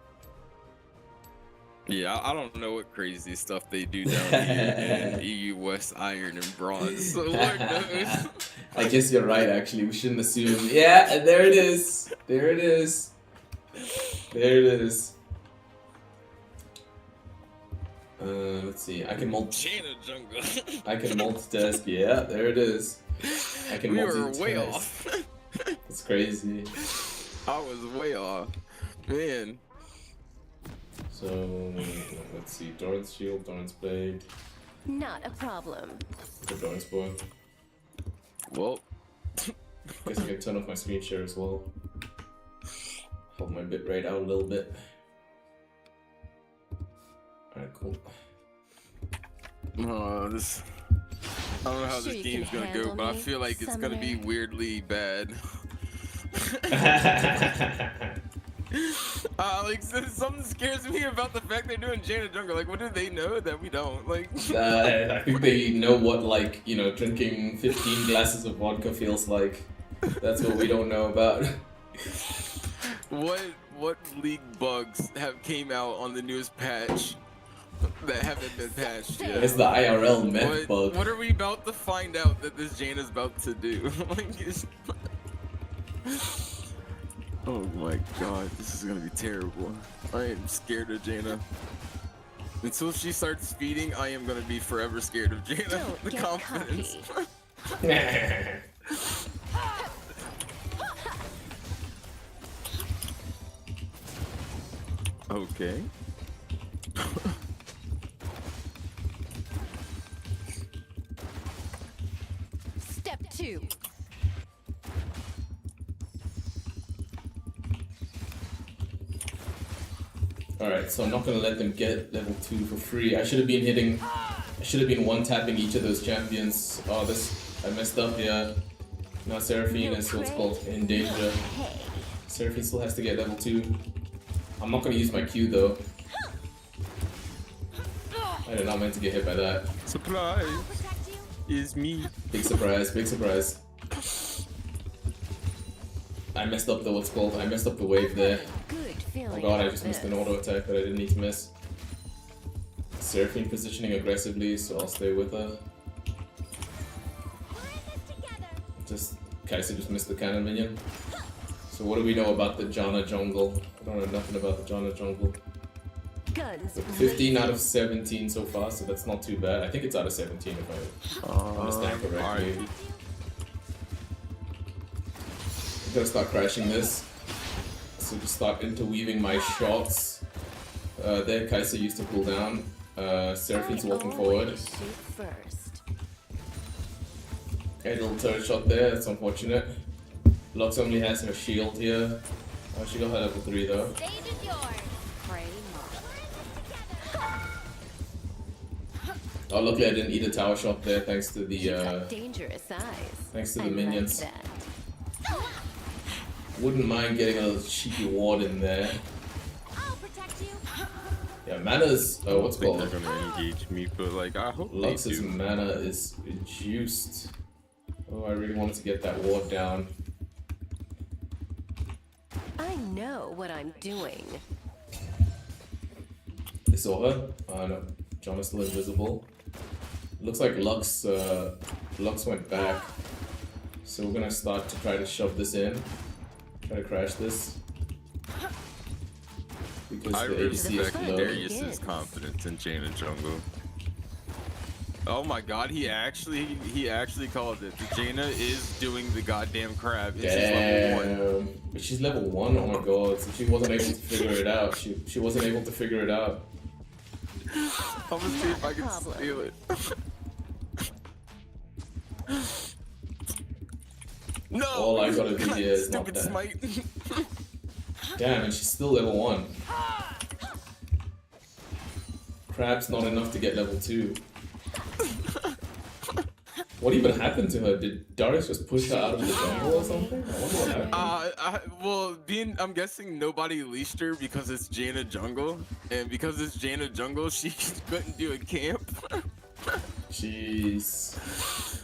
Yeah, I don't know what crazy stuff they do down here in EU West Iron and Bronze. So Lord knows. I guess you're right, actually. We shouldn't assume. Yeah, and there it is. There it is. There it is. Let's see. I can Jungle. I can multitask. Yeah, there it is. I can We multitask. were way off. It's crazy. I was way off. Man. So, let's see. Doran's shield, Doran's blade. Not a problem. Doran's bow. Well. Guess I can turn off my screen share as well. Hold my bitrate out a little bit. Alright, cool. This. I don't know how this game's gonna go, but I feel like it's gonna be weirdly bad. Like something scares me about the fact they're doing Jaina Jungle. Like, what do they know that we don't? Like, I think they know what, like, you know, drinking 15 glasses of vodka feels like. That's what we don't know about. What league bugs have came out on the newest patch that haven't been patched yet? It's the IRL meth bug. What are we about to find out that this Jaina's about to do? Oh my god, this is gonna be terrible. I am scared of Jaina. Until she starts feeding, I am gonna be forever scared of Jaina. Don't The get confidence. Okay. Step 2. Alright, so I'm not gonna let them get level 2 for free. I should have been one-tapping each of those champions. Oh, I messed up here. Now Seraphine is what's called in danger. Seraphine still has to get level 2. I'm not gonna use my Q though. I did not meant to get hit by that. Surprise! Is me. Big surprise, big surprise. I messed up the I messed up the wave there. Oh god, I just missed an auto attack that I didn't need to miss. Seraphine positioning aggressively, so I'll stay with her. Kaiser just missed the cannon minion. So what do we know about the Janna jungle? I don't know nothing about the Janna jungle. Guns. 15 out of 17 so far, so that's not too bad. I think it's out of 17 if I understand correctly. I'm gonna start crashing this. So just start interweaving my shots. There, Kaiser used to cool down. Seraphine's walking forward. Okay, little turret shot there. That's unfortunate. Lux only has her shield here. Oh, she got her level 3 though. Stage is yours. Pray not. Oh, luckily I didn't eat a tower shot there thanks to You've got the dangerous eyes. thanks to I the minions. Like that. Wouldn't mind getting a cheeky ward in there. I'll protect you. Yeah, mana's what's I think called? they're gonna engage me, but like I hope they Lux's do. mana is juiced. Oh, I really wanted to get that ward down. I know what I'm doing. They saw her. Oh no, John is still invisible. Looks like Lux went back. So we're gonna start to try to shove this in. Try to crash this. Because I the ADC is respect low. Darius's confidence in Jaina jungle. Oh my god, he actually called it. Jaina is doing the goddamn crab. It's his level 1. Damn. But she's level 1, oh my god. So she wasn't able to figure it out. She wasn't able to figure it out. I'm gonna see if I can steal it. No! All I gotta do here is not Stupid that. smite. Damn, and she's still level 1. Crab's not enough to get level 2. What even happened to her? Did Darius just push her out of the jungle or something? I wonder what happened. Well, I'm guessing nobody leashed her because it's Jaina jungle, and because it's Jaina jungle, she couldn't do a camp. Jeez.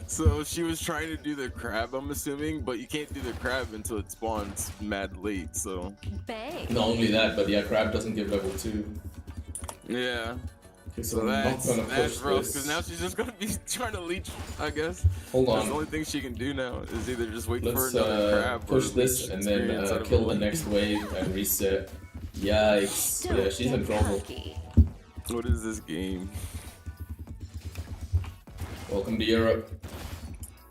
So she was trying to do the crab, I'm assuming, but you can't do the crab until it spawns mad late, so... Bang. Not only that, but yeah, Crab doesn't give level 2. Yeah. Okay, so So I'm not that's gonna push rough, this. because now she's just gonna be trying to leech, I guess. Hold That's on. the only thing she can do now, is either just wait for Let's another crab push or this leech and then experience out of kill her the lane. next wave and reset. Yikes. Don't Yeah, she's in get trouble. cocky. What is this game? Welcome to Europe.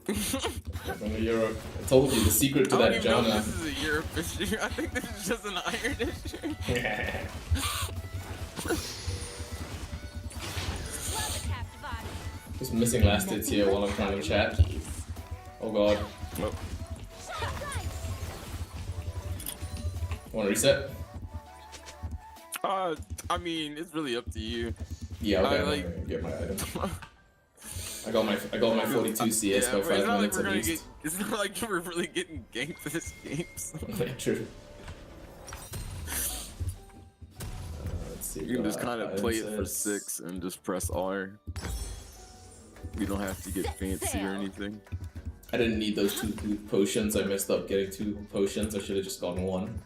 Welcome to Europe. I told you the secret to I don't that even know if Janna. this is a Europe issue. I think this is just an iron issue. Just missing last hits here while I'm trying to chat. Oh god. Oh. Wanna reset? I mean, it's really up to you. Yeah, okay, I I'm like- gonna get my item. I got my 42 CS by but 5 it's not like minutes we're at gonna least. get. It's not like we're really getting ganked for this game. So. Yeah, true. Let's see. You can just got kind of item play it for sets. 6 and just press R. You don't have to get fancy or anything. I didn't need those 2 potions. I messed up getting 2 potions. I should have just gotten 1.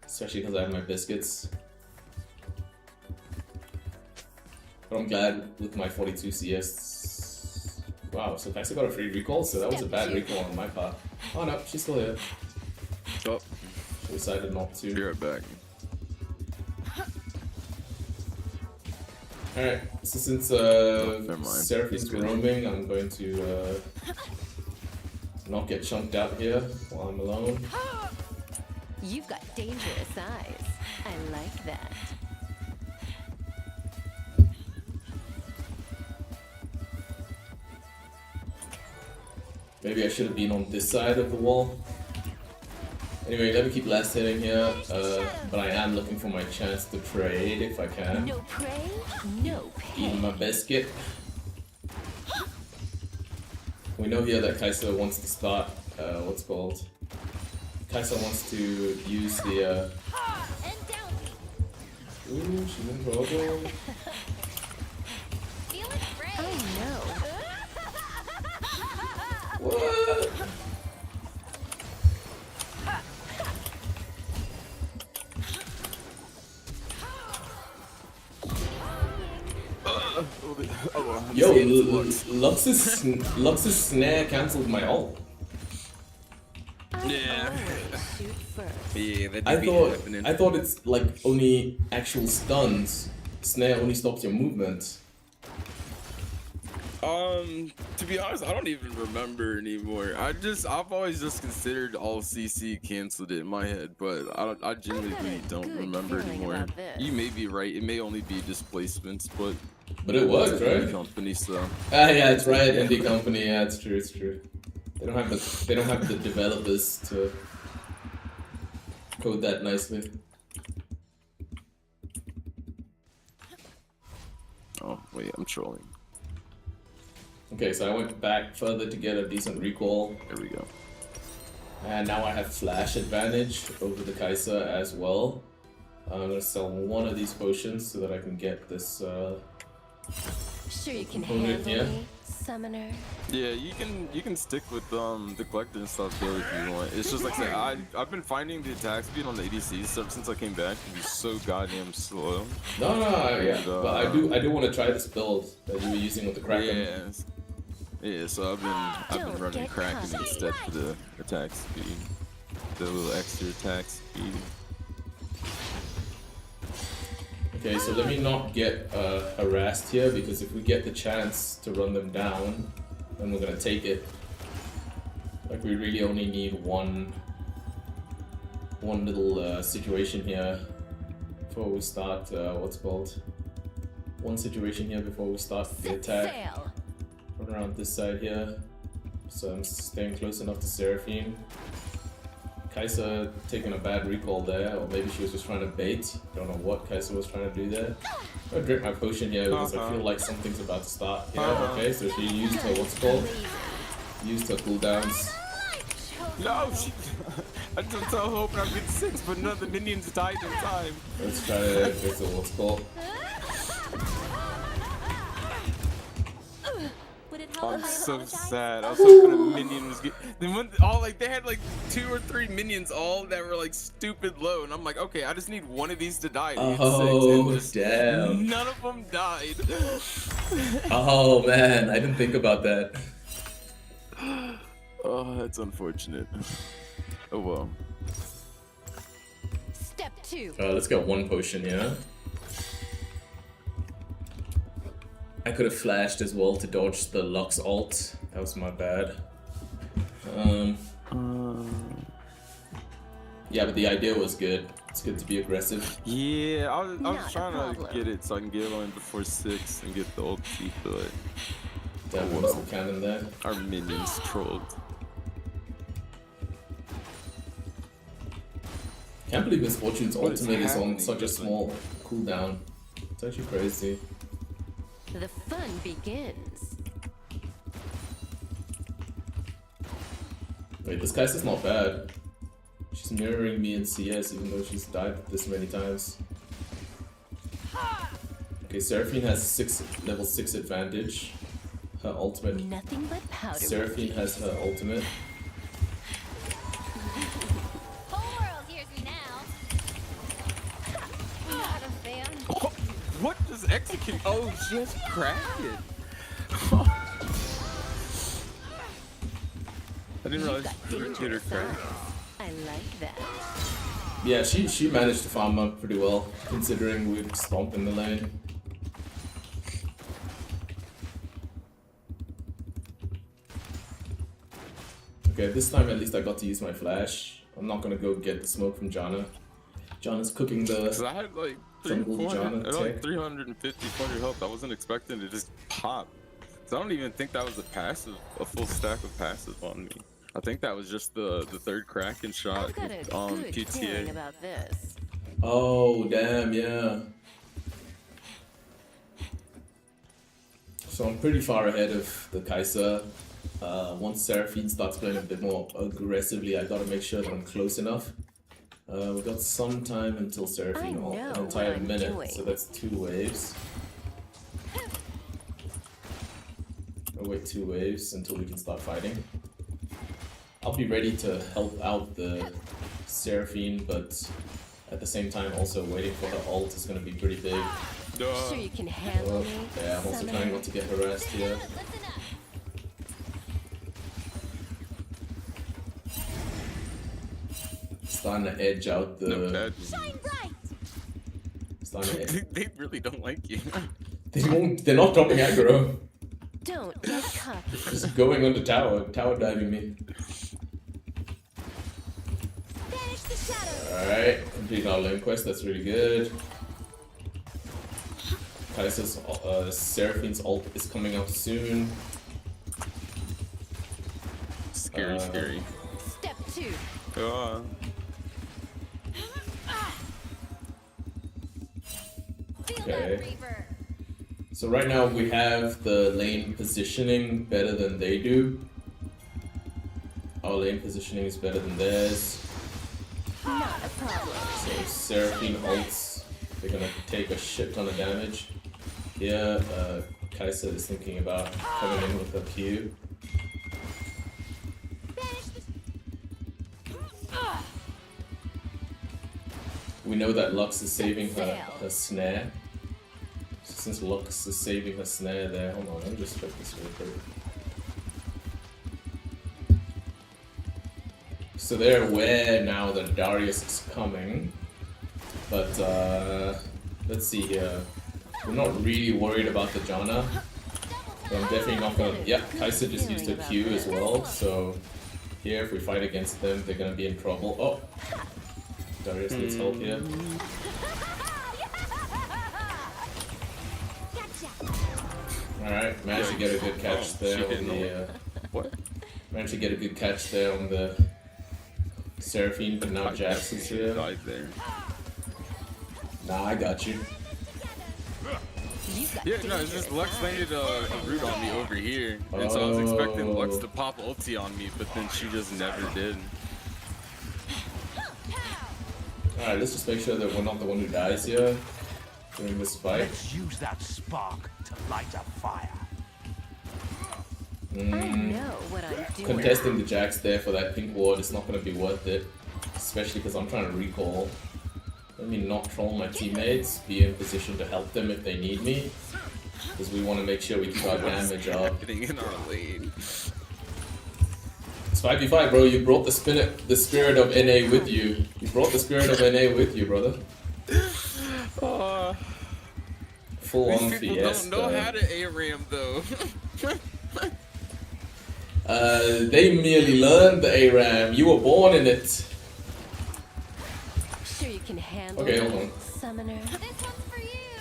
Especially because I have my biscuits. But I'm glad with my 42 CS. Wow, so I actually got a free recall, so that was a bad recall on my part. Oh no, she's still here. Oh, She decided not be to. right back. Alright, so since never mind. Seraphine's roaming, I'm going to not get chunked out here while I'm alone. You've got dangerous eyes. I like that. Maybe I should have been on this side of the wall. Anyway, let me keep last hitting here, but I am looking for my chance to trade if I can. No prey, no Eating pay. my biscuit. We know here that Kaiser wants to start, what's it called? Kaiser wants to use the, And down. ooh, she's in trouble. Feeling brave. I know. What? Yo, Lux's snare cancelled my ult. Yeah. Shoot first. Yeah, that I do be thought happening. I thought it's like only actual stuns. Snare only stops your movement. To be honest, I don't even remember anymore. I've always just considered all CC canceled it in my head, but I genuinely got a don't good remember feeling anymore. about this. You may be right. It may only be displacements, but But it worked, right? Company, so Ah, yeah, it's right. Indie company. Yeah, it's true. It's true. They don't have the developers to code that nicely. oh wait, I'm trolling. Okay, so I went back further to get a decent recall, There we go. and now I have flash advantage over the Kaiser as well. I'm gonna sell one of these potions so that I can get this. Sure you can Component, handle yeah. me, summoner. Yeah, you can stick with the collector and stuff build if you want. It's just like I said, I've been finding the attack speed on the ADCs ever since I came back to be so goddamn slow. No, yeah, And, but I do want to try this build that you were using with the Kraken. Yeah, so I've been Don't running get Kraken cocky. instead for the attack speed, the little extra attack speed. Okay, so let me not get harassed here, because if we get the chance to run them down, then we're gonna take it. Like, we really only need one little situation here before we start. What's it called? One situation here before we start the Set attack. sail. Run around this side here, so I'm staying close enough to Seraphine. Kai'Sa taking a bad recall there, or maybe she was just trying to bait. Don't know what Kai'Sa was trying to do there. I'm gonna drink my potion here because I feel like something's about to start. Yeah, okay, so she used her what's it called? Used her cooldowns. No, I just so hoping I'm getting 6, but none of the minions died in time. Let's try to fix the what's it called. Would it help I'm if I so apologize? sad. I was hoping a minion was they had like 2 or 3 minions all that were like stupid low, and I'm like, okay, I just need one of these to die. To get 6, Oh, and just damn. none of them died. Oh man, I didn't think about that. Oh, that's unfortunate. Oh well. Step 2. Let's get one potion here. I could have flashed as well to dodge the Lux ult. That was my bad. Yeah, but the idea was good. It's good to be aggressive. Yeah, I was Not a trying to problem. get it so I can get on before 6 and get the ulti, but Damn, Oh, what's well. the cannon there? our minions trolled. Can't believe Miss Fortune's What is ultimate is on happening? such a small cooldown. It's actually crazy. The fun begins. Wait, this guy's just not bad. She's mirroring me in CS even though she's died this many times. Okay, Seraphine has level 6 advantage. Her ultimate. Nothing but powder. Seraphine has her ultimate. Whole world hears me now. Not a fan. What does execute? Oh, she has Kraken. I didn't realize she did her Dangerous Kraken. eyes. I like that. Yeah, she managed to farm up pretty well considering we'd stomp in the lane. Okay, this time at least I got to use my flash. I'm not gonna go get the smoke from Janna. Janna's cooking Cause the. I had like Jungle 400, John I had attack. like 350, 400 health. I wasn't expecting to just pop. So I don't even think that was a full stack of passive on me. I think that was just the third Kraken shot I've got with a good feeling PTA. about this. Oh, damn, yeah. So I'm pretty far ahead of the Kai'Sa. Once Seraphine starts playing a bit more aggressively, I gotta make sure that I'm close enough. We got some time until Seraphine, I know an what entire I'm minute, doing. so that's 2 waves. Oh wait, 2 waves until we can start fighting. I'll be ready to help out the Seraphine, but at the same time also waiting for her ult is gonna be pretty big. Sure you can handle Oh, me, yeah, I'm also summoner. trying not to get harassed here. Listen up. Starting to edge out the. No, that, Shine bright. Starting to edge. they really don't like you. They're not dropping aggro. Don't get cocky. Just going on the tower diving me. Banish the shadows. Alright, complete our lane quest, that's really good. Kaiser's Seraphine's ult is coming out soon. Scary, scary. Step 2. Feel Okay. that reaver. So right now we have the lane positioning better than they do. Our lane positioning is better than theirs. Not a problem. So Seraphine ults, they're gonna take a shit ton of damage. Here, Kaiser is thinking about coming in with her Q. We know that Lux is saving her snare. So since Lux is saving her snare there, hold on, let me just check this real quick. So they're aware now that Darius is coming, but let's see here. We're not really worried about the Janna, but I'm definitely not gonna. Yeah, Kaiser just used her Q as well, so here if we fight against them, they're gonna be in trouble. Oh, Darius needs help here. All right, managed to get a good catch there on the. What? Managed to get a good catch there on the Seraphine, but now Jax is here. Died there. Nah, I got you. You've got Yeah, no, it's just Lux landed a root on me over here, and so I was expecting Lux to pop ulti on me, but then she just never did. Alright, let's just make sure that we're not the one who dies here during this fight. Let's use that spark to light a fire. I know what I'm doing. Contesting the Jax there for that pink ward is not going to be worth it, especially because I'm trying to recall. Let me not troll my teammates, be in position to help them if they need me, because we want to make sure we keep our damage up. Getting in our lane. It's 5v5, bro. You brought the spirit of NA with you. You brought the spirit of NA with you, brother. Full on These people fiesta. don't know how to ARAM though. They merely learned the ARAM. You were born in it. Sure you can handle Okay, it, hold on. Summoner. This one's for you.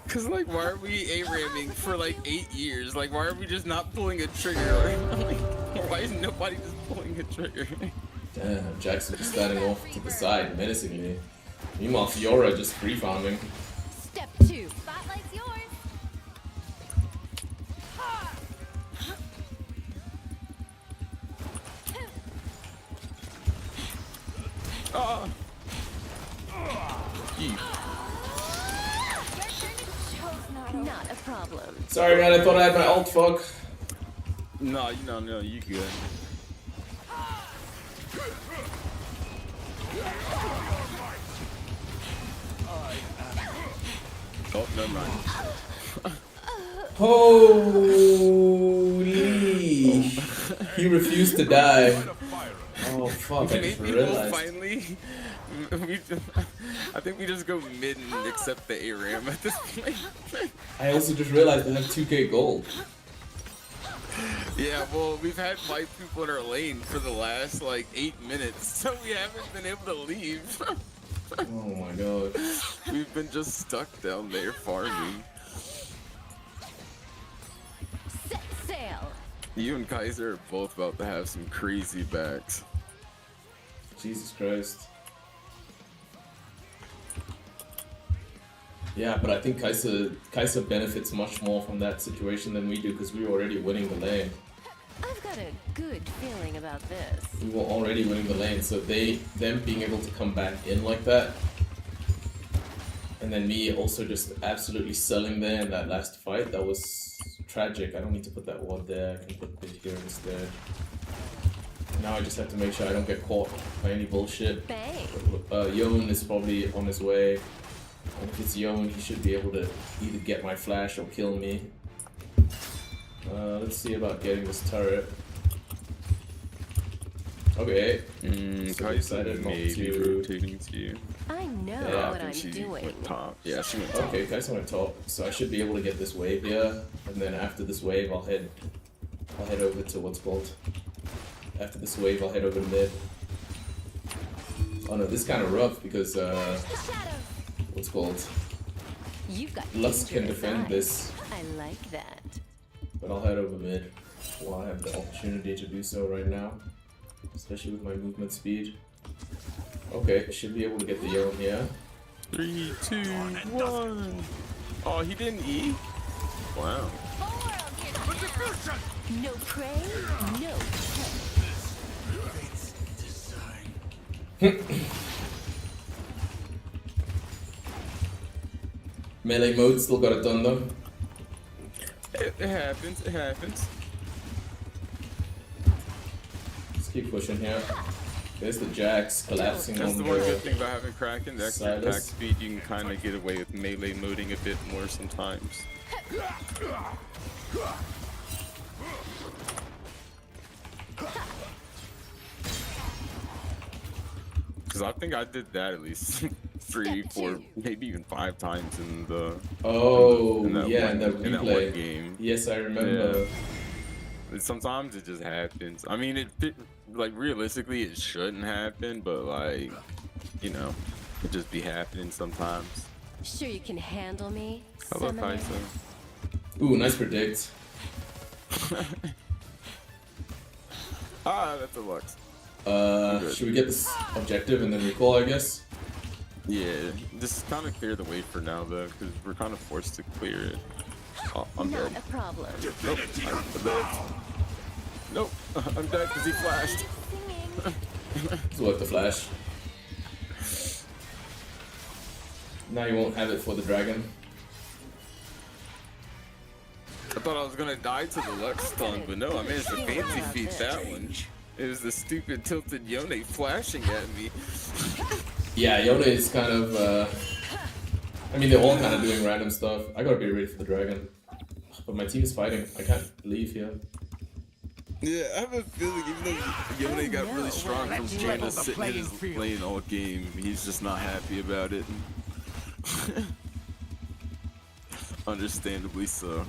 Cause like, why are we ARAMing for like 8 years? Like, why are we just not pulling a trigger? Why is nobody just pulling a trigger? Damn, Jackson just standing off to the side menacingly. Meanwhile, Fiora just free farming. Step 2. Spotlight's yours. Not a problem. Sorry, man. I thought I had my ult. Fuck. No, you good. Oh, never mind. Holy! He refused to die. Oh fuck! I just Maybe we'll realized. finally. I think we just go mid and accept the ARAM at this point. I also just realized I have 2k gold. Yeah, well, we've had 5 people in our lane for the last like 8 minutes, so we haven't been able to leave. Oh my god. We've been just stuck down there farming. Set sail. You and Kaiser are both about to have some crazy backs. Jesus Christ. Yeah, but I think Kaiser benefits much more from that situation than we do because we were already winning the lane. I've got a good feeling about this. We were already winning the lane, so them being able to come back in like that, and then me also just absolutely selling there in that last fight, that was tragic. I don't need to put that ward there, I can put it here instead. Now I just have to make sure I don't get caught by any bullshit. Bang. Yon is probably on his way. And if it's Yon, he should be able to either get my flash or kill me. Let's see about getting this turret. Okay. So I decided not to. rotating to you. I know Yeah, I what I'm She doing. went top. Yeah, she went top. Okay, Kaiser went top. So I should be able to get this wave here, and then after this wave, I'll head over to what's called. After this wave, I'll head over to mid. Oh no, this is kind of rough because what's called. You've got Lux can dangerous defend eyes. this, I like that. but I'll head over mid while I have the opportunity to do so right now, especially with my movement speed. Okay, should be able to get the Yone here. 3, 2, 1. Oh, he didn't E? Wow. Whole world here's now. No prey, no Melee mode still got it done though. It happens, it happens. Let's keep pushing here. There's the Jax collapsing That's on the one good thing about having Kraken. The extra Silas. attack speed, you can kind of get away with melee moding a bit more sometimes. Because I think I did that at least 3, 4, maybe even 5 times in the Oh, in that yeah, one- in that in that replay. one game. Yes, I remember. Sometimes it just happens. I mean, like realistically, it shouldn't happen, but like, you know, it just be happening sometimes. Sure you can handle me, Hello, summoner? Kaisa. Ooh, nice predict. Ah, that's a Lux. Good. Should we get this objective and then recall, I guess? Yeah, just kind of clear the way for now though, because we're kind of forced to clear it. Oh, I'm Not dead. a problem. Nope, I'm dead. Nope, I'm dead because he flashed. Let's work the flash. Now you won't have it for the dragon. I thought I was gonna die to the Lux stun, but no, I managed to fancy feat that one. It was the stupid tilted Yone flashing at me. Yeah, Yone is kind of, I mean, they're all kind of doing random stuff. I gotta be ready for the dragon. But my team is fighting. I can't leave here. Yeah, I have a feeling even though Yone got really strong from Jaina sitting in his lane all game, he's just not happy about it. Understandably so.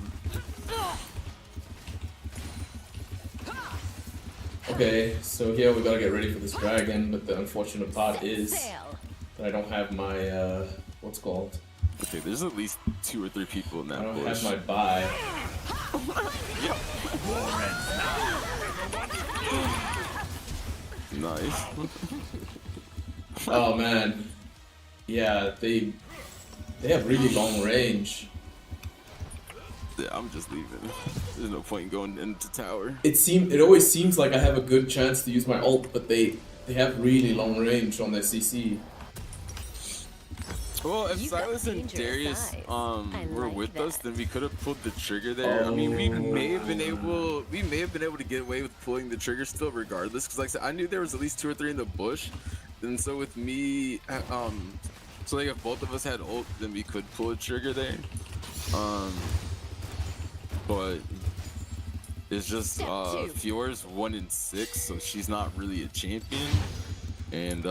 Okay, so here we gotta get ready for this dragon, but the unfortunate part is Sail. that I don't have my, what's it called? Okay, there's at least 2 or 3 people in I that don't bush. have my buy. Nice. Oh man. Yeah, they have really long range. Yeah, I'm just leaving. There's no point in going into tower. It always seems like I have a good chance to use my ult, but they have really long range on their CC. Well, if You've got Silas and dangerous Darius eyes. were like with us, that. then we could have pulled the trigger there. I mean, we may have been able to get away with pulling the trigger still, regardless. Because like I said, I knew there was at least 2 or 3 in the bush, and so with me, so like if both of us had ult, then we could pull a trigger there. But it's just Step 2. Fior's 1 in 6, so she's not really a champion. And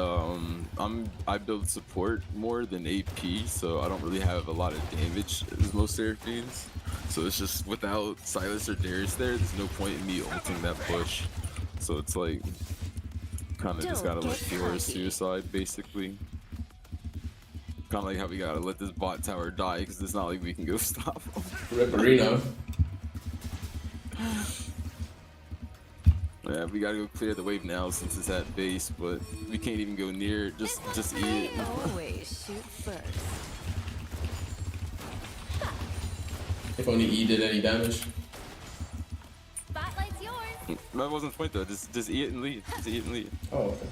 I build support more than AP, so I don't really have a lot of damage as most Seraphines. So it's just without Silas or Darius there's no point in me ulting that push. So it's like kind of just Don't gotta let get Fiora cocky. suicide basically. Kind of like how we gotta let this bot tower die because it's not like we can go stop him. Ripperino. Yeah, we gotta go clear the wave now since it's at base, but we can't even go near it. Just eat it. Always shoot first. If only E did any damage. Spotlight's yours. That wasn't the point though. Just eat it and leave. Just eat it and leave. Oh, okay.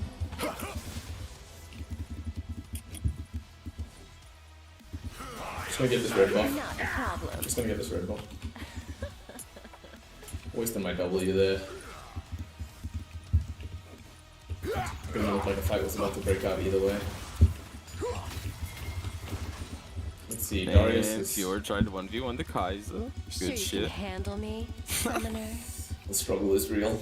Just gonna get this red buff. Not a problem. Just gonna get this red buff. Wasting my W there. Gonna look like a fight was about to break out either way. Let's see, Darius And is... Fiora tried to 1v1 the Kaiser. Sure Good you shit. can handle me, summoner? The struggle is real.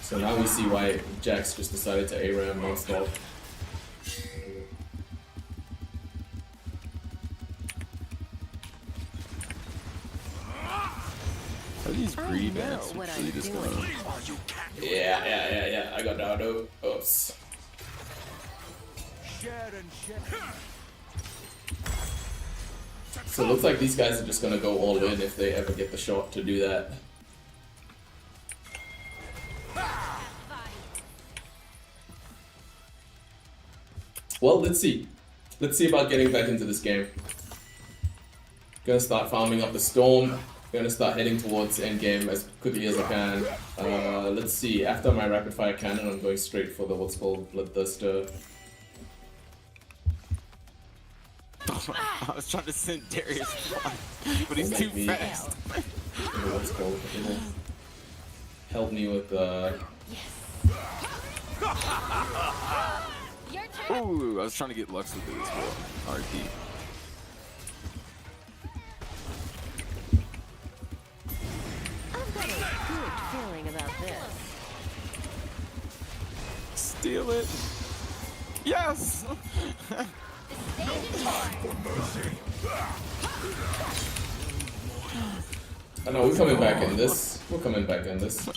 So now we see why Jax just decided to ARAM non-stop. Are these greedy know bats what really I'm just doing. gonna... Yeah. I got Nardo. Oops. Share and share. So it looks like these guys are just gonna go all in if they ever get the shot to do that. Well, let's see. Let's see about getting back into this game. Gonna start farming up the storm. Gonna start heading towards endgame as quickly as I can. Let's see. After my rapid fire cannon, I'm going straight for the what's called Bloodthirster. I was trying to send Darius flying, but he's too fast. What's called? It'll help me with Ooh, I was trying to get Lux with it as well. RD. I've got a good feeling about this. Steal it. Yes. I know we're coming back in this. We're coming back in this.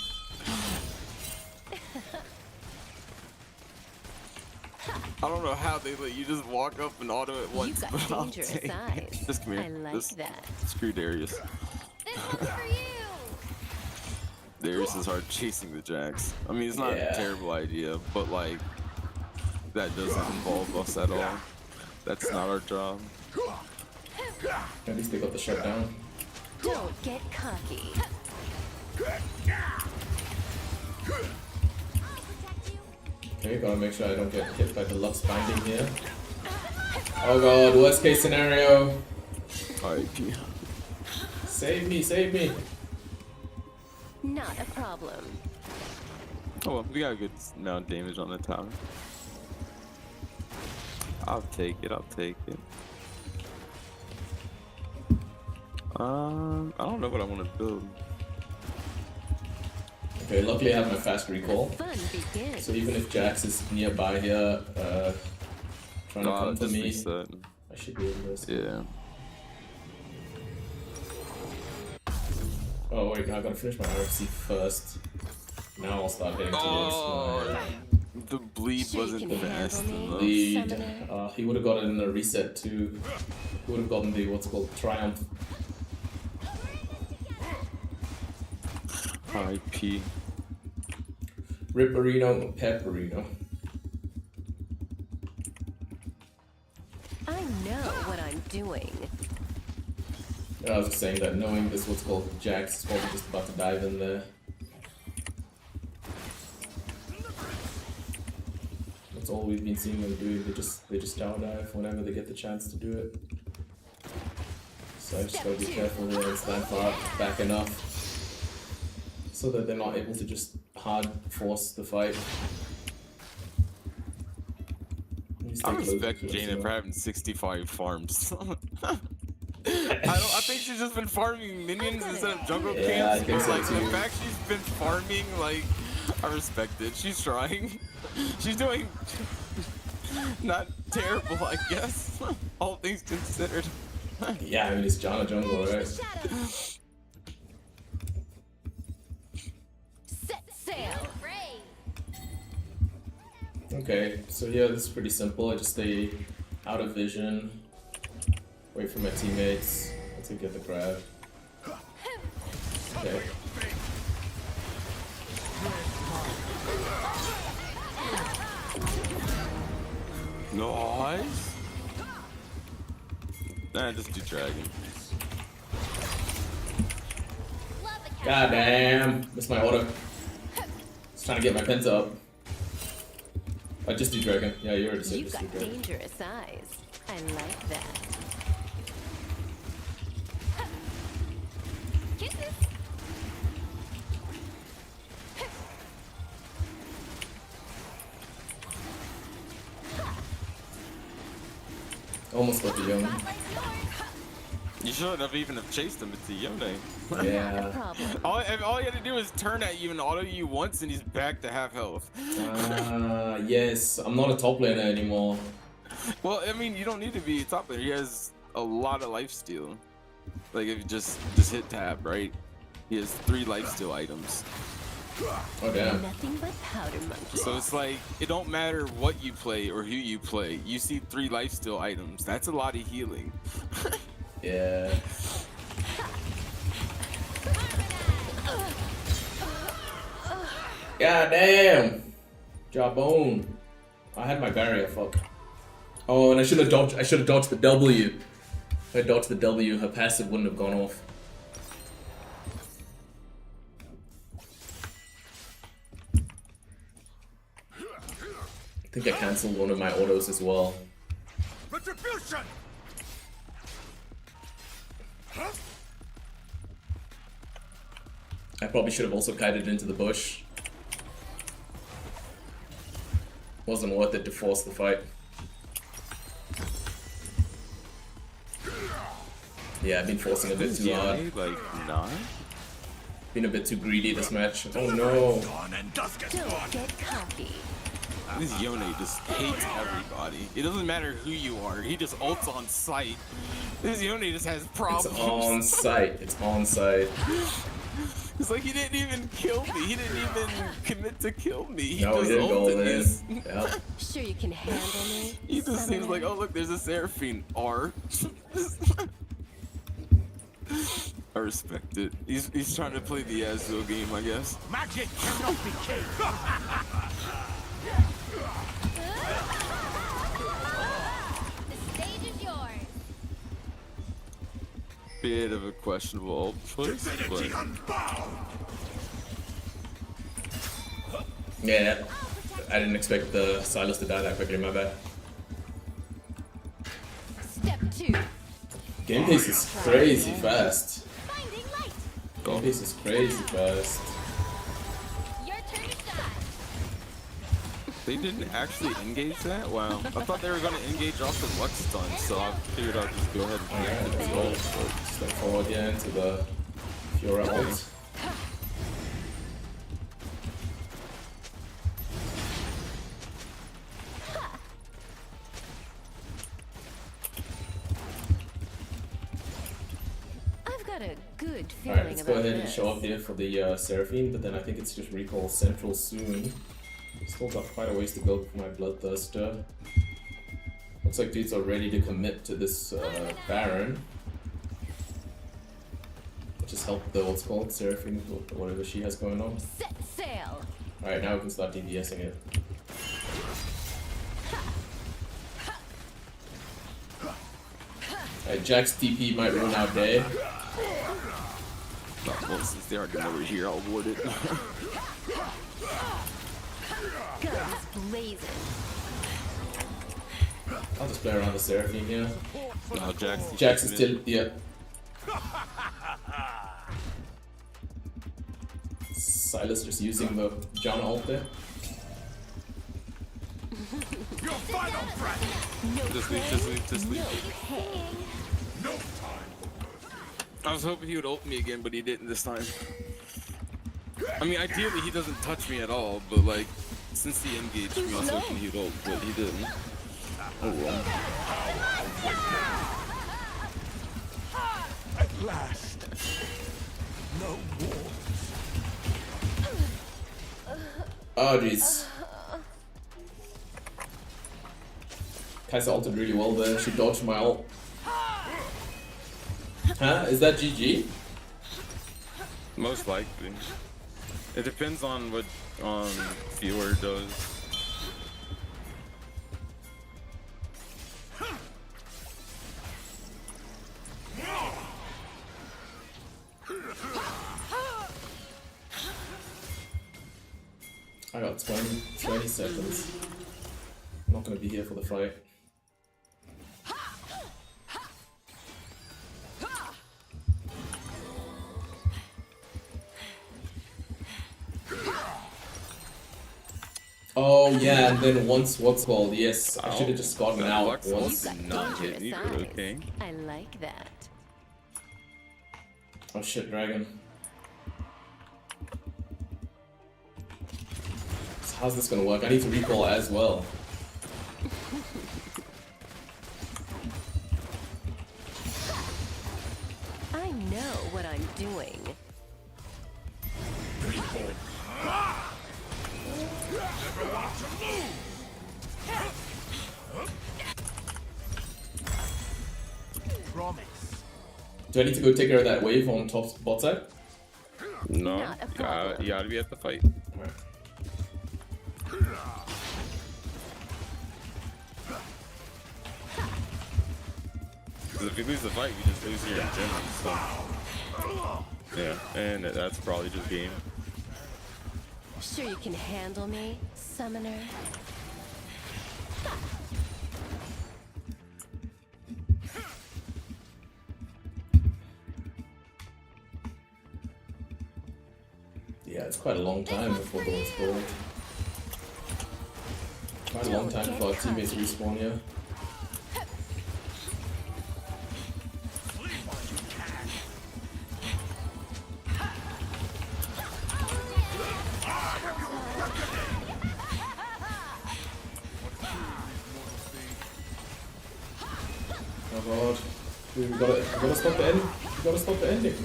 I don't know how they let you just walk up and auto at once. You've got dangerous eyes. Just come here. I like Just that. screw Darius. This one's for you. Darius is hard chasing the Jax. I mean, it's not a terrible idea, but like that doesn't involve us at all. That's not our job. At least they got the shutdown. Don't get cocky. Okay, gotta make sure I don't get hit by the Lux binding here. Oh god, worst case scenario. RIP. Save me, save me. Not a problem. Oh well, we got a good amount of damage on the tower. I'll take it, I'll take it. I don't know what I want to build. Okay, luckily I have my fast recall. Fun begins. So even if Jax is nearby here, trying to come to just me, reset. I should be able to. Yeah. Oh wait, now I gotta finish my RFC first. Now I'll start heading towards my The bleed Sure you wasn't can fast handle me. enough. lead. Summoner. He would have gotten the reset too. He would have gotten the what's called triumph. RIP. Ripperino, Pepperino. I know what I'm doing. I was just saying that knowing this what's called Jax is probably just about to dive in there. That's all we've been seeing them do. They just tower dive whenever they get the chance to do it. So I just gotta be careful here and stand far back enough so that they're not able to just hard force the fight. I respect Jaina for having 65 farms. I think she's just been farming minions instead of jungle Yeah, I camps. think so Like the too. fact she's been farming, like I respect it. She's trying. She's doing not terrible, I guess. All things considered. Yeah, I mean it's Janna jungle, right? Shadows. Set sail. Okay, so yeah, this is pretty simple. I just stay out of vision, wait for my teammates to get the grab. Okay. Nice. Nah, just do dragon. God damn, missed my order. Just trying to get my pins up. I just do dragon. Yeah, you already said You've just do got dragon. dangerous eyes. I like that. Kisses. Almost got the young. Spotlight's yours. You shouldn't have even have chased him. It's a Yone. Not a Yeah. problem. All you had to do is turn at you and auto you once, and he's back to half health. Yes, I'm not a top laner anymore. Well, I mean, you don't need to be a top laner. He has a lot of lifesteal. Like if you just hit tab, right? He has 3 lifesteal items. Oh damn. Nothing but powder monkey. So it's like, it don't matter what you play or who you play. You see 3 lifesteal items. That's a lot of healing. Yeah. God damn. Jawbone. I had my barrier, fuck. Oh, and I should have dodged the W. If I dodged the W, her passive wouldn't have gone off. I think I cancelled one of my autos as well. Retribution! I probably should have also kited into the bush. Wasn't worth it to force the fight. Yeah, I've been forcing a bit too hard. Like 9? Been a bit too greedy this match. Oh no. Gone and dust gets Don't gone. get cocky. This Yone just hates everybody. It doesn't matter who you are. He just ults on sight. This Yone just has problems. It's on site. It's on site. It's like he didn't even kill me. He didn't even commit to kill me. He No, just he didn't go ulted. in. Yeah. Sure you can handle me. He just seems Summoner? like, oh look, there's a Seraphine. R. I respect it. He's trying to play the Yasuo game, I guess. Magic cannot be killed. The stage is yours. Bit of a questionable ult choice, but Yeah. I didn't expect the Silas to die that quickly, my bad. Step 2. Game pace is crazy fast. Finding light. Game pace is crazy fast. Your turn to shine. they didn't actually engage that? Wow. I thought they were going to engage off the Lux stun, so I figured I'd just go ahead and Alright, let's go. Step forward again to the Fiora ult. I've got a good feeling Alright, let's about go ahead and this. show up here for the Seraphine, but then I think it's just recall Central soon. Still got quite a ways to go for my Bloodthirster. Looks like dudes are ready to commit to this Baron. Just help the what's called Seraphine, whatever she has going on. Set sail. Alright, now we can start DPSing it. Alright, Jack's TP might ruin our day. well, since they already over here, I'll ward it. Guns blazing. I'll just play around the Seraphine here. No, Jax is still, yeah. Silas just using the John ult there. Your final breath. No Just leave, play, just leave, just leave. no pay. No time. I was hoping he would ult me again, but he didn't this time. I mean, ideally he doesn't touch me at all, but like, since he engaged me, I was hoping he'd ult, but he didn't. Oh well. At last. No war. Oh jeez. Kai'Sa ulted really well there. She dodged my ult. Huh? Is that GG? Most likely. It depends on what viewer does. I got 20 seconds. I'm not gonna be here for the fight. Oh yeah, and then once what's called, yes, I should have just gotten out Lux once. ult did not hit me, but okay. I like that. Oh shit, dragon. So how's this gonna work? I need to recall as well. I know what I'm doing. Never want to lose. Promise. Do I need to go take care of that wave on top bot side? No, Not a problem. you gotta be at the fight. Alright. Because if you lose the fight, you just lose your gem. So. Yeah, and that's probably just game. Sure you can handle me, summoner? Yeah, it's quite a long time before going spoiled. Quite a long time before our teammates respawn here. Oh god. Dude, we gotta stop the ending. We gotta stop the ending.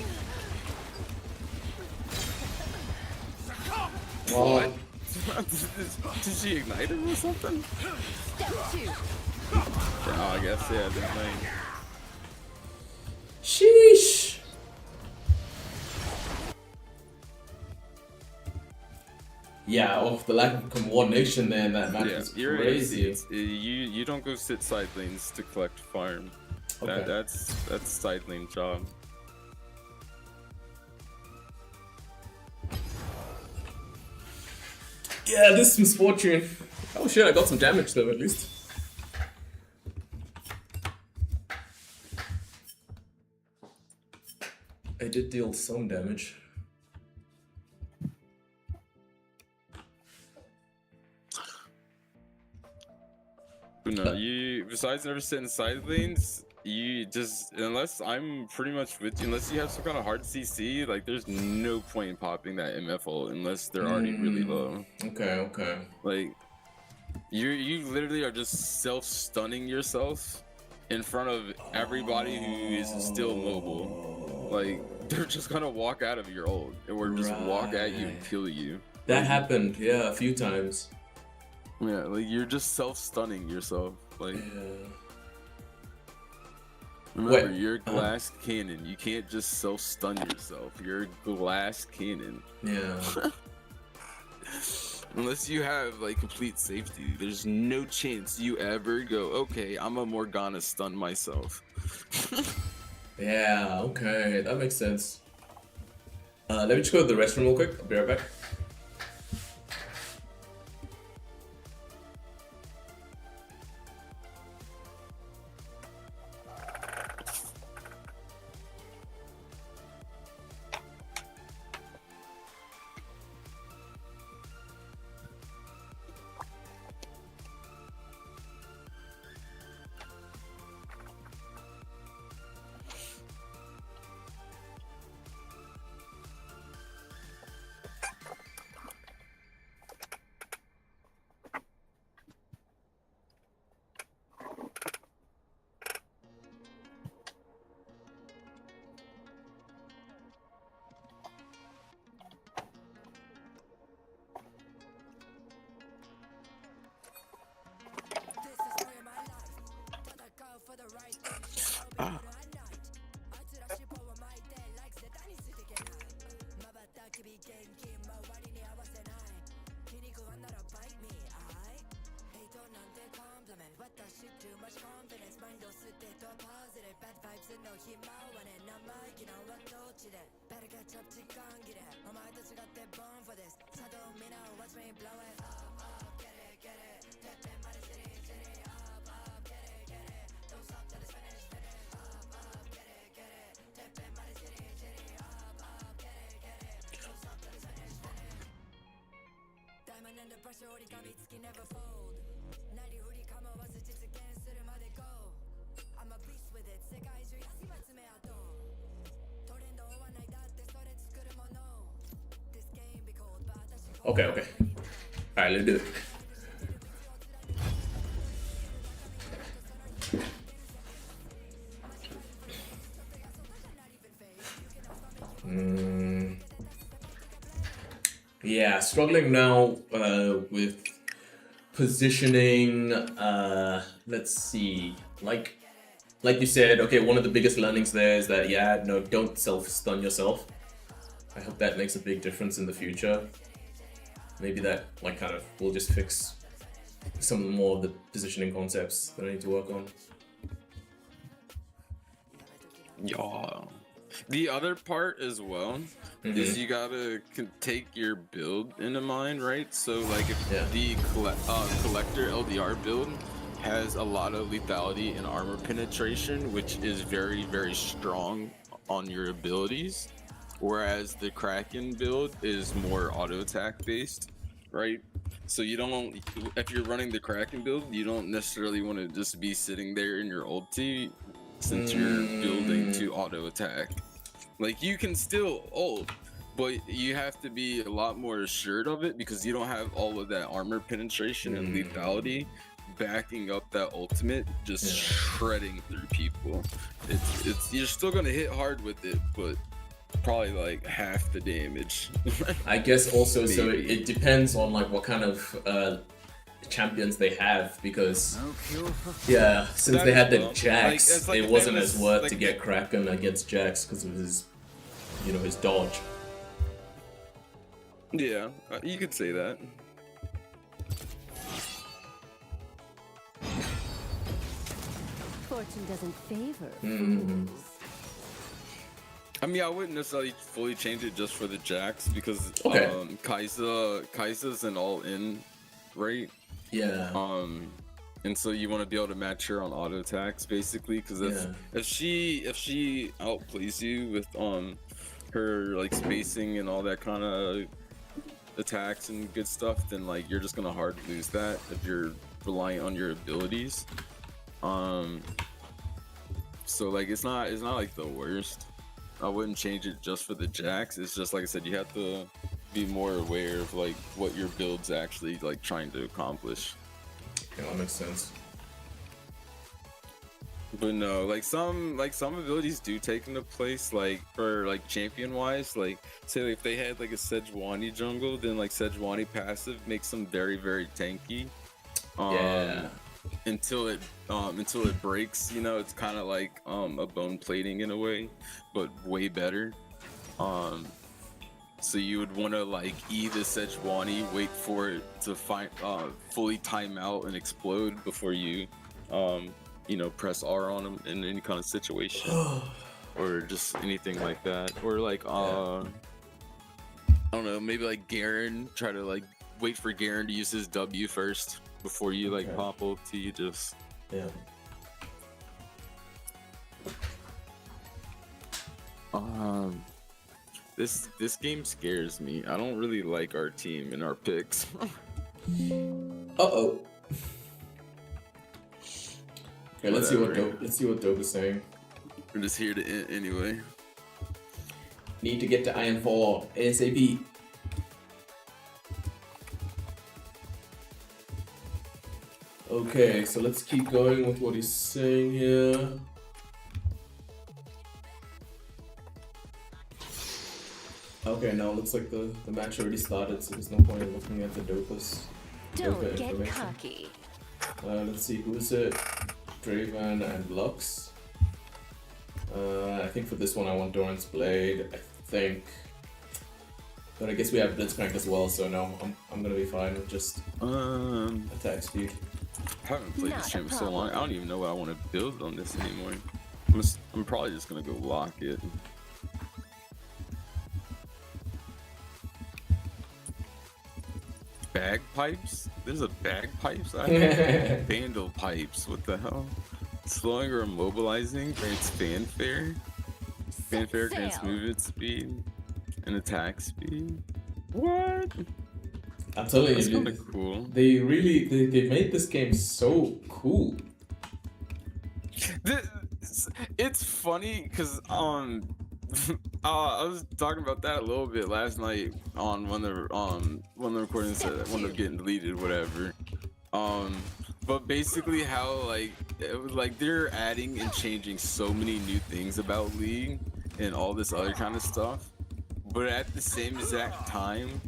Wow. Did she ignite him or something? Step 2. Yeah, I guess, yeah, definitely. Sheesh. Yeah, off the lack of coordination there in that match Yeah, was you're crazy. you don't go sit side lanes to collect farm. Okay. That's side lane job. Yeah, this misfortune. Oh shit, I got some damage though at least. I did deal some damage. No, you besides never sit in side lanes, you just unless I'm pretty much with you, unless you have some kind of hard CC, like there's no point in popping that MF ult unless they're already really low. Okay, okay. Like you literally are just self-stunning yourself in front of everybody who is still mobile. Like they're just gonna walk out of your ult or just walk at you and kill you. That happened, yeah, a few times. Yeah, like you're just self-stunning yourself. Like Yeah. remember, Wait, you're a glass cannon. You can't just self-stun yourself. You're a glass cannon. Yeah. Unless you have like complete safety, there's no chance you ever go, okay, I'm a Morgana stun myself. Yeah, okay, that makes sense. Let me just go to the restroom real quick. I'll be right back. Okay, okay. Alright, let's do it. Yeah, yeah, struggling now with positioning. Let's see, like you said, okay, one of the biggest learnings there is that no, don't self-stun yourself. I hope that makes a big difference in the future. Maybe that like kind of will just fix some more of the positioning concepts that I need to work on. Yeah. The other part as well is you gotta take your build into mind, right? So like if the collector LDR build has a lot of lethality and armor penetration, which is very, very strong on your abilities, whereas the Kraken build is more auto attack based, right? So you don't, if you're running the Kraken build, you don't necessarily want to just be sitting there in your ulti since you're building to auto attack. Like you can still ult, but you have to be a lot more assured of it because you don't have all of that armor penetration and lethality backing up that ultimate, just shredding through people. It's you're still gonna hit hard with it, but probably like half the damage. I guess also, so it depends on like what kind of champions they have, because since they had the Jax, it wasn't as worth to get Kraken against Jax because of his, his dodge. Yeah, you could say that. Fortune doesn't favor fools. I mean, I wouldn't necessarily fully change it just for the Jax because Kai'Sa's an all-in, right? Yeah. And so you want to be able to match her on auto attacks basically, because if she outplays you with her like spacing and all that kind of attacks and good stuff, then like you're just gonna hard lose that if you're relying on your abilities. So like it's not like the worst. I wouldn't change it just for the Jax. It's just like I said, you have to be more aware of like what your build's actually like trying to accomplish. Yeah, that makes sense. But no, like some abilities do take into place, like for like champion wise, like say if they had like a Sejuani jungle, then like Sejuani passive makes them very, very tanky. Until it breaks, it's kind of like a bone plating in a way, but way better. So you would want to like E the Sejuani, wait for it to fully time out and explode before you press R on them in any kind of situation, or just anything like that, or like I don't know, maybe like Garen, try to like wait for Garen to use his W first before you like pop ulti, just This game scares me. I don't really like our team and our picks. Uh-oh. Okay, let's see what Dope is saying. We're just here to end anyway. Need to get to Iron 4 ASAP. Okay, so let's keep going with what he's saying here. Okay, now it looks like the match already started, so there's no point in looking at the Dopa Don't get information. cocky. Let's see, who is it? Draven and Lux. I think for this one I want Doran's Blade, I think. But I guess we have Blitzcrank as well, so no, I'm gonna be fine with just attack speed. I haven't played this champ so long, I don't even know what I want to build on this anymore. I'm probably just gonna go lock it. Bagpipes? There's a bagpipes? I have Vandal pipes. What the hell? Slowing or immobilizing grants fanfare. Fanfare grants movement speed and attack speed. What? I'm telling That's you, kind of cool. They made this game so cool. It's funny because I was talking about that a little bit last night on one of the recordings that wound up getting deleted, whatever. But basically how like it was like they're adding and changing so many new things about League and all this other kind of stuff, but at the same exact time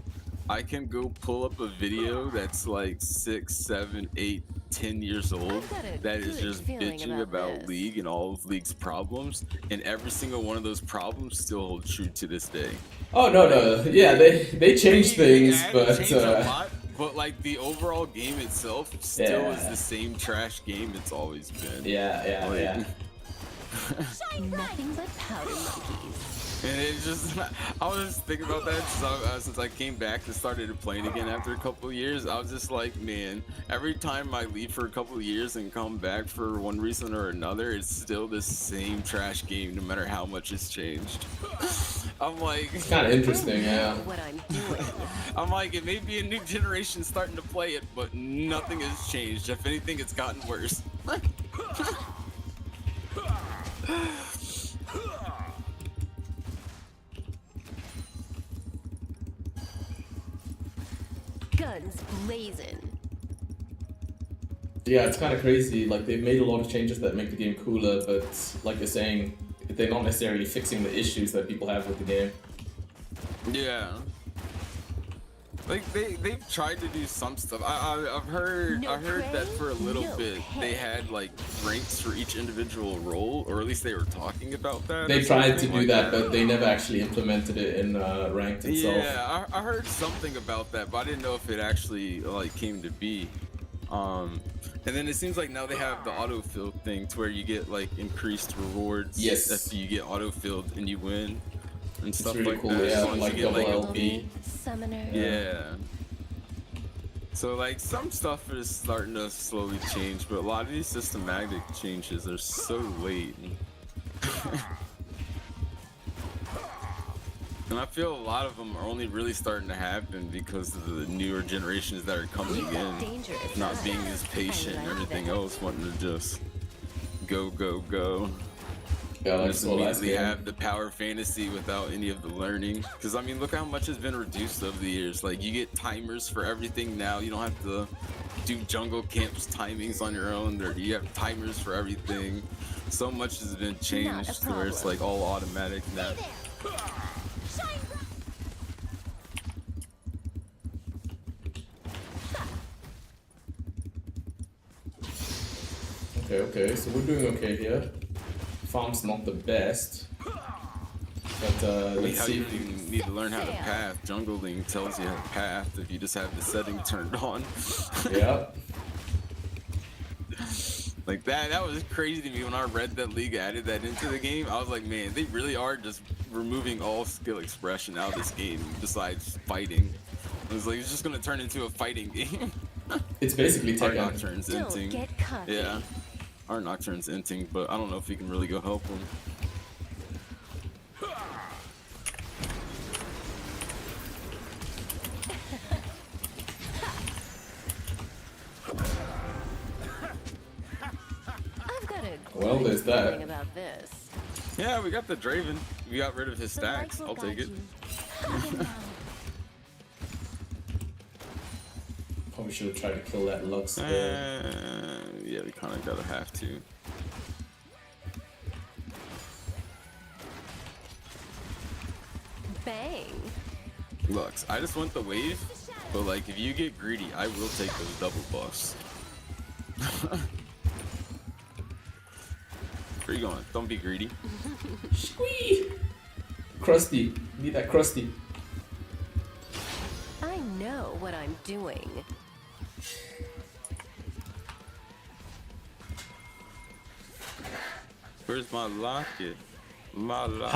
I can go pull up a video that's like 6, 7, 8, 10 years old I've got a that is good just feeling bitching about this. League and all of League's problems, and every single one of those problems still hold true to this day. Oh no, yeah, they changed things, They but changed a lot, but like the overall game itself still is Yeah. the same trash game it's always been. yeah. Nothing but powder monkeys. And it just, I was just thinking about that since I came back and started playing again after a couple of years. I was just like, man, every time I leave for a couple of years and come back for one reason or another, it's still the same trash game no matter how much it's changed. I'm like, It's kind of interesting, yeah. What I'm doing. I'm like, it may be a new generation starting to play it, but nothing has changed. If anything, it's gotten worse. Guns blazing. Yeah, it's kind of crazy. Like they've made a lot of changes that make the game cooler, but like you're saying, they're not necessarily fixing the issues that people have with the game. Yeah. Like they've tried to do some stuff. I've heard No that for a little no bit they pay. had like ranks for each individual role, or at least they were talking about that. They or tried to something do like that, but they never actually implemented it in ranked itself. Yeah, I heard something about that, but I didn't know if it actually like came to be. And then it seems like now they have the autofill thing to where you get like increased rewards Yes. if you get autofilled and you win and It's stuff really like cool, that. yeah, As long as like you get like double a LP. Summoner. Yeah. So like some stuff is starting to slowly change, but a lot of these systematic changes are so late. And I feel a lot of them are only really starting to happen because of the newer generations that are coming in, Dangerous. not being as patient and everything else, wanting to just go. Yeah, like Just so last immediately game. have the power fantasy without any of the learning. Because I mean, look how much has been reduced over the years. Like you get timers for everything now. You don't have to do jungle camps timings on your own. Or you have timers for everything. So much has been changed to where it's like all automatic now. Shine Okay, so we're doing okay here. Farm's not the best, but let's How see. you even need to learn how to path. Jungling tells you how to path if you just have the setting turned on. Yeah, Like that was crazy to me when I read that League added that into the game. I was like, man, they really are just removing all skill expression out of this game besides fighting. It was like, it's just gonna turn into a fighting game. it's basically Our Tekken. Nocturne's Don't inting. get cocky. Yeah. Our Nocturne's inting, but I don't know if you can really go help him. I've got a Well, good there's that. feeling about this. Yeah, we got the Draven. We got rid of his stacks. I'll take it. Probably should have tried to kill that Lux there. Yeah, we kind of gotta have to. Bang. Lux, I just want the wave, but like if you get greedy, I will take those double buffs. Where you going? Don't be greedy. Squee! Crusty, need that crusty. I know what I'm doing. Where's my locket? My locket.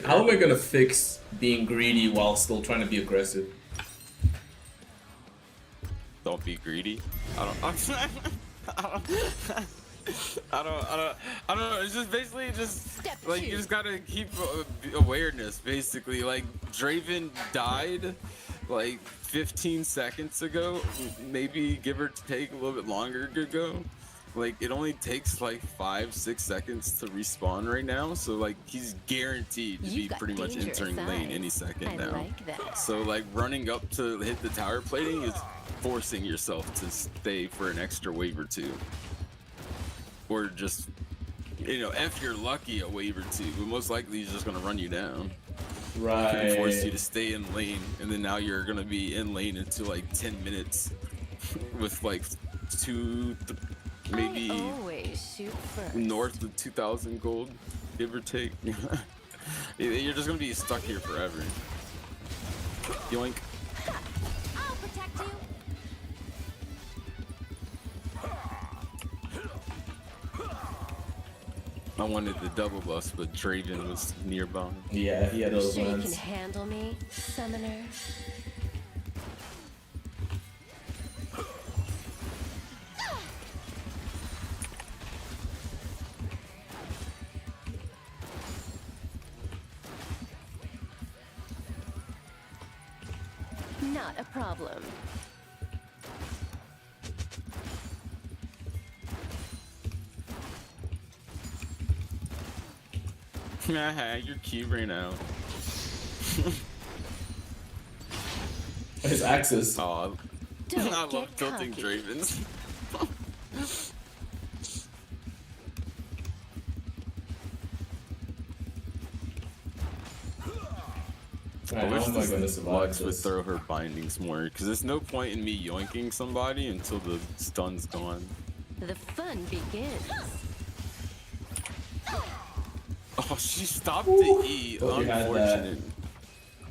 How am I gonna fix being greedy while still trying to be aggressive? Don't be greedy. I don't know. It's just basically just Step like two. you just gotta keep awareness. Basically, like Draven died like 15 seconds ago, maybe give or take a little bit longer ago. Like it only takes like 5-6 seconds to respawn right now, so like he's guaranteed to You've be got pretty much dangerous entering lane eyes. any second I now. like that. So like running up to hit the tower plating is forcing yourself to stay for an extra wave or two. Or just, you know, if you're lucky, a wave or two, but most likely he's just gonna run you down. Right. force you to stay in lane, and then now you're gonna be in lane until like 10 minutes with like maybe I always shoot first. north of 2,000 gold, give or take. You're just gonna be stuck here forever. Yoink. I'll protect you. I wanted the double bust, but Draven was nearby. Yeah, he had those Sure you can ones. handle me, summoner? Not a problem. Haha, your key ran out. His axes. Oh, Don't I love get tilting cocky. Dravens. Alright, I how wish am I this gonna survive Lux would this? throw her bindings more, because there's no point in me yoinking somebody until the stun's gone. The fun begins. Oh, she stopped to E. Thought you had that. Unfortunate.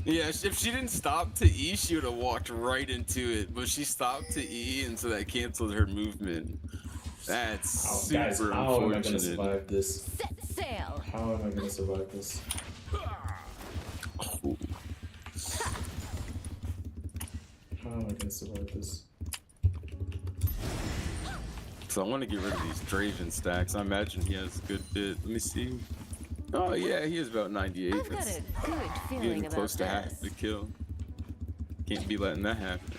Yeah, if she didn't stop to E, she would have walked right into it. But she stopped to E, and so that canceled her movement. That's Oh, super guys, how am I gonna unfortunate. survive this? Set sail. How am I gonna survive this? Oh, How am I gonna survive this? so I want to get rid of these Draven stacks. I imagine he has a good bit. Let me see. Oh yeah, he has about 98. I've got That's a good feeling getting about close to half this. the kill. Can't be letting that happen.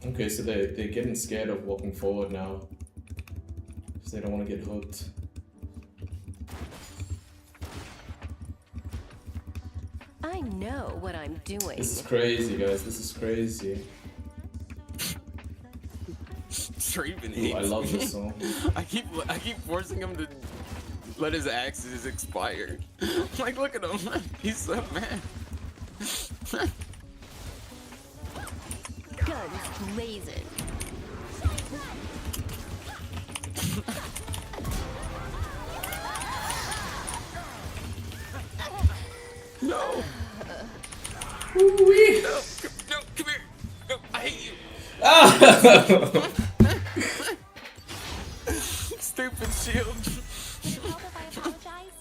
Okay, so they're getting scared of walking forward now. Because they don't want to get hooked. I know what I'm doing. This is crazy, guys. This is crazy. Draven Ooh, hates I love me. this song. I keep forcing him to let his axes expire. Like, look at him. He's so mad. Guns blazing. No. Woo-wee. No, come here. No, I hate you. Ah! Stupid shield. Help if I apologize?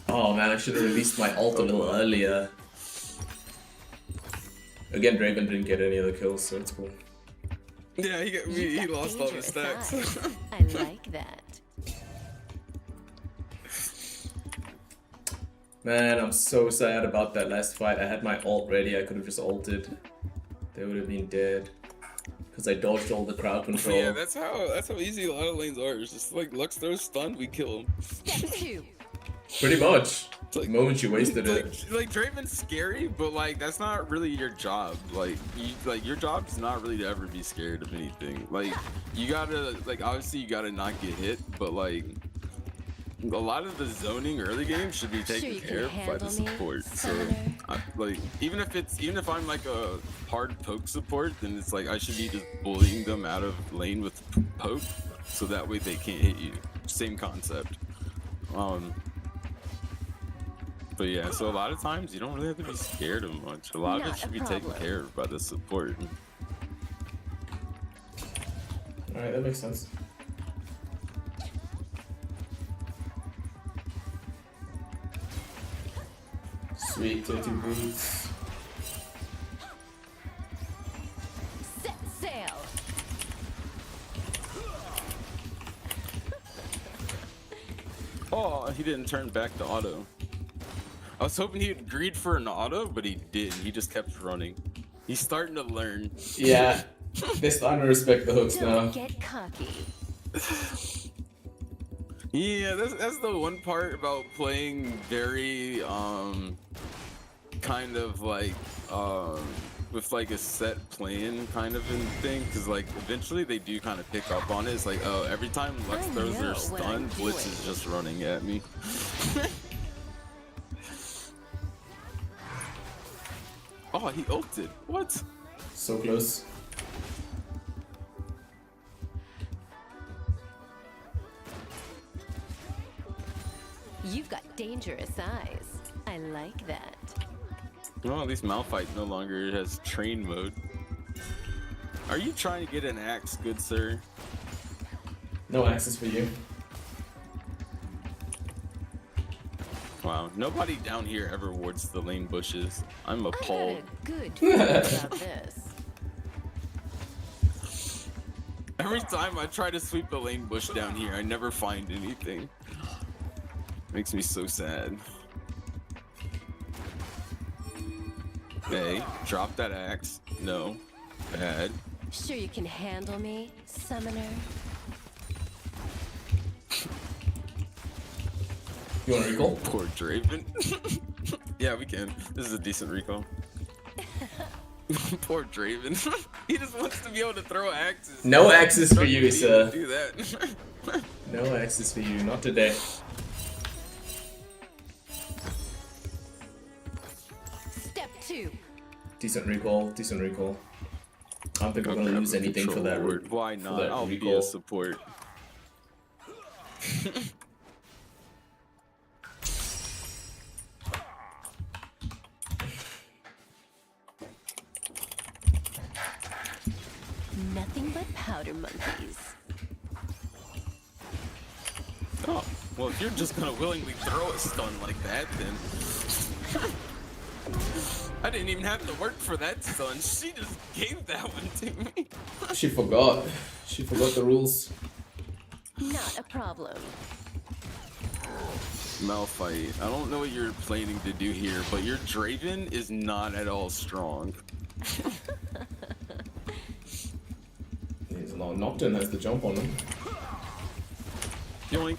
Oh man, I should have released my ult a little earlier. Again, Draven didn't get any of the kills, so it's cool. Yeah, he You've got lost all his dangerous stacks. eyes. I like that. Man, I'm so sad about that last fight. I had my ult ready, I could have just ulted. They would have been dead. Because I dodged all the crowd control. Yeah, that's how easy a lot of lanes are. It's just like Lux throws stun, we kill him. Step two. Pretty much. It's like, The moment you wasted it. like Draven's scary, but like that's not really your job. Like your job is not really to ever be scared of anything. Like you gotta obviously you gotta not get hit, but like a lot of the zoning early game should be Sure taken you can care of by handle the me, support. So summoner? like even if I'm like a hard poke support, then it's like I should be just bullying them out of lane with poke, so that way they can't hit you. Same concept. But yeah, so a lot of times you don't really have to be scared of much. A lot of it Not should a be taken problem. care of by the support. Alright, that makes sense. Sweet, 30 boots. Set sail. Oh, he didn't turn back the auto. I was hoping he'd greed for an auto, but he didn't. He just kept running. He's starting to learn. Yeah, they're starting to respect the hooks Don't now. get cocky. Yeah, that's the one part about playing very kind of like with like a set plan kind of thing, because like eventually they do kind of pick up on it. It's like, oh, every time Lux I throws know their what stun, I'm Blitz doing. is just running at me. Oh, he ulted. What? So close. You've got dangerous eyes. I like that. Well, at least Malphite no longer has train mode. Are you trying to get an axe, good sir? No access for you. Wow, nobody down here ever wards the lane bushes. I'm I got appalled. a good feeling about this. Every time I try to sweep the lane bush down here, I never find anything. Makes me so sad. Hey, drop that axe. No. Bad. Sure you can handle me, summoner? You want to recall? Poor Draven. Yeah, we can. This is a decent recall. Poor Draven. He just wants to be able to throw axes. No access for you, Doesn't even sir. do that. No access for you, not today. Step 2. Decent recall, decent recall. I don't think we're gonna Okay, lose anything for that. word. Why for not? that I'll be recall. a support. Nothing but powder monkeys. Oh, well, if you're just gonna willingly throw a stun like that, then I didn't even have to work for that stun. She just gave that one to me. She forgot. She forgot the rules. Not a problem. Malphite, I don't know what you're planning to do here, but your Draven is not at all strong. Nocturne has the jump on him. Yoink.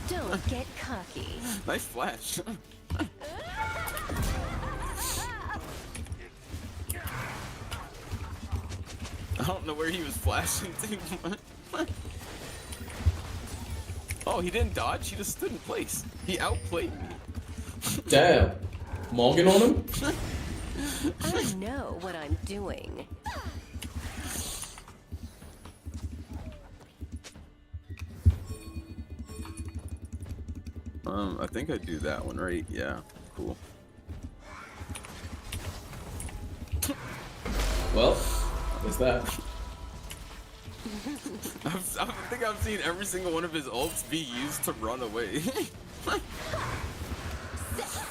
Don't get cocky. Nice flash. I don't know where he was flashing to. Oh, he didn't dodge, he just stood in place. He outplayed me. Damn. Morgan on him? I know what I'm doing. I think I do that one, right? Yeah, cool. Well, there's that. I think I've seen every single one of his ults be used to run away.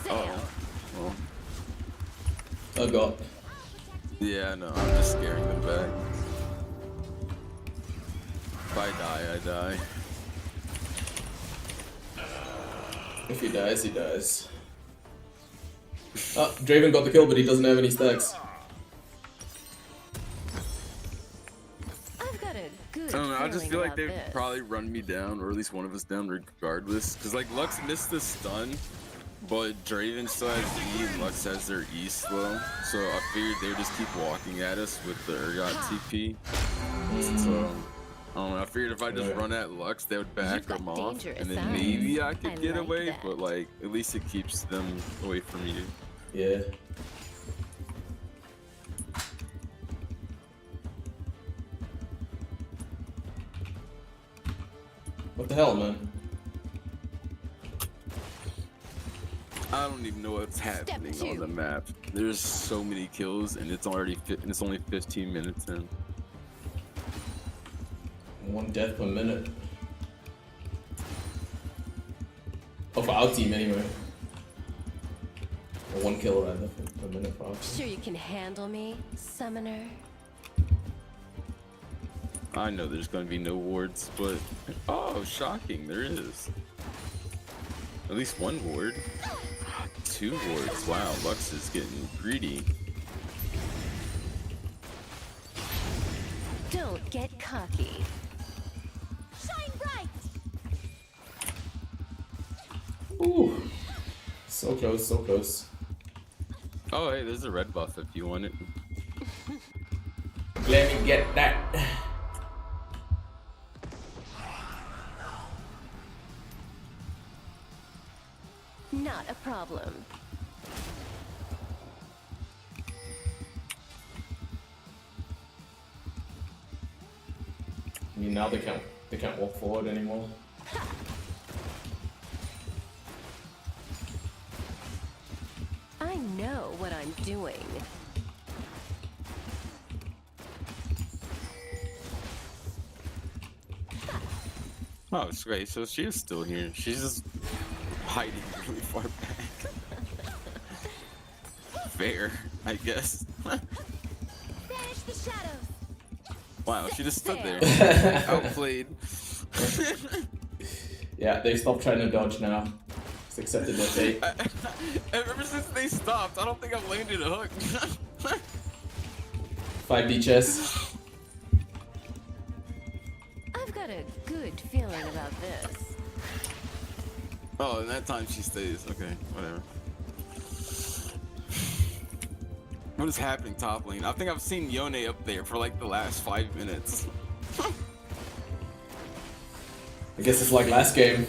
Oh. Well, Oh god. yeah, no, I'm just scaring them back. If I die, I die. If he dies, he dies. Oh, Draven got the kill, but he doesn't have any stacks. I've got a good I don't know, I just feeling feel like about they'd this. probably run me down, or at least one of us down regardless. Cause like Lux missed the stun, but Draven still has E and Lux has their E slow. So I figured they would just keep walking at us with the Urgot TP. So I don't know, I figured if I just run at Lux, they would back You've got them off, dangerous and then eyes. maybe I could I get like away, that. but like, at least it keeps them away from you. Yeah. What the hell, man? I don't even know what's happening on the map. There's so many kills, and it's already it's only 15 minutes in. 1 death per minute. Oh, for our team anyway. Or 1 kill rather per minute for our team. Sure you can handle me, summoner? I know there's going to be no wards, but oh, shocking, there is. At least 1 ward. 2 wards. Wow, Lux is getting greedy. Don't get cocky. Shine bright. Ooh. So close, so close. Oh, hey, there's a red buff if you want it. Let me get that. Not a problem. mean, now they can't walk forward anymore. I know what I'm doing. Oh, it's great. So she is still here. She's just hiding really far back. Fair, I guess. Banish the shadows. Wow, she just stood there. Outplayed. Yeah, they stopped trying to dodge now. Just accepted their fate. Ever since they stopped, I don't think I've landed a hook. 5D chess. I've got a good feeling about this. Oh, and that time she stays. Okay, whatever. What is happening top lane? I think I've seen Yone up there for like the last 5 minutes. I guess it's like last game.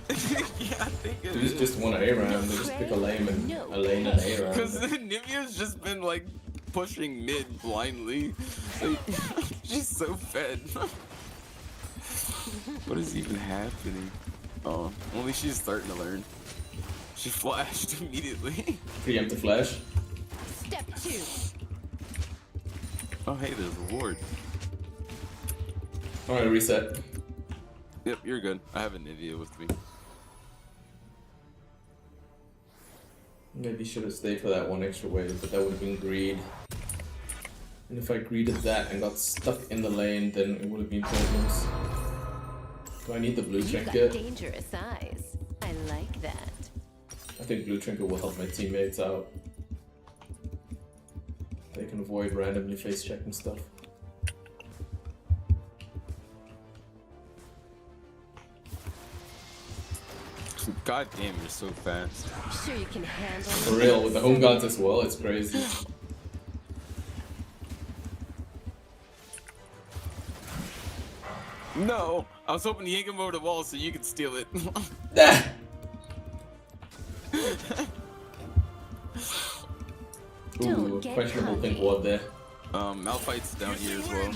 Yeah, I think it They is. just want an A round. They just pick a lane and a A round. Because Namibia's just been like pushing mid blindly. Like, she's so fed. What is even happening? Oh, only she's starting to learn. She flashed immediately. Preemptive flash. Step 2. Oh, hey, there's a ward. Alright, reset. Yep, you're good. I have a Nivea with me. Maybe should have stayed for that one extra wave, but that would have been greed. And if I greeded that and got stuck in the lane, then it would have been problems. Do I need the blue You've got trinket? dangerous eyes. I like that. I think blue trinket will help my teammates out. They can avoid randomly face checking stuff. God damn, you're so fast. Sure you can handle For real, with the home guards as well, it's crazy. No! I was hoping to yank him over the wall so you could steal it. Ooh, Don't get questionable pink cocky. ward there. Malphite's down here as well.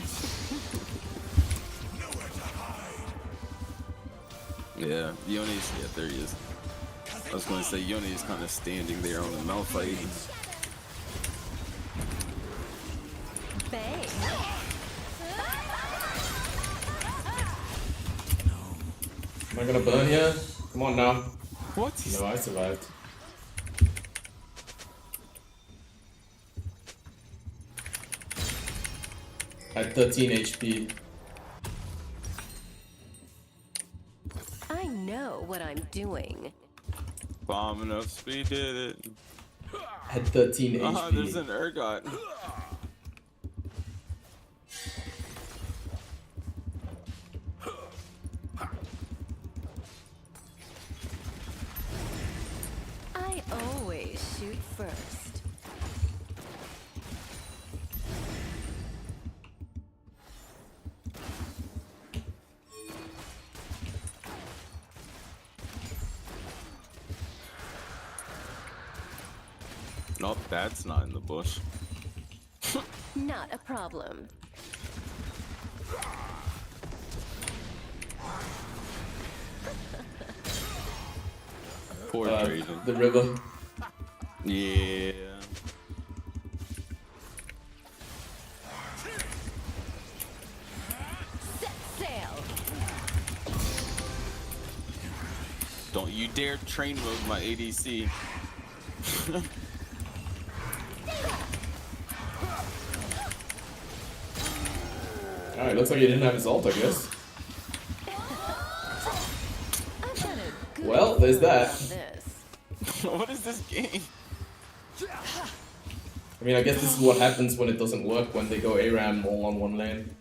Yeah, Yone's, yeah, there he is. I was going to say Yone is kind of standing there on the Malphite. Bang. Am I gonna burn here? Come on now. What? No, I survived. I had 13 HP. I know what I'm doing. Bomb enough, we did it. I had 13 Ah, there's HP. an Urgot. I always shoot first. Nope, that's not in the bush. Not a problem. Poor Draven. The river. Yeah. Set sail. Don't you dare train mode my ADC. Alright, looks like he didn't have his ult, I guess. I've got a good Well, there's feeling that. about this. What is this game? I mean, I guess this is what happens when it doesn't work, when they go ARAM all on one lane.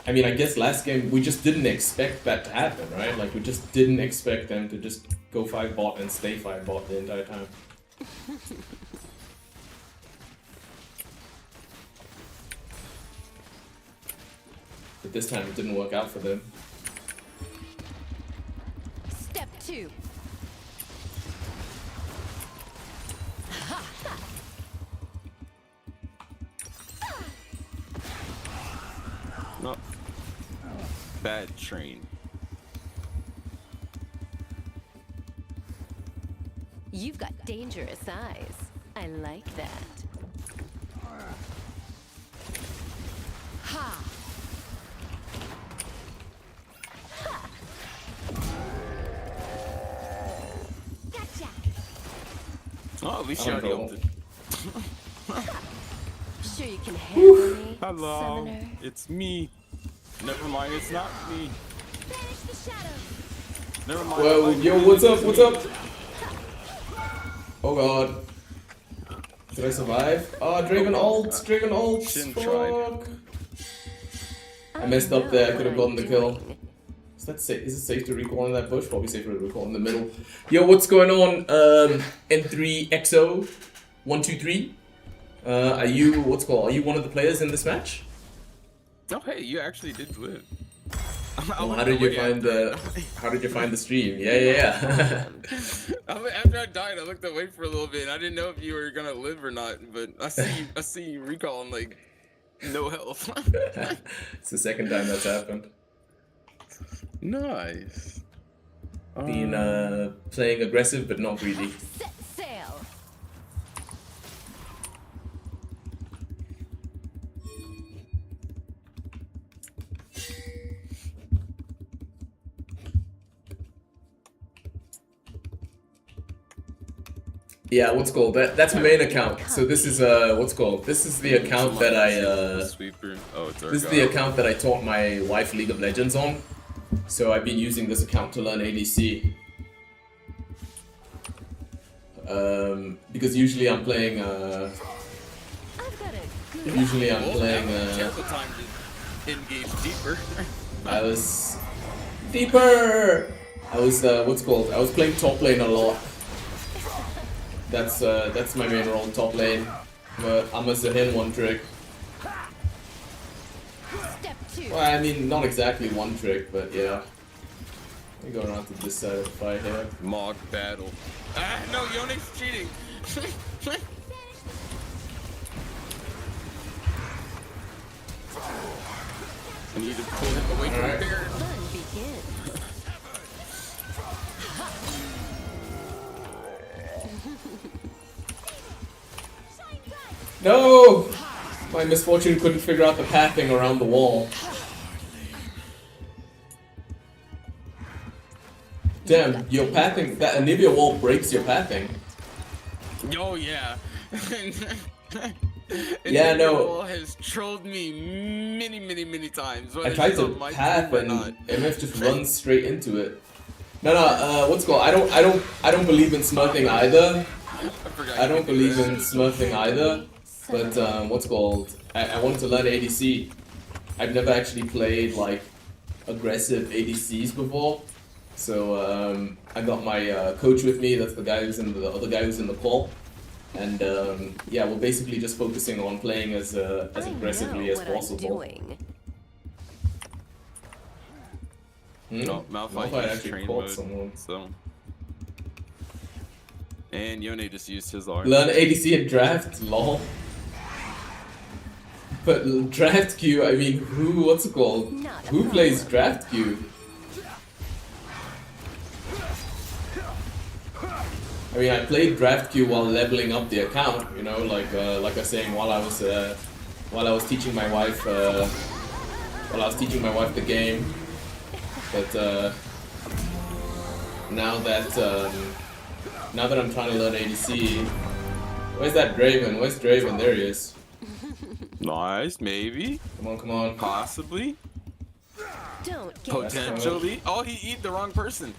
I mean, I guess last game we just didn't expect that to happen, right? Like, we just didn't expect them to just go 5 bot and stay 5 bot the entire time. But this time it didn't work out for them. Step 2. No. Bad train. You've got dangerous eyes. I like that. Ha! Gotcha! Oh, at least I you don't already know. opted. Sure you can handle me, Hello, Summoner? it's me. Never mind, it's not me. Banish the shadows! Never mind. I Whoa, like yo, it. what's up? What's up? Oh god. Did I survive? Oh, Draven ult! Draven ult! Shouldn't tried. Fuck! I messed up there, I could have gotten the kill. Doing. Is that safe? Is it safe to recall in that bush? Probably safer to recall in the middle. Yo, what's going on? N3XO 123. Are you what's it called? Are you one of the players in this match? Oh, hey, you actually did win. Well, how did you find the How did you find the stream? Yeah. After I died, I looked away for a little bit. And I didn't know if you were gonna live or not. But I see you recall. I'm like, no health. It's the second time that's happened. Nice. Been playing aggressive but not greedy. Set sail. Yeah, what's called that's my main account. So this is what's called this is the account that I Sweeper. Oh, it's our this is guy. the account that I taught my wife League of Legends on. So I've been using this account to learn ADC. Because usually I'm playing I've got a good usually I'm Well, playing now's the time to engage deeper. I was deeper. I was what's called I was playing top lane a lot. That's my main role, top lane. But I'm a Zahin one trick. step two. Well, I mean, not exactly one trick, but yeah. Let me go around to this side of the fight here. Mog battle. Ah, no, Yone's cheating. I need to pull him away from Alright. there. Fun begins. Shine bright! No! My misfortune couldn't figure out the pathing around the wall. Damn, your pathing, that Namibia wall breaks your pathing. Oh yeah. Yeah, no. Wall has trolled me many times. I whether tried it's to on my path team or and not. MF just runs straight into it. No, what's it called? I don't believe in smurfing either. I forgot I you don't could do believe that. in smurfing either. But what's it called? I wanted to learn ADC. I've never actually played like aggressive ADCs before. So I got my coach with me. That's the guy who's in the other guy who's in the call. And yeah, we're basically just focusing on playing as aggressively I know as what I'm possible. doing. No, Malphite used actually train caught mode, someone. so. And Yone just used his arm. Learn ADC and draft, lol. But draft queue, I mean, what's it called? Not a Who plays problem. draft queue? I mean, I played draft queue while leveling up the account. You know, like I was saying, while I was teaching my wife, the game. But now that I'm trying to learn ADC, where's that Draven? Where's Draven? There he is. Nice, maybe, Come on. possibly, Don't get potentially. Oh, he eat the wrong person.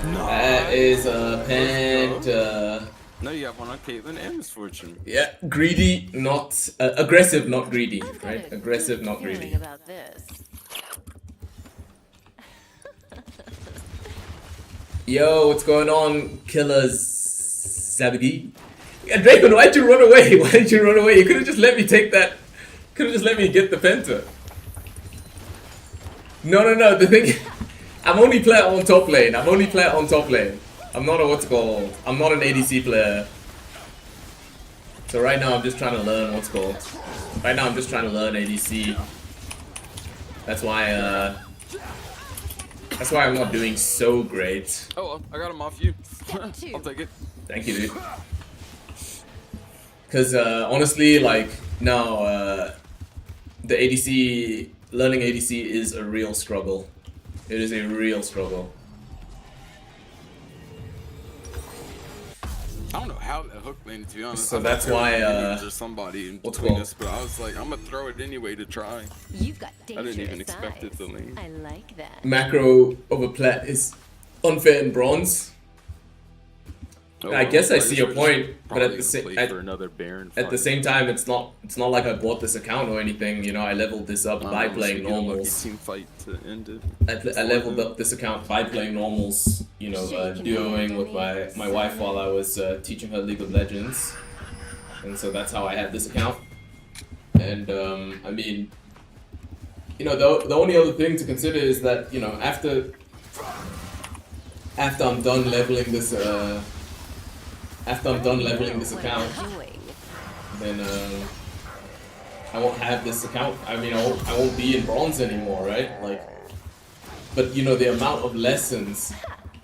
That is a penta. No, you have one on Caitlyn and Misfortune. Yeah, greedy, not aggressive, not greedy, I've got right? a Aggressive, good not feeling greedy. about this. Yo, what's going on, killers? Sabigi? Yeah, Draven, why'd you run away? Why did you run away? You could have just let me take that. Could have just let me get the penta. No. The thing, I'm only player on top lane. I'm not a what's it called. I'm not an ADC player. So right now I'm just trying to learn what's called. Right now I'm just trying to learn ADC. That's why I'm not doing so great. Oh, well, I got him off you. Step two. I'll take it. Thank you, dude. Because honestly, like now, the ADC learning ADC is a real struggle. It is a real struggle. I don't know how that hook landed, to be honest. So I that's thought why, there was just somebody in what's between called? us, but I was like, I'm gonna throw it anyway to try. You've got I dangerous didn't even expect it eyes. to land. I like that. Macro over plat is unfair in bronze. Oh, I guess I well, see your we're point, just but at probably the gonna same play for another Baron at the fight. same time, it's not like I bought this account or anything. You know, I leveled this up by So playing you get a lucky normals. team fight to end it. I leveled up this account by playing normals. You know, duoing with my wife while I was teaching her League of Legends, and so that's how I had this account. And I mean, you know, the only other thing to consider is that, you know, after I'm done leveling this account, then I won't have this account. I mean, I won't be in bronze anymore, right? Like, but you know, the amount of lessons,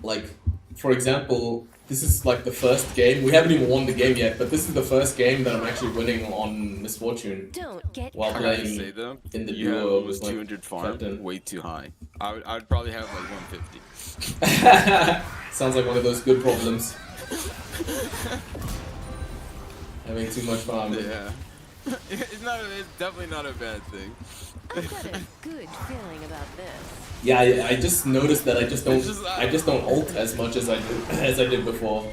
like, for example, this is like the first game. We haven't even won the game yet, but this is the first game that I'm actually winning on Misfortune Don't get while I gotta playing say though, in the you have duo almost with, like, 200 farm, Captain. way too high. I'd probably have like 150. Sounds like one of those good problems. Having too much fun. Yeah. It's definitely not a bad thing. I've got a good feeling about this. Yeah, I just noticed that I just don't It's just, ult as much as I did before.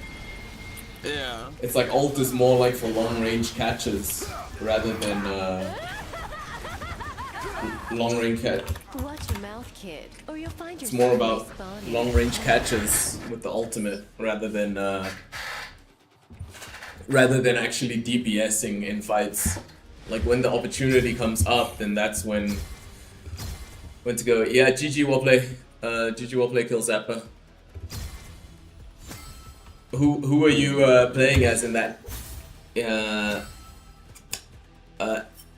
Yeah. It's like ult is more like for long range catches rather than long range catch. Watch your mouth, kid, or you'll find It's yourself more about respawning. long range catches with the ultimate rather than actually DPSing in fights. Like when the opportunity comes up, then that's when to go. Yeah, GG well play. GG well play kills Zappa. Who are you playing as in that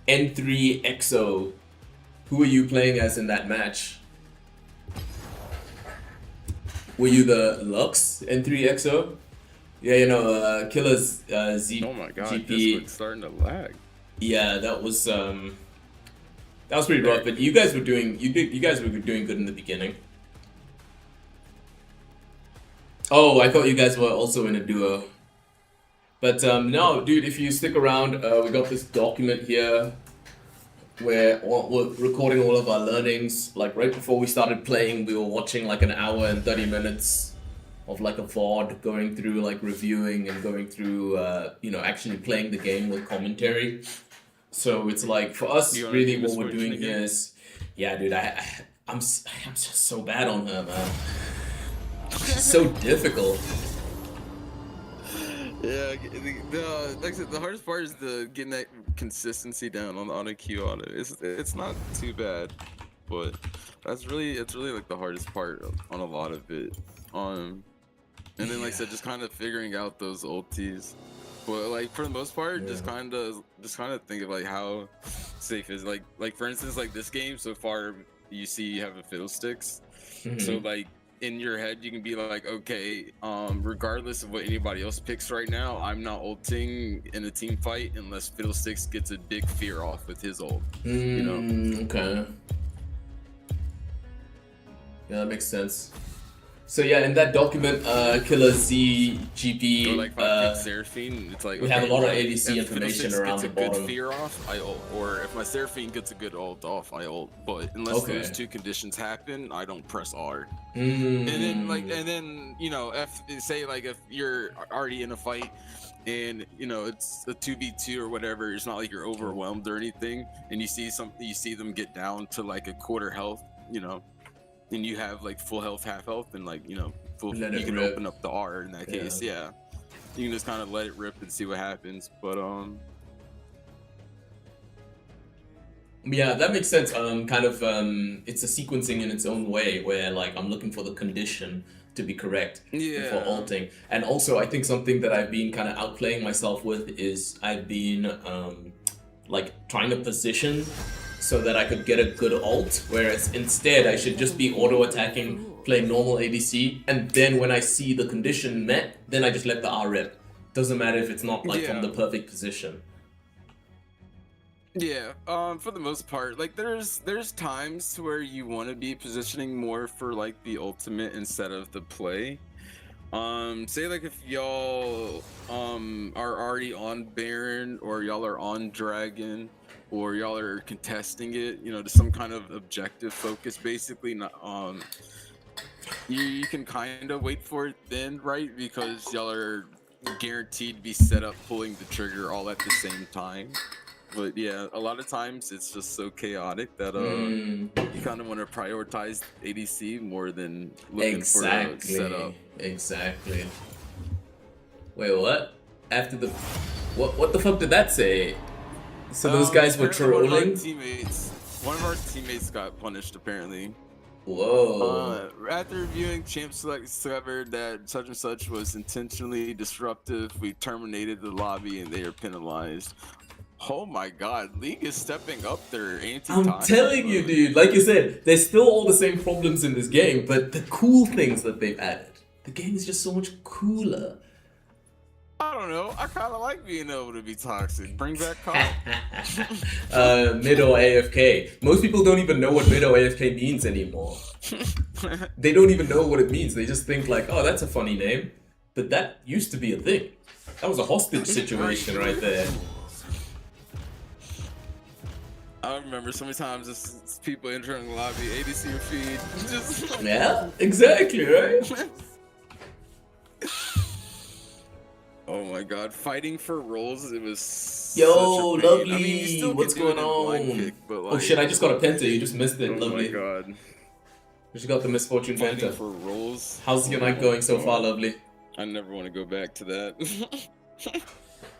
N3XO? Who are you playing as in that match? Were you the Lux N3XO? Yeah, you know, Killer's Z Oh my god, GP. Discord's starting to lag. Yeah, that was pretty rough. But you guys were doing good in the beginning. Oh, I thought you guys were also in a duo. But no, dude, if you stick around, we got this document here where we're recording all of our learnings. Like right before we started playing, we were watching like an hour and 30 minutes of like a VOD going through like reviewing and going through you know, actually playing the game with commentary. So it's like for us, You wanna really do what we're Misfortune doing again? here is, yeah, dude, I'm just so bad on her, man. She's so difficult. Yeah, like I said, the hardest part is getting that consistency down on the auto queue on it. It's not too bad, but it's really like the hardest part on a lot of it. And then like I said, just kind of figuring out those ultis. But like for the most part, just kind of think of like how safe is like for instance like this game so far you see you have a fiddlesticks. So like in your head you can be like, okay, regardless of what anybody else picks right now, I'm not ulting in a team fight unless Fiddlesticks gets a big fear off with his ult. You know? Okay. Yeah, that makes sense. So yeah, in that document, Killer Z GP, Or like if I pick Seraphine, it's like we have a lot of if ADC information Fiddlesticks around gets the a good bottom. fear off, I ult. Or if my Seraphine gets a good ult off, I ult. But unless Okay. those two conditions happen, I don't press R. Mm. And then you know, if you're already in a fight and you know it's a 2v2 or whatever, it's not like you're overwhelmed or anything, and you see them get down to like a quarter health, you know, and you have like full health, half health, and like, you know, Let you it can rip. open up the R in that case. Yeah, you can just kind of let it rip and see what happens. But Yeah, that makes sense. It's a sequencing in its own way, where like I'm looking for the condition to be correct Yeah. before ulting. And also, I think something that I've been kind of outplaying myself with is I've been like trying to position so that I could get a good ult, whereas instead I should just be auto-attacking, playing normal ADC, and then when I see the condition met, then I just let the R rip. Doesn't matter if it's not like from the perfect position. Yeah, for the most part, like there's times where you want to be positioning more for like the ultimate instead of the play. Say like if y'all are already on Baron, or y'all are on Dragon, or y'all are contesting it, you know, to some kind of objective focus, basically. Not you can kind of wait for it then, right? Because y'all are guaranteed to be set up pulling the trigger all at the same time. But yeah, a lot of times it's just so chaotic that you kind of want to prioritize ADC more than looking for a setup. Exactly. Wait, what? After the what the fuck did that say? So those guys were trolling? One of our teammates got punished apparently. Whoa. After reviewing, Champ Select discovered that such and such was intentionally disruptive. We terminated the lobby and they are penalized. Oh my god, League is stepping up their anti-time. I'm telling you, dude, like you said, there's still all the same problems in this game, but the cool things that they've added. The game is just so much cooler. I don't know, I kind of like being able to be toxic. Bring back Kappa. Mid or AFK. Most people don't even know what mid or AFK means anymore. They don't even know what it means. They just think like, oh, that's a funny name. But that used to be a thing. That was a hostage situation right there. I remember so many times it's people entering the lobby, ADC your feed. Just yeah, exactly, right? Oh my god, fighting for roles, it was Yo, such a pain. Lovely, I mean, you still what's can do it going in blind on? pick, but like, Oh shit, I just got a penta, you just missed it, oh Lovely. my god. You just got the misfortune Fighting penta. for roles. How's your night going so far, Lovely? I never want to go back to that.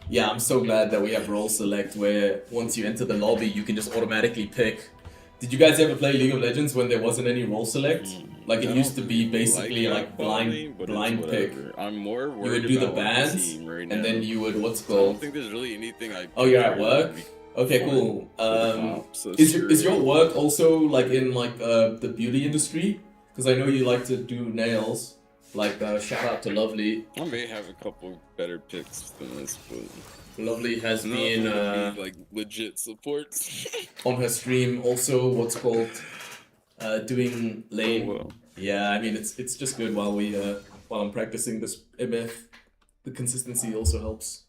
Yeah, I'm so glad that we have role select where once you enter the lobby, you can just automatically pick. Did you guys ever play League of Legends when there wasn't any role select? Like it used to be basically like blind pick. I'm more You worried would do the about my bans, team right and now. then you would what's I don't called. think there's really anything I. Oh, you're at work. Okay, cool. Is your work also like in like the beauty industry? Because I know you like to do nails. Like shout out to Lovely. I may have a couple better picks than this, but Lovely has been like legit supports on her stream also what's called doing lane. Oh, well. Yeah, I mean it's just good while we while I'm practicing this MF. The consistency also helps.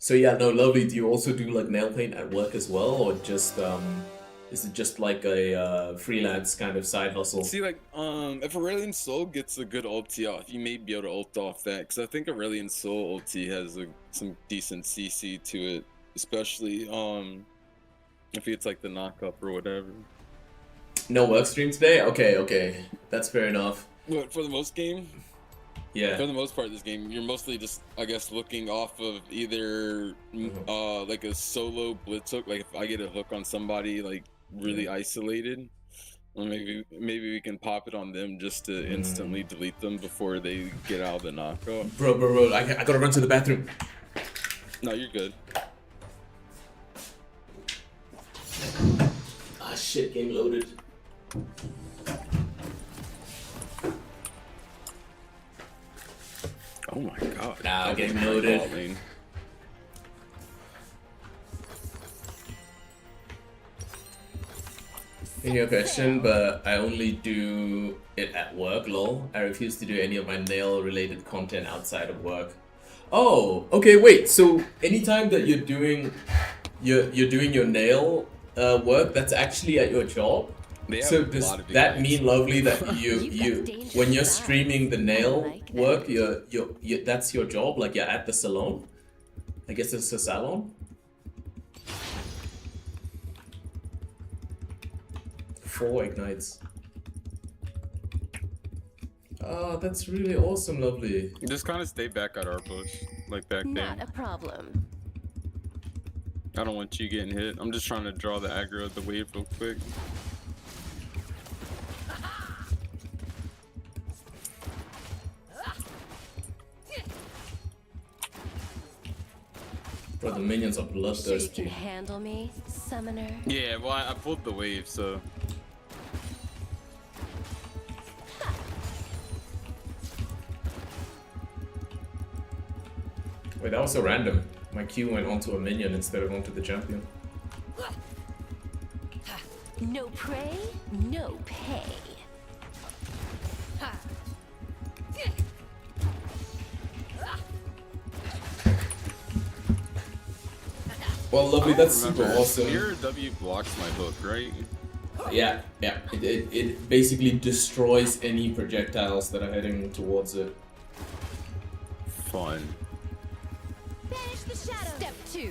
So yeah, no, Lovely, do you also do like nail paint at work as well, or just is it just like a freelance kind of side hustle? See, like, if Aurelian Soul gets a good ulti off, you may be able to ult off that, because I think Aurelian Soul ulti has some decent CC to it, especially if it's like the knockup or whatever. No work stream today? Okay, that's fair enough. But for the most game, yeah. For the most part of this game, you're mostly just, I guess, looking off of either like a solo blitz hook, like if I get a hook on somebody like really isolated, or maybe we can pop it on them just to instantly delete them before they get out of the knockout. Bro, I gotta run to the bathroom. No, you're good. Ah shit, game loaded. Oh my god. Nah, game loaded. In your question, but I only do it at work, lol. I refuse to do any of my nail-related content outside of work. Oh, okay, wait. So anytime that you're doing your nail work, that's actually at your job. So does that mean, Lovely, that you when you're streaming the nail work, that's your job? Like you're at the salon? I guess it's a salon. 4 ignites. Oh, that's really awesome, Lovely. Just kind of stay back at our bush, like back there. Not a problem. I don't want you getting hit. I'm just trying to draw the aggro of the wave real quick. Bro, the minions are Sure you can bloodthirsty. handle me, summoner? Yeah, well, I pulled the wave, so. Wait, that was so random. My Q went onto a minion instead of onto the champion. No prey, no pay. Well, lovely, that's super Remember, awesome. Mirror W blocks my hook, right? Yeah, yeah. It basically destroys any projectiles that are heading towards it. Fun. Banish the shadow. Step 2.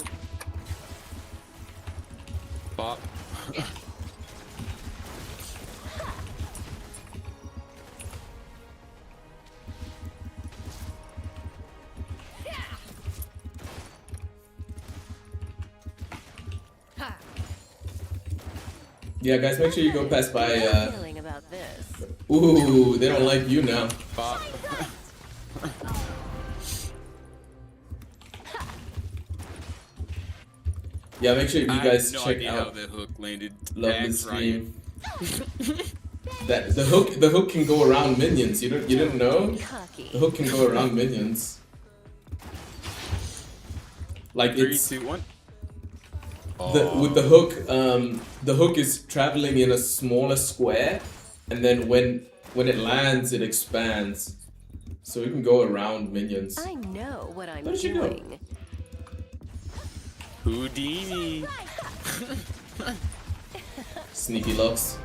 Pop. Yeah, guys, make sure you go pass by. Feeling about this. Ooh, they don't like you now. Pop. Yeah, make sure you guys I have no check idea how out the hook landed. Lovely's Axe, right? stream. That the hook can go around minions. You didn't know? Cocky. The hook can go around minions. Like 3, it's 2, 1. with the hook is traveling in a smaller square, and then when it lands, it expands, so it can go around minions. I know what I'm How did you know? doing. Houdini. Sneaky locks.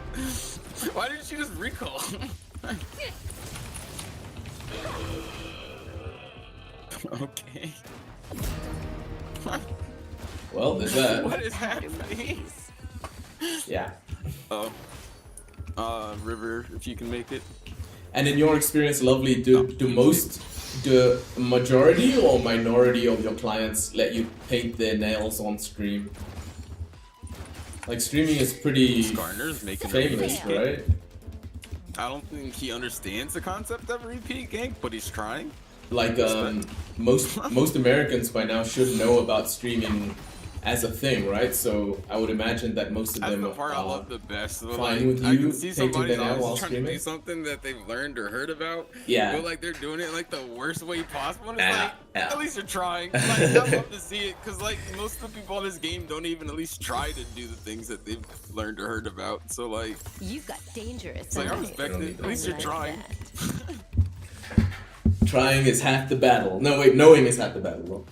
Why didn't you just recall? Okay. Well, there's that. What is happening? Yeah. Oh. River, if you can make it. And in your experience, Lovely, the majority or minority of your clients let you paint their nails on stream? Like, streaming is pretty Skarner's making famous, a repeat. right? I don't think he understands the concept of repeat gank, but he's trying. Like, most Americans by now should know about streaming as a thing, right? So I would imagine that most of That's them the part I are love the best. But fine like, with I you can see painting somebody's their nail while always trying to do streaming. something that they've learned or heard about. Yeah. But like they're doing it like the worst way possible. And it's Yeah, like, yeah. at least you're trying. Like, I love to see it because like most of the people in this game don't even at least try to do the things that they've learned or heard about. So like, You've got dangerous it's like I eyes. respect it. At least you're I like trying. that. Trying is half the battle. No, wait, knowing is half the battle.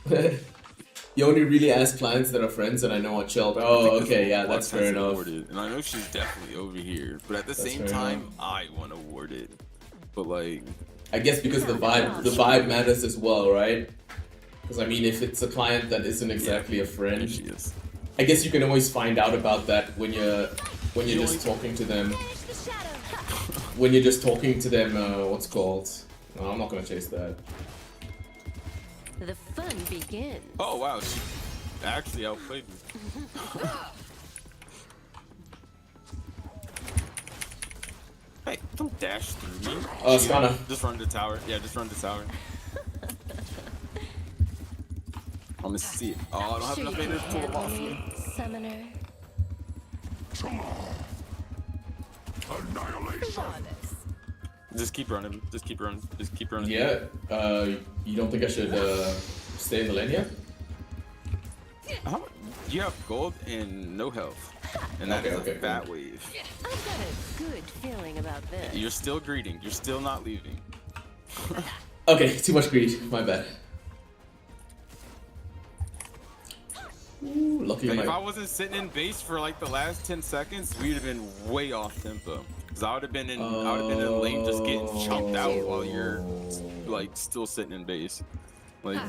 You only really ask clients that are friends and I know are chilled. Oh, okay, yeah, that's fair enough. Awarded. And I know she's definitely over here, but at the That's same fair time, enough. I want to award it. But like, I guess because the vibe matters as well, right? Because I mean, if it's a client that isn't exactly a there friend, she is. I guess you can always find out about that when you're just talking to them. Banish the shadow. When you're just talking to them, what's called? No, I'm not gonna chase that. The fun begins. Oh wow, she actually outplayed me. Hey, don't dash through me. Skana. Just run to tower. Yeah, just run to tower. I'm gonna see it. Oh, I don't have Sure enough you mana can to pull them handle off. me, summoner. Annihilation. Just keep running. Just keep running. Just keep running. Yeah, you don't think I should stay in the lane yet? How, you have gold and no health, and that Okay, is okay, a fat wave. I've got a good feeling about this. You're still greeting. You're still not leaving. Okay, too much greed. My bad. Ooh, lucky Like, if I my. wasn't sitting in base for like the last 10 seconds, we'd have been way off tempo. Cause I would have been in lane just getting chopped out while you're like still sitting in base. Like,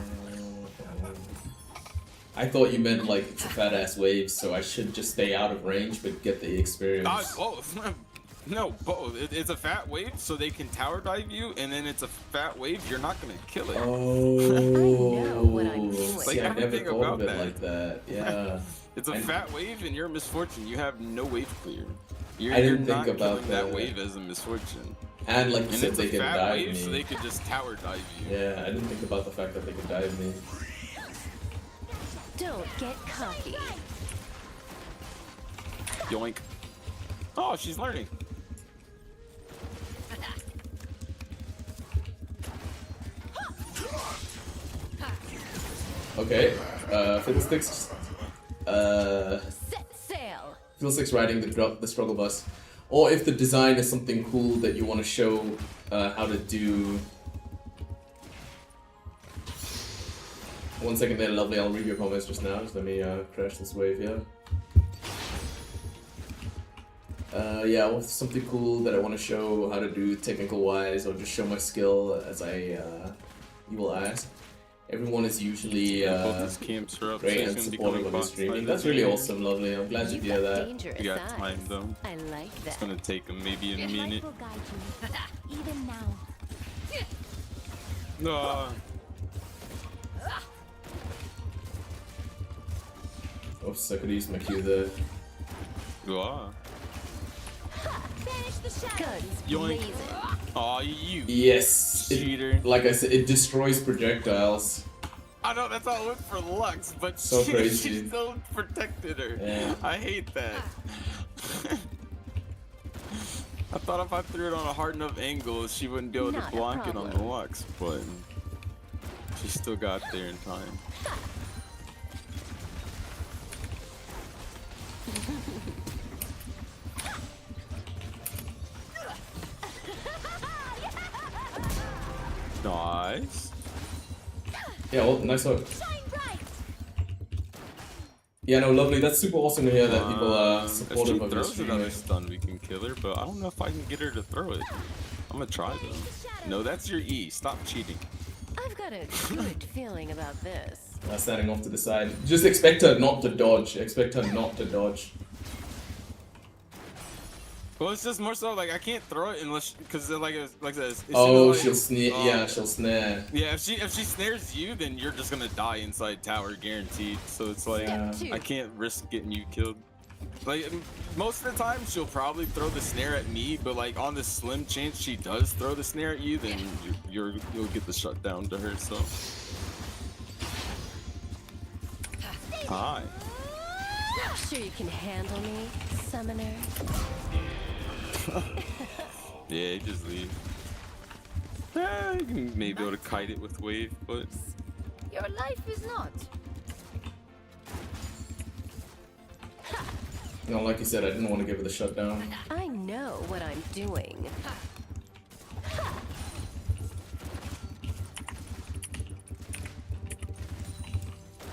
I thought you meant like it's a fat ass wave, so I should just stay out of range but get the experience. both. No, both. It's a fat wave, so they can tower dive you, and then it's a fat wave. You're not gonna kill it. Oh, what I'm doing. see, Like, I never everything thought of about it that. like that. Yeah, It's a I- fat wave, and you're a misfortune. You have no wave clear. You're, I didn't you're think not about killing that that. wave as a misfortune. and like you And said, it's they a can fat dive wave, me. so they could just tower dive you. Yeah, I didn't think about the fact that they could dive me. Don't get cocky. Yoink. Oh, she's learning. Okay. Fiddlesticks. Set sail. Fiddlesticks riding the struggle bus. Or if the design is something cool that you want to show how to do. 1 second there, lovely. I'll read your comments just now. Just let me crash this wave here. Yeah, or something cool that I want to show how to do technical wise, or just show my skill as you will ask. Everyone is usually Both his camps are up, so great he's and gonna be supportive coming of his box streaming. side That's this really year. awesome, lovely. I'm glad to You've hear got that. dangerous You got eyes. time though. I like It's that. gonna take him maybe a minute. Light will guide you. Even now. No. Oops, I could use my Q there. Wow. Banish the shadow. Guns Yoink. blazing. Aw, you Yes! cheater. Like I said, it destroys projectiles. I know that's all it went for Lux, but So she crazy. still protected her. Yeah. I hate that. I thought if I threw it on a hard enough angle, she wouldn't be able Not to a block it on the problem. Lux, but she still got there in time. Nice. Yeah, well, nice hook. Shine bright. Yeah, no, lovely. That's super awesome to hear that people are If supportive she of your throws another streaming. stun, we can kill her, but I don't know if I can get her to throw it. I'm gonna try though. No, that's your E. Stop cheating. I've got a good feeling about this. Standing off to the side. Just expect her not to dodge. Expect her not to dodge. Well, it's just more so like I can't throw it unless because like this. Oh, she'll snare. Yeah, she'll snare. Yeah, if she snares you, then you're just gonna die inside tower, guaranteed. So it's like Yeah. Step 2. I can't risk getting you killed. Like most of the time, she'll probably throw the snare at me, but like on the slim chance she does throw the snare at you, then you'll get the shutdown to her. So. Hi. Sure you can handle me, summoner? Yeah, you just leave. You can maybe be able to kite it with wave, but Your life is not. No, like you said, I didn't want to give her the shutdown. I know what I'm doing.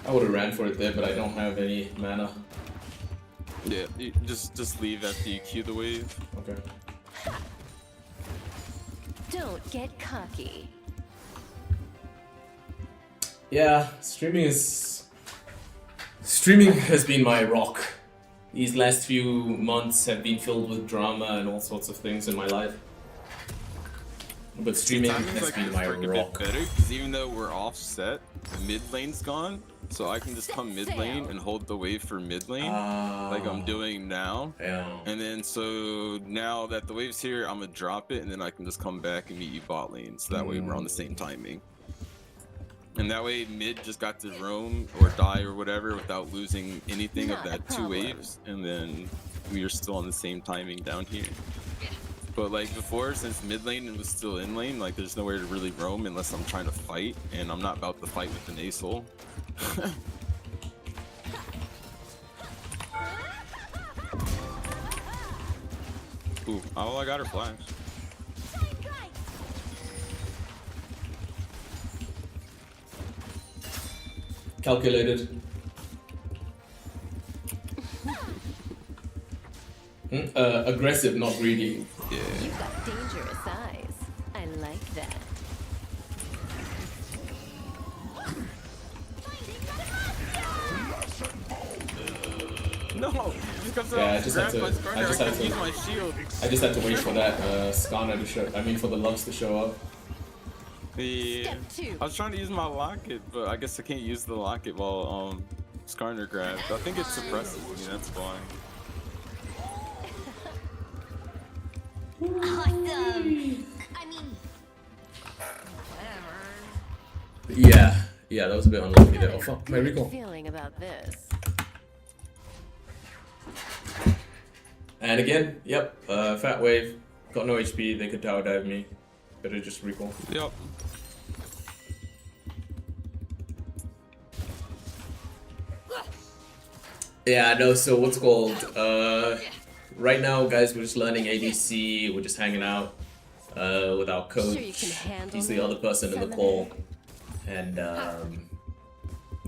I would have ran for it there, but I don't have any mana. yeah, you just leave after you cue the wave. Okay. Don't get cocky. Yeah, streaming has been my rock. These last few months have been filled with drama and all sorts of things in my life. But streaming Timing's has like been this my work a bit rock. better because even though we're offset, mid lane's gone, so I can just come mid lane and hold the wave for mid lane, like I'm doing now. Yeah. And then so now that the wave's here, I'm gonna drop it, and then I can just come back and meet you bot lane. So that way we're on the same timing. And that way mid just got to roam or die or whatever without losing anything of Not a that two problem. waves, and then we are still on the same timing down here. But like before, since mid lane was still in lane, like there's nowhere to really roam unless I'm trying to fight, and I'm not about to fight with an Asol. Ooh, oh, I got her flash. Shine bright. Calculated. Aggressive, not greedy. Yeah. You've got dangerous eyes. I like that. No, just comes Yeah, I out, just had grab to- my scar, I just I had can to- use my shield. I just had to wait for that Skarner to show. I mean, for the Lux to show up. Yeah. Step 2. I was trying to use my locket, but I guess I can't use the locket while Skarner grabs. I think it suppresses me, that's why. Awesome. I mean, Yeah, Yeah, that was a bit unlucky there. Oh fuck, my Good recall. feeling about this. And again, yep, fat wave. Got no HP, they could tower dive me. Better just recall. Yep. Yeah, no, so what's called? Right now, guys, we're just learning ADC, we're just hanging out with our coach. Sure you can handle He's the me, other person in the Summoner? call. And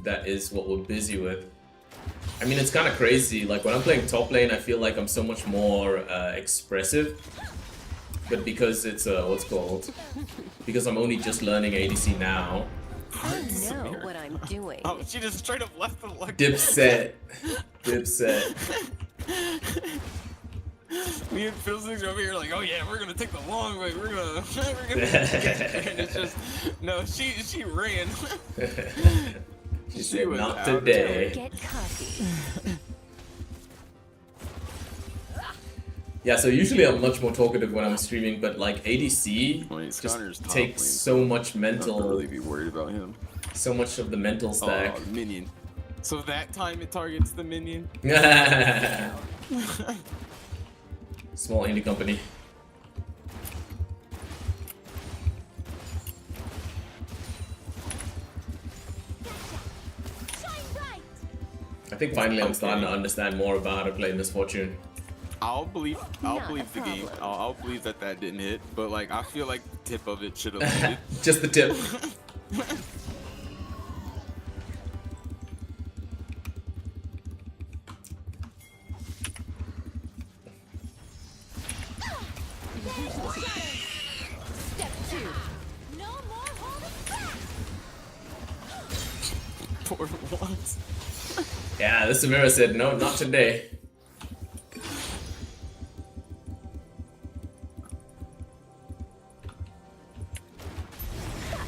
that is what we're busy with. I mean, it's kind of crazy. Like, when I'm playing top lane, I feel like I'm so much more expressive. But because it's, what's called? Because I'm only just learning ADC now. I know what I'm doing. Oh, she just straight up left the leg. Dipset. Dipset. Me and Phil's over here like, oh yeah, we're gonna take the long way. We're gonna. And it's just no. She ran. She said, was not out of today. Get cocky. Yeah, so usually I'm much more talkative when I'm streaming, but like ADC Wait, Sconner's just top takes lane. so much Not mental, really be worried about him. so much of the mental stack. Oh, minion. So that time it targets the minion. Small indie company. Shine bright. I think finally I'm starting to understand more about how to play Misfortune. I'll believe Not the a game. problem. I'll believe that didn't hit, but like I feel like the tip of it should have landed. Just the tip. Step 2. No more holding back. Poor ones. Yeah, the Samira said, no, not today.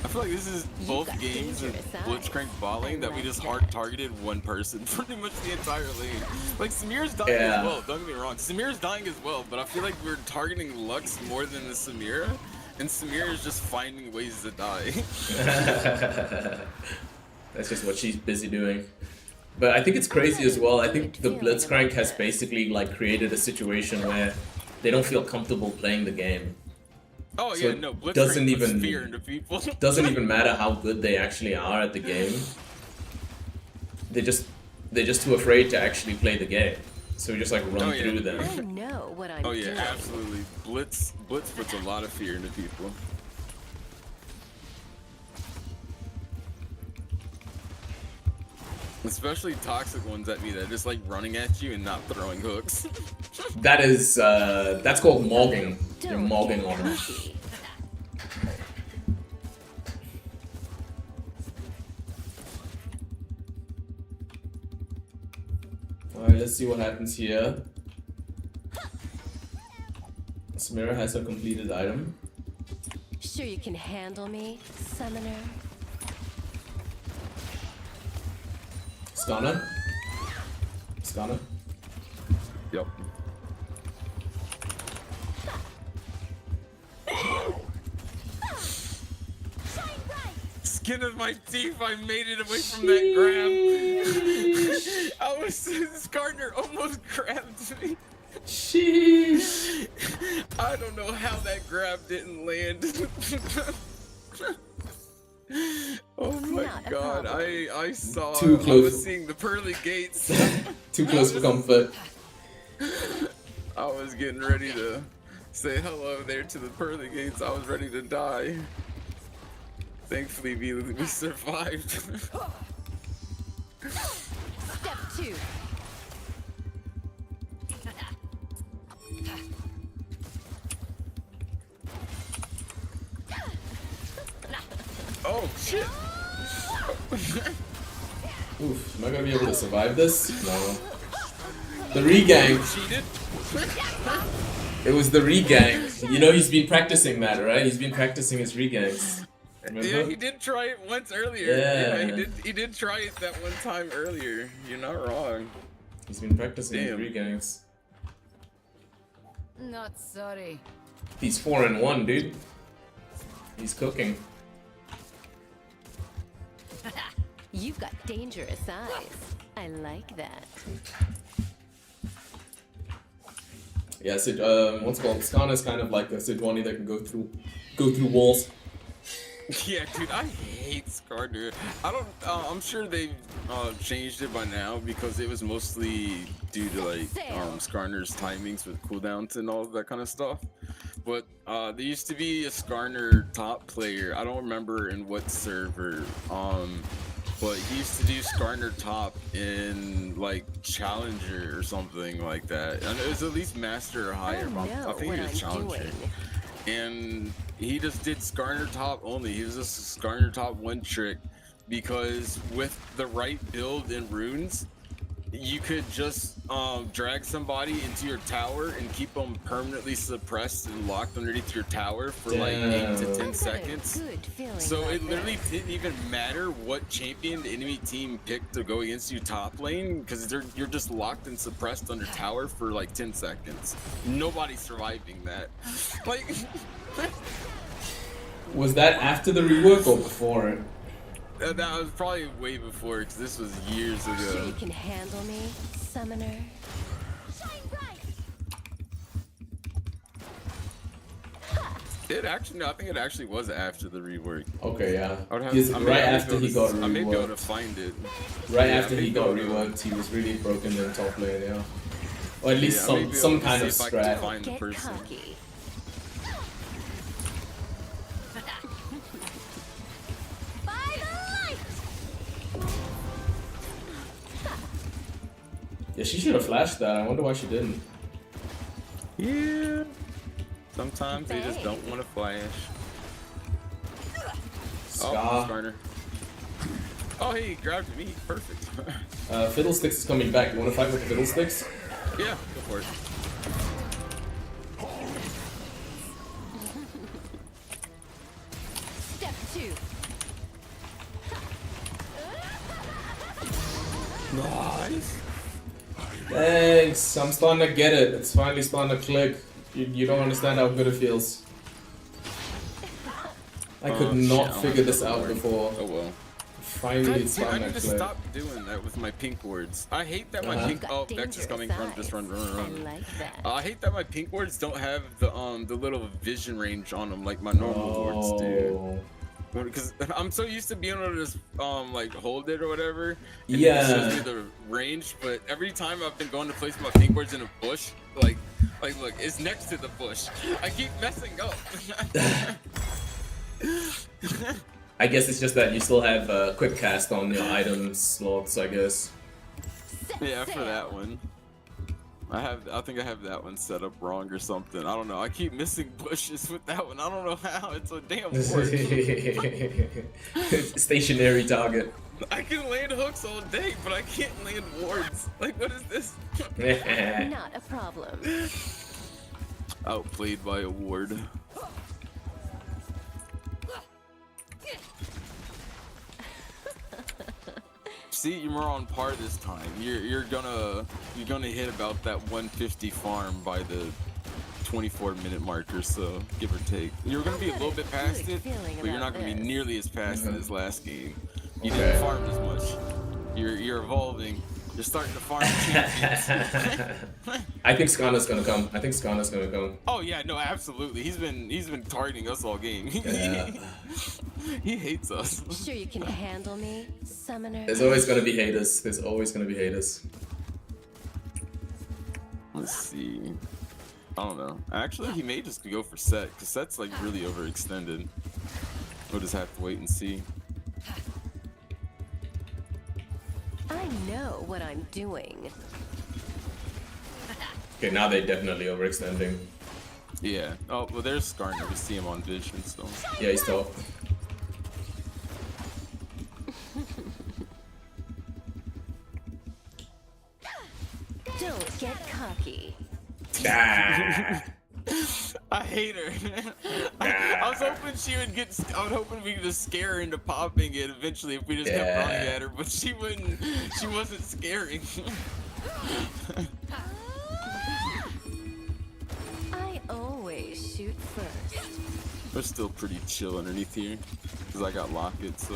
I feel like this is both got games in dangerous eyes. Blitzcrank bot lane that we just hard targeted one person pretty much the entire lane. Like Samir's dying Yeah. as well, don't get me wrong. Samir's dying as well, but I feel like we're targeting Lux more than the Samira, and Samira is just finding ways to die. That's just what she's busy doing. But I think it's crazy as well. I think the Blitzcrank has basically like created a situation where they don't feel comfortable playing the game. Oh So yeah, it no, Blitzcrank doesn't puts even- fear into people. Doesn't even matter how good they actually are at the game. They're just too afraid to actually play the game. So we just like run Oh, yeah. through I them. know what I'm Oh yeah, doing. absolutely. Blitz puts a lot of fear into people. Especially toxic ones at me that are just like running at you and not throwing hooks. That is that's called mogging. You're Don't mogging get on them. cocky. Alright, let's see what happens here. Samira has a completed item. Sure you can handle me, Summoner? Skana. Skana. Yep. Shine bright. Skin of my teeth, I made it away from that grab. I was Gardner almost grabbed me. Sheesh. I don't know how that grab didn't land. Oh my Not a god, problem. I saw Too I close. was seeing the pearly gates. Too close for comfort. I was getting ready to say hello there to the pearly gates. I was ready to die. Thankfully we survived. Step 2. Oh shit. Oof, am I gonna be able to survive this? No. The regang. Cheated? It was the regang. You know he's been practicing that, right? He's been practicing his regangs. Remember? Yeah, he did try it once earlier. Yeah. He did try it that one time earlier. You're not wrong. He's been practicing Damn. his regangs. Not sorry. He's 4-1, dude. He's cooking. You've got dangerous eyes. I like that. Yeah, Sid, what's it called? Skarner is kind of like a Sidwani that can go through walls. Yeah, dude, I hate Skarner. I don't. I'm sure they've changed it by now because it was mostly due to like Skarner's timings with cooldowns and all that kind of stuff. But there used to be a Skarner top player. I don't remember in what server. But he used to do Skarner top in like Challenger or something like that. And it was at least Master or higher. I think it was Challenger. And he just did Skarner top only. He was just Skarner top one trick because with the right build and runes, you could just drag somebody into your tower and keep them permanently suppressed and locked underneath your tower for like 8 to 10 seconds. So it literally didn't even matter what champion the enemy team picked to go against you top lane because you're just locked and suppressed under tower for like 10 seconds. Nobody's surviving that. Like, was that after the rework or before it? that was probably way before because this was years ago. Sure you can handle me, summoner? Shine bright. It actually, no, I think it actually was after the rework. Okay, yeah. I He's mean, right I may after be he got able to- I may be able to reworked. find it. Right Yeah, after I may he be got able to- reworked, he was really broken in top lane, yeah. Or at least Yeah, I may be some able to kind see of if I can strat. find the Get person. cocky. By the light. Yeah, she should have flashed that. I wonder why she didn't. Yeah. Sometimes they just don't want to flash. Oh, Scar. Skarner. Oh, he grabbed me. Perfect. Fiddlesticks is coming back. You wanna fight with Fiddlesticks? Yeah, go for it. Step 2. Nice. Thanks. I'm starting to get it. It's finally starting to click. You don't understand how good it feels. I could not shit, figure this I'm out bored. before. Oh well. Finally, it's Dude, I starting need to to click. stop doing that with my pink wards. I hate that my Uh-huh. pink. Got Oh, Vex is coming from. Just run, run, run. I like that. I hate that my pink wards don't have the little vision range on them like my normal wards do. Oh. Because I'm so used to being able to just like hold it or whatever. And Yeah. it shows me the range, but every time I've been going to place my pink wards in a bush, like look, it's next to the bush. I keep messing up. I guess it's just that you still have quick cast on your item slots, I guess. Yeah, for that one. I think I have that one set up wrong or something. I don't know. I keep missing bushes with that one. I don't know how. It's a damn ward. Stationary target. I can land hooks all day, but I can't land wards. Like, what is this? Not a problem. Outplayed by a ward. See, you're more on par this time. You're gonna hit about that 150 farm by the 24-minute marker, so give or take. You're gonna be a little bit past it, but you're not gonna be nearly as fast in this last game. You didn't farm as much. You're evolving. You're starting to farm champions. I think Skarner's gonna come. Oh yeah, no, absolutely. He's been targeting us all game. Yeah. He hates us. Sure you can handle me, summoner? There's always gonna be haters. Let's see. I don't know. Actually, he may just go for Set, because Set's like really overextended. We'll just have to wait and see. I know what I'm doing. Okay, now they're definitely overextending. Yeah. Oh, well, there's Skarner. We see him on Vision still. Yeah, he's top. Don't get cocky. Ah. I hate her. I was hoping she would get. I was hoping we could just scare her into popping it eventually if we just kept running at her, but she wouldn't. She wasn't scaring. I always shoot first. We're still pretty chill underneath here, because I got Locket, so.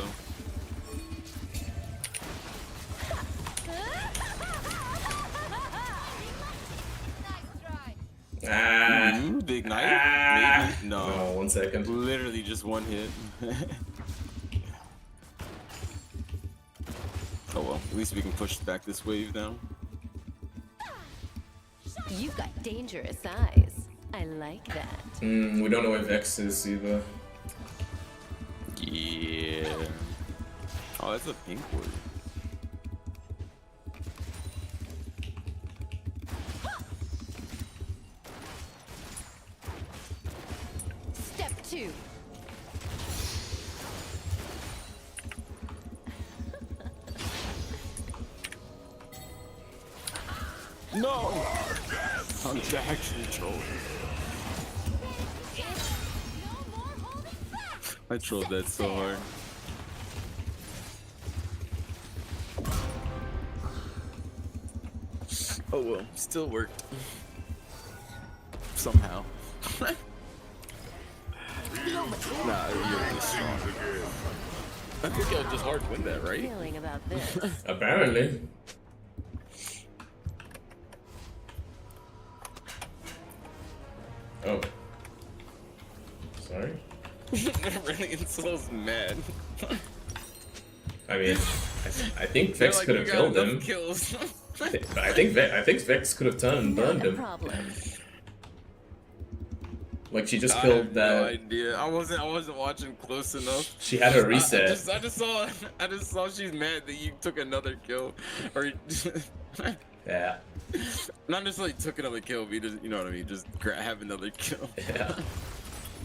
Ah. Big knife? Ah. Maybe? No. No, 1 second. Literally just one hit. Oh well, at least we can push back this wave now. You've got dangerous eyes. I like that. We don't know where Vex is either. Yeah. Oh, that's a pink word. Step 2. No! I'm actually trolling. I trolled that so hard. Oh well, still worked. Somehow. Nah, you're really strong. I think I'll just hard win that, right? Feeling about this. Apparently. Oh. Sorry? Renegade Soul's mad. I mean, I think Vex could have killed him. Kills. I think Vex could have turned and burned Not a him. problem. Like she just I killed have that. no idea. I wasn't watching close enough. She had her reset. I just saw she's mad that you took another kill, or Yeah. not necessarily took another kill, but you know what I mean. Just have another kill. Yeah.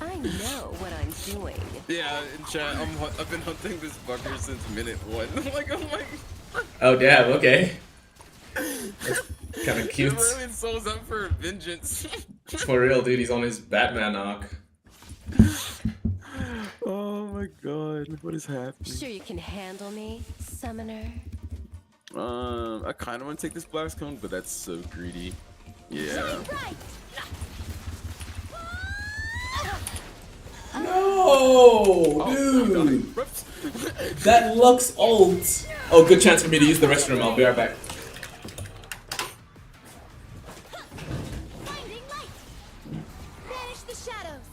I know what I'm doing. Yeah, in chat, I've been hunting this fucker since minute 1. I'm like, Oh damn. Okay. That's kind of cute. Brilliant Soul's up for vengeance. For real, dude. He's on his Batman arc. Oh my god, what is happening? Sure you can handle me, summoner? I kind of want to take this blast cone, but that's so greedy. Yeah. No, dude. That Lux ult. Oh, good chance for me to use the restroom. I'll be right back. Blinding light. Banish the shadows.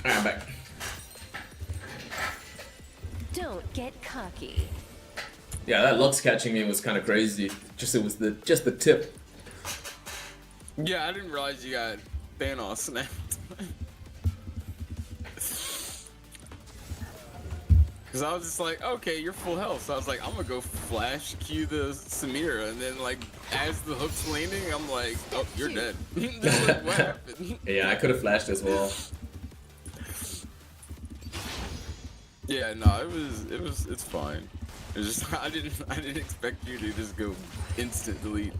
Alright, I'm back. Don't get cocky. Yeah, that Lux catching me was kind of crazy. It was the tip. Yeah, I didn't realize you got Thanos snapped. Cause I was just like, okay, you're full health. So I was like, I'm gonna go flash Q the Samira, and then like as the hook's landing, I'm like, oh, you're dead. Just like, what happened? Yeah, I could have flashed as well. Yeah, no, it's fine. It's just I didn't expect you to just go instant delete.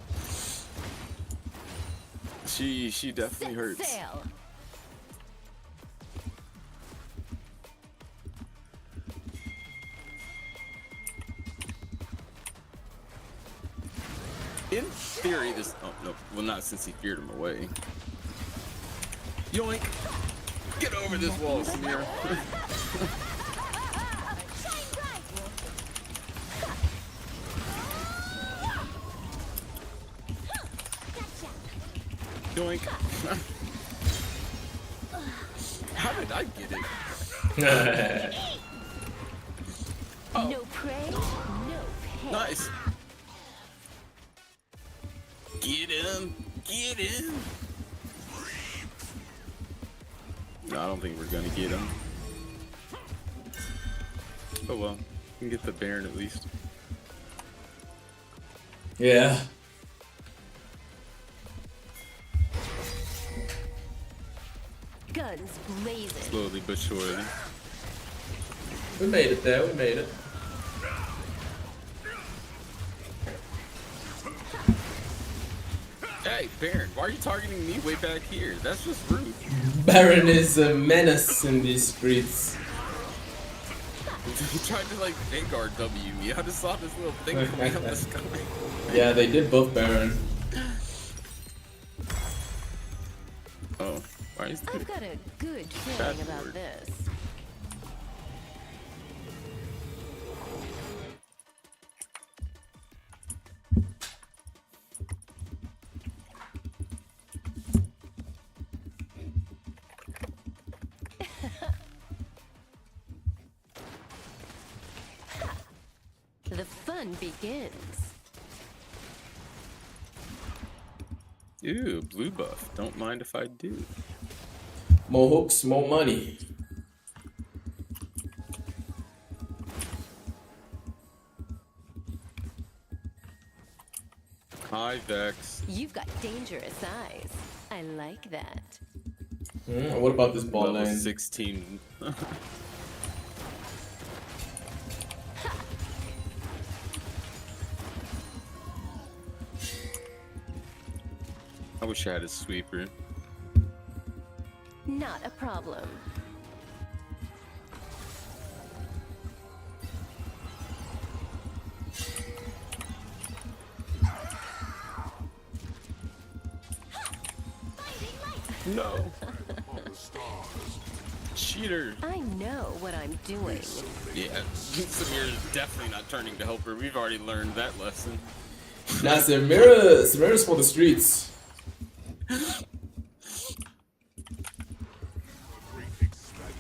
She definitely Set hurts. sail. In theory, this no, well not since he feared him away. Yoink! Get over this wall, Samir. Yoink! How did I get it? No prey, no pay. Nice. Get him! Get him! No, I don't think we're gonna get him. Oh well, you can get the Baron at least. Yeah. Guns blazing. Slowly but surely. We made it there, we made it. Hey, Baron, why are you targeting me way back here? That's just rude. Baron is a menace in these streets. He tried to like Vanguard W me. I just saw this little thing coming up the sky. Yeah, they did buff Baron. Oh, why is I've got a good Bad feeling about word. this. The fun begins. Ew, blue buff. Don't mind if I do. More hooks, more money. Hi, Vex. You've got dangerous eyes. I like that. What about this ball Level lane? 16. I wish I had a sweeper. Not a problem. No. Cheater. I know what I'm doing. Yeah, Samir is definitely not turning to help her. We've already learned that lesson. Nah, Samira's for the streets.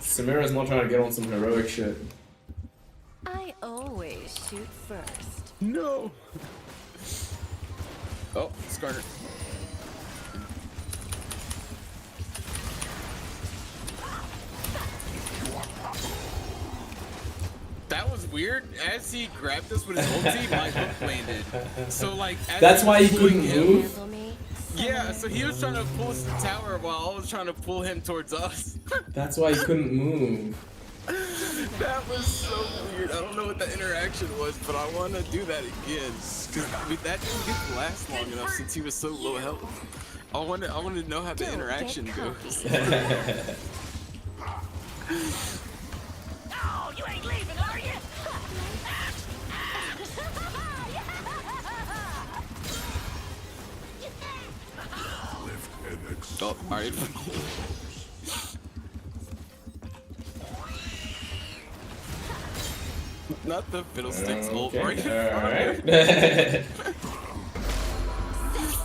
Samira's not trying to get on some heroic shit. I always shoot first. No. Oh, Skarner. That was weird. As he grabbed us with his ulti, my hook landed. So like, as That's he why was he couldn't pulling him- move? Handle me. Yeah, so he was trying to pull us to the tower while I was trying to pull him towards us. That's why he couldn't move. That was so weird. I don't know what the interaction was, but I want to do that again. Cause that didn't get to last long enough since he was so low health. I want to know how the Don't interaction get goes. Oh, you ain't leaving, are you? Oh, alright. Not the fiddlesticks ult right in front of him. Alright. Set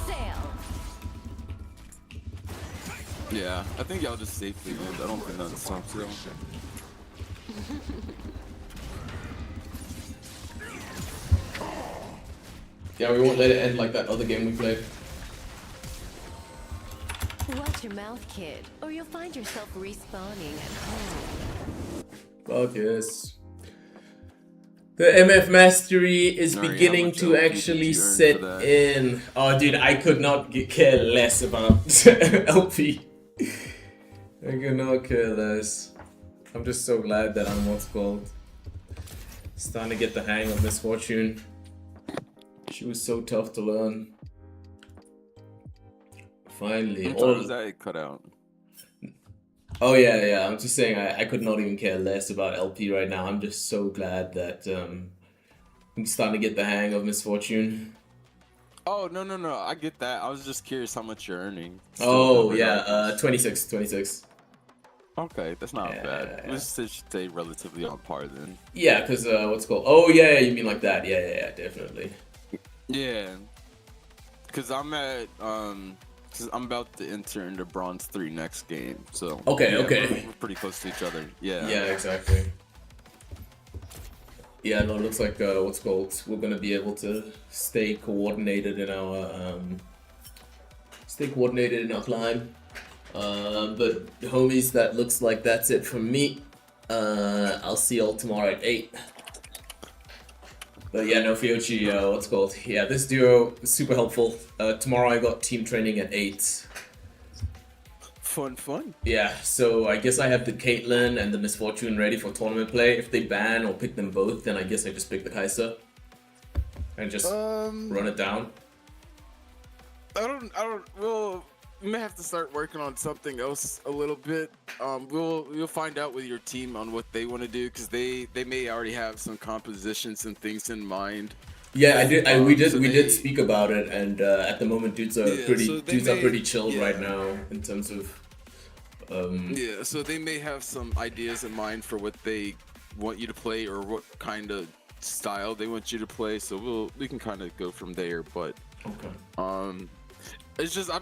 sail. Yeah, I think y'all just safely win. I don't think nothing stops you. Yeah, we won't let it end like that other game we played. Watch your mouth, kid, or you'll find yourself respawning at home. Fuck yes. The MF mastery is Oh, yeah, beginning how much to LP did actually you earn set for that? in. Oh, dude, I could not care less about LP. I could not care less. I'm just so glad that I'm what's called. Starting to get the hang of Misfortune. She was so tough to learn. Finally. What time was that it cut out? Oh yeah. I'm just saying I could not even care less about LP right now. I'm just so glad that I'm starting to get the hang of Misfortune. Oh, no. I get that. I was just curious how much you're earning. Oh Still yeah, 26. Okay, that's not Yeah. bad. Let's just stay relatively on par then. Yeah, cause what's it called? Oh yeah, you mean like that? Yeah, definitely. Yeah. Cause I'm at cause I'm about to enter into Bronze 3 next game. So Okay, yeah, okay. We're pretty close to each other. Yeah. Yeah, exactly. Yeah, no, it looks like what's it called? We're gonna be able to stay coordinated in our climb. But homies, that looks like that's it from me. I'll see y'all tomorrow at 8. But yeah, no, Fiochi, what's it called? Yeah, this duo is super helpful. Tomorrow I got team training at 8. Fun. Yeah, so I guess I have the Caitlyn and the Misfortune ready for tournament play. If they ban or pick them both, then I guess I just pick the Kai'Sa. And just run it down. We may have to start working on something else a little bit. We'll find out with your team on what they want to do, because they may already have some compositions and things in mind. Yeah, we So did speak about it, and at the moment dudes are pretty chilled yeah. right now in terms of Yeah, so they may have some ideas in mind for what they want you to play, or what kind of style they want you to play. So we can kind of go from there. But okay. it's just I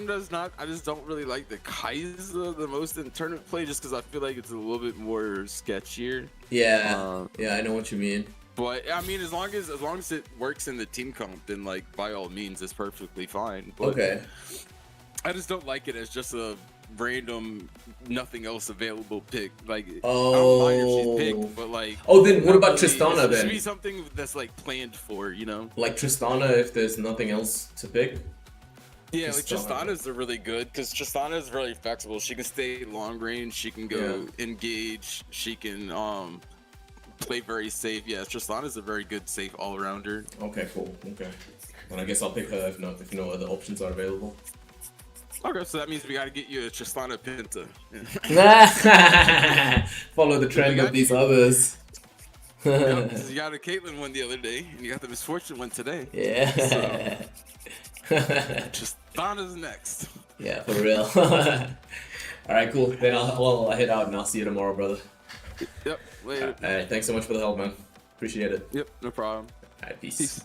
just don't really like the Kai'Sa the most in tournament play, just because I feel like it's a little bit more sketchier. Yeah, yeah, I know what you mean. But I mean, as long as it works in the team comp, then like by all means, it's perfectly fine. But Okay. I just don't like it as just a random, nothing else available pick. Like, I Oh. don't mind if she's picked, but like. Oh, then what not about really- Tristana it then? should be something that's like planned for, you know. Like Tristana, if there's nothing else to pick. Yeah, like Tristana. Tristana's are really good because Tristana is really flexible. She can stay long range. She can go engage. She can play very safe. Yeah, Tristana's a very good safe all rounder. Okay, cool. Okay. And I guess I'll pick her if no other options are available. Okay, so that means we got to get you a Tristana Penta. Follow the trend of these others. Yep, 'cause you got a Caitlyn one the other day, and you got the Misfortune one today. Yeah. Tristana's next. Yeah, for real. Alright, cool. Then I'll head out and I'll see you tomorrow, brother. Yep, later. Alright, thanks so much for the help, man. Appreciate it. Yep, no problem. Alright, peace. Peace.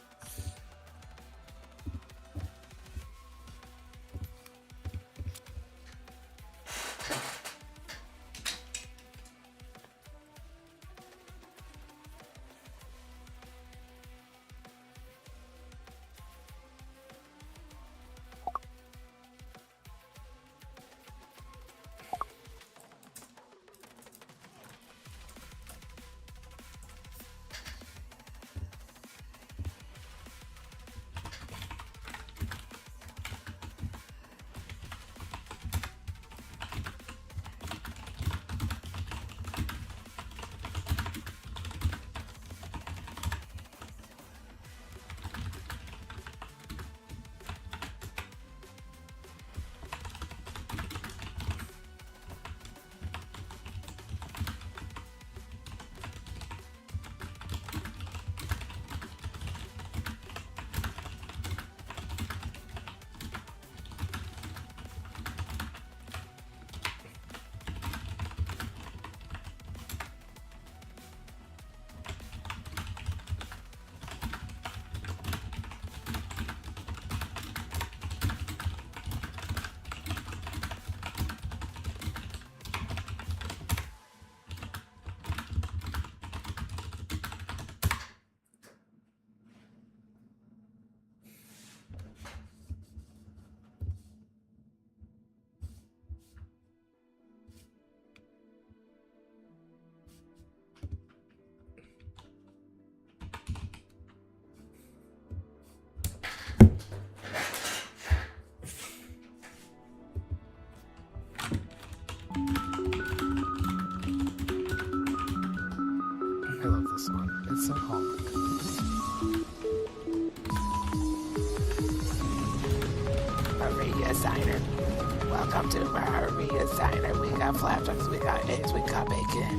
I love this one. It's so hallmark. Maria Diner. Welcome to Maria's Diner. We got flapjacks, we got eggs, we got bacon.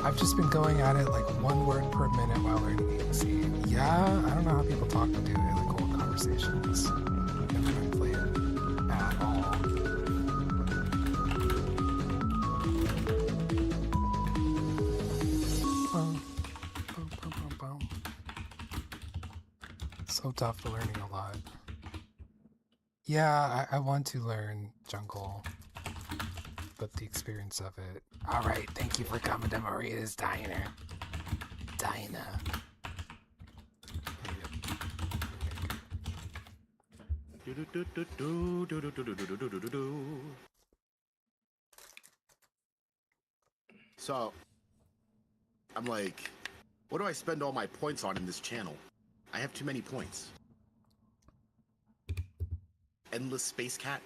I've just been going at it like one word per minute while learning AMC. Yeah, I don't know how people talk to do it, like whole conversations. I've never translate it at all. Bum, bum, bum, bum, bum. So tough for learning a lot. Yeah, I want to learn jungle, but the experience of it. All right, thank you for coming to Maria's Diner. Dinah. So, I'm like, what do I spend all my points on in this channel? I have too many points. Endless Space Cat?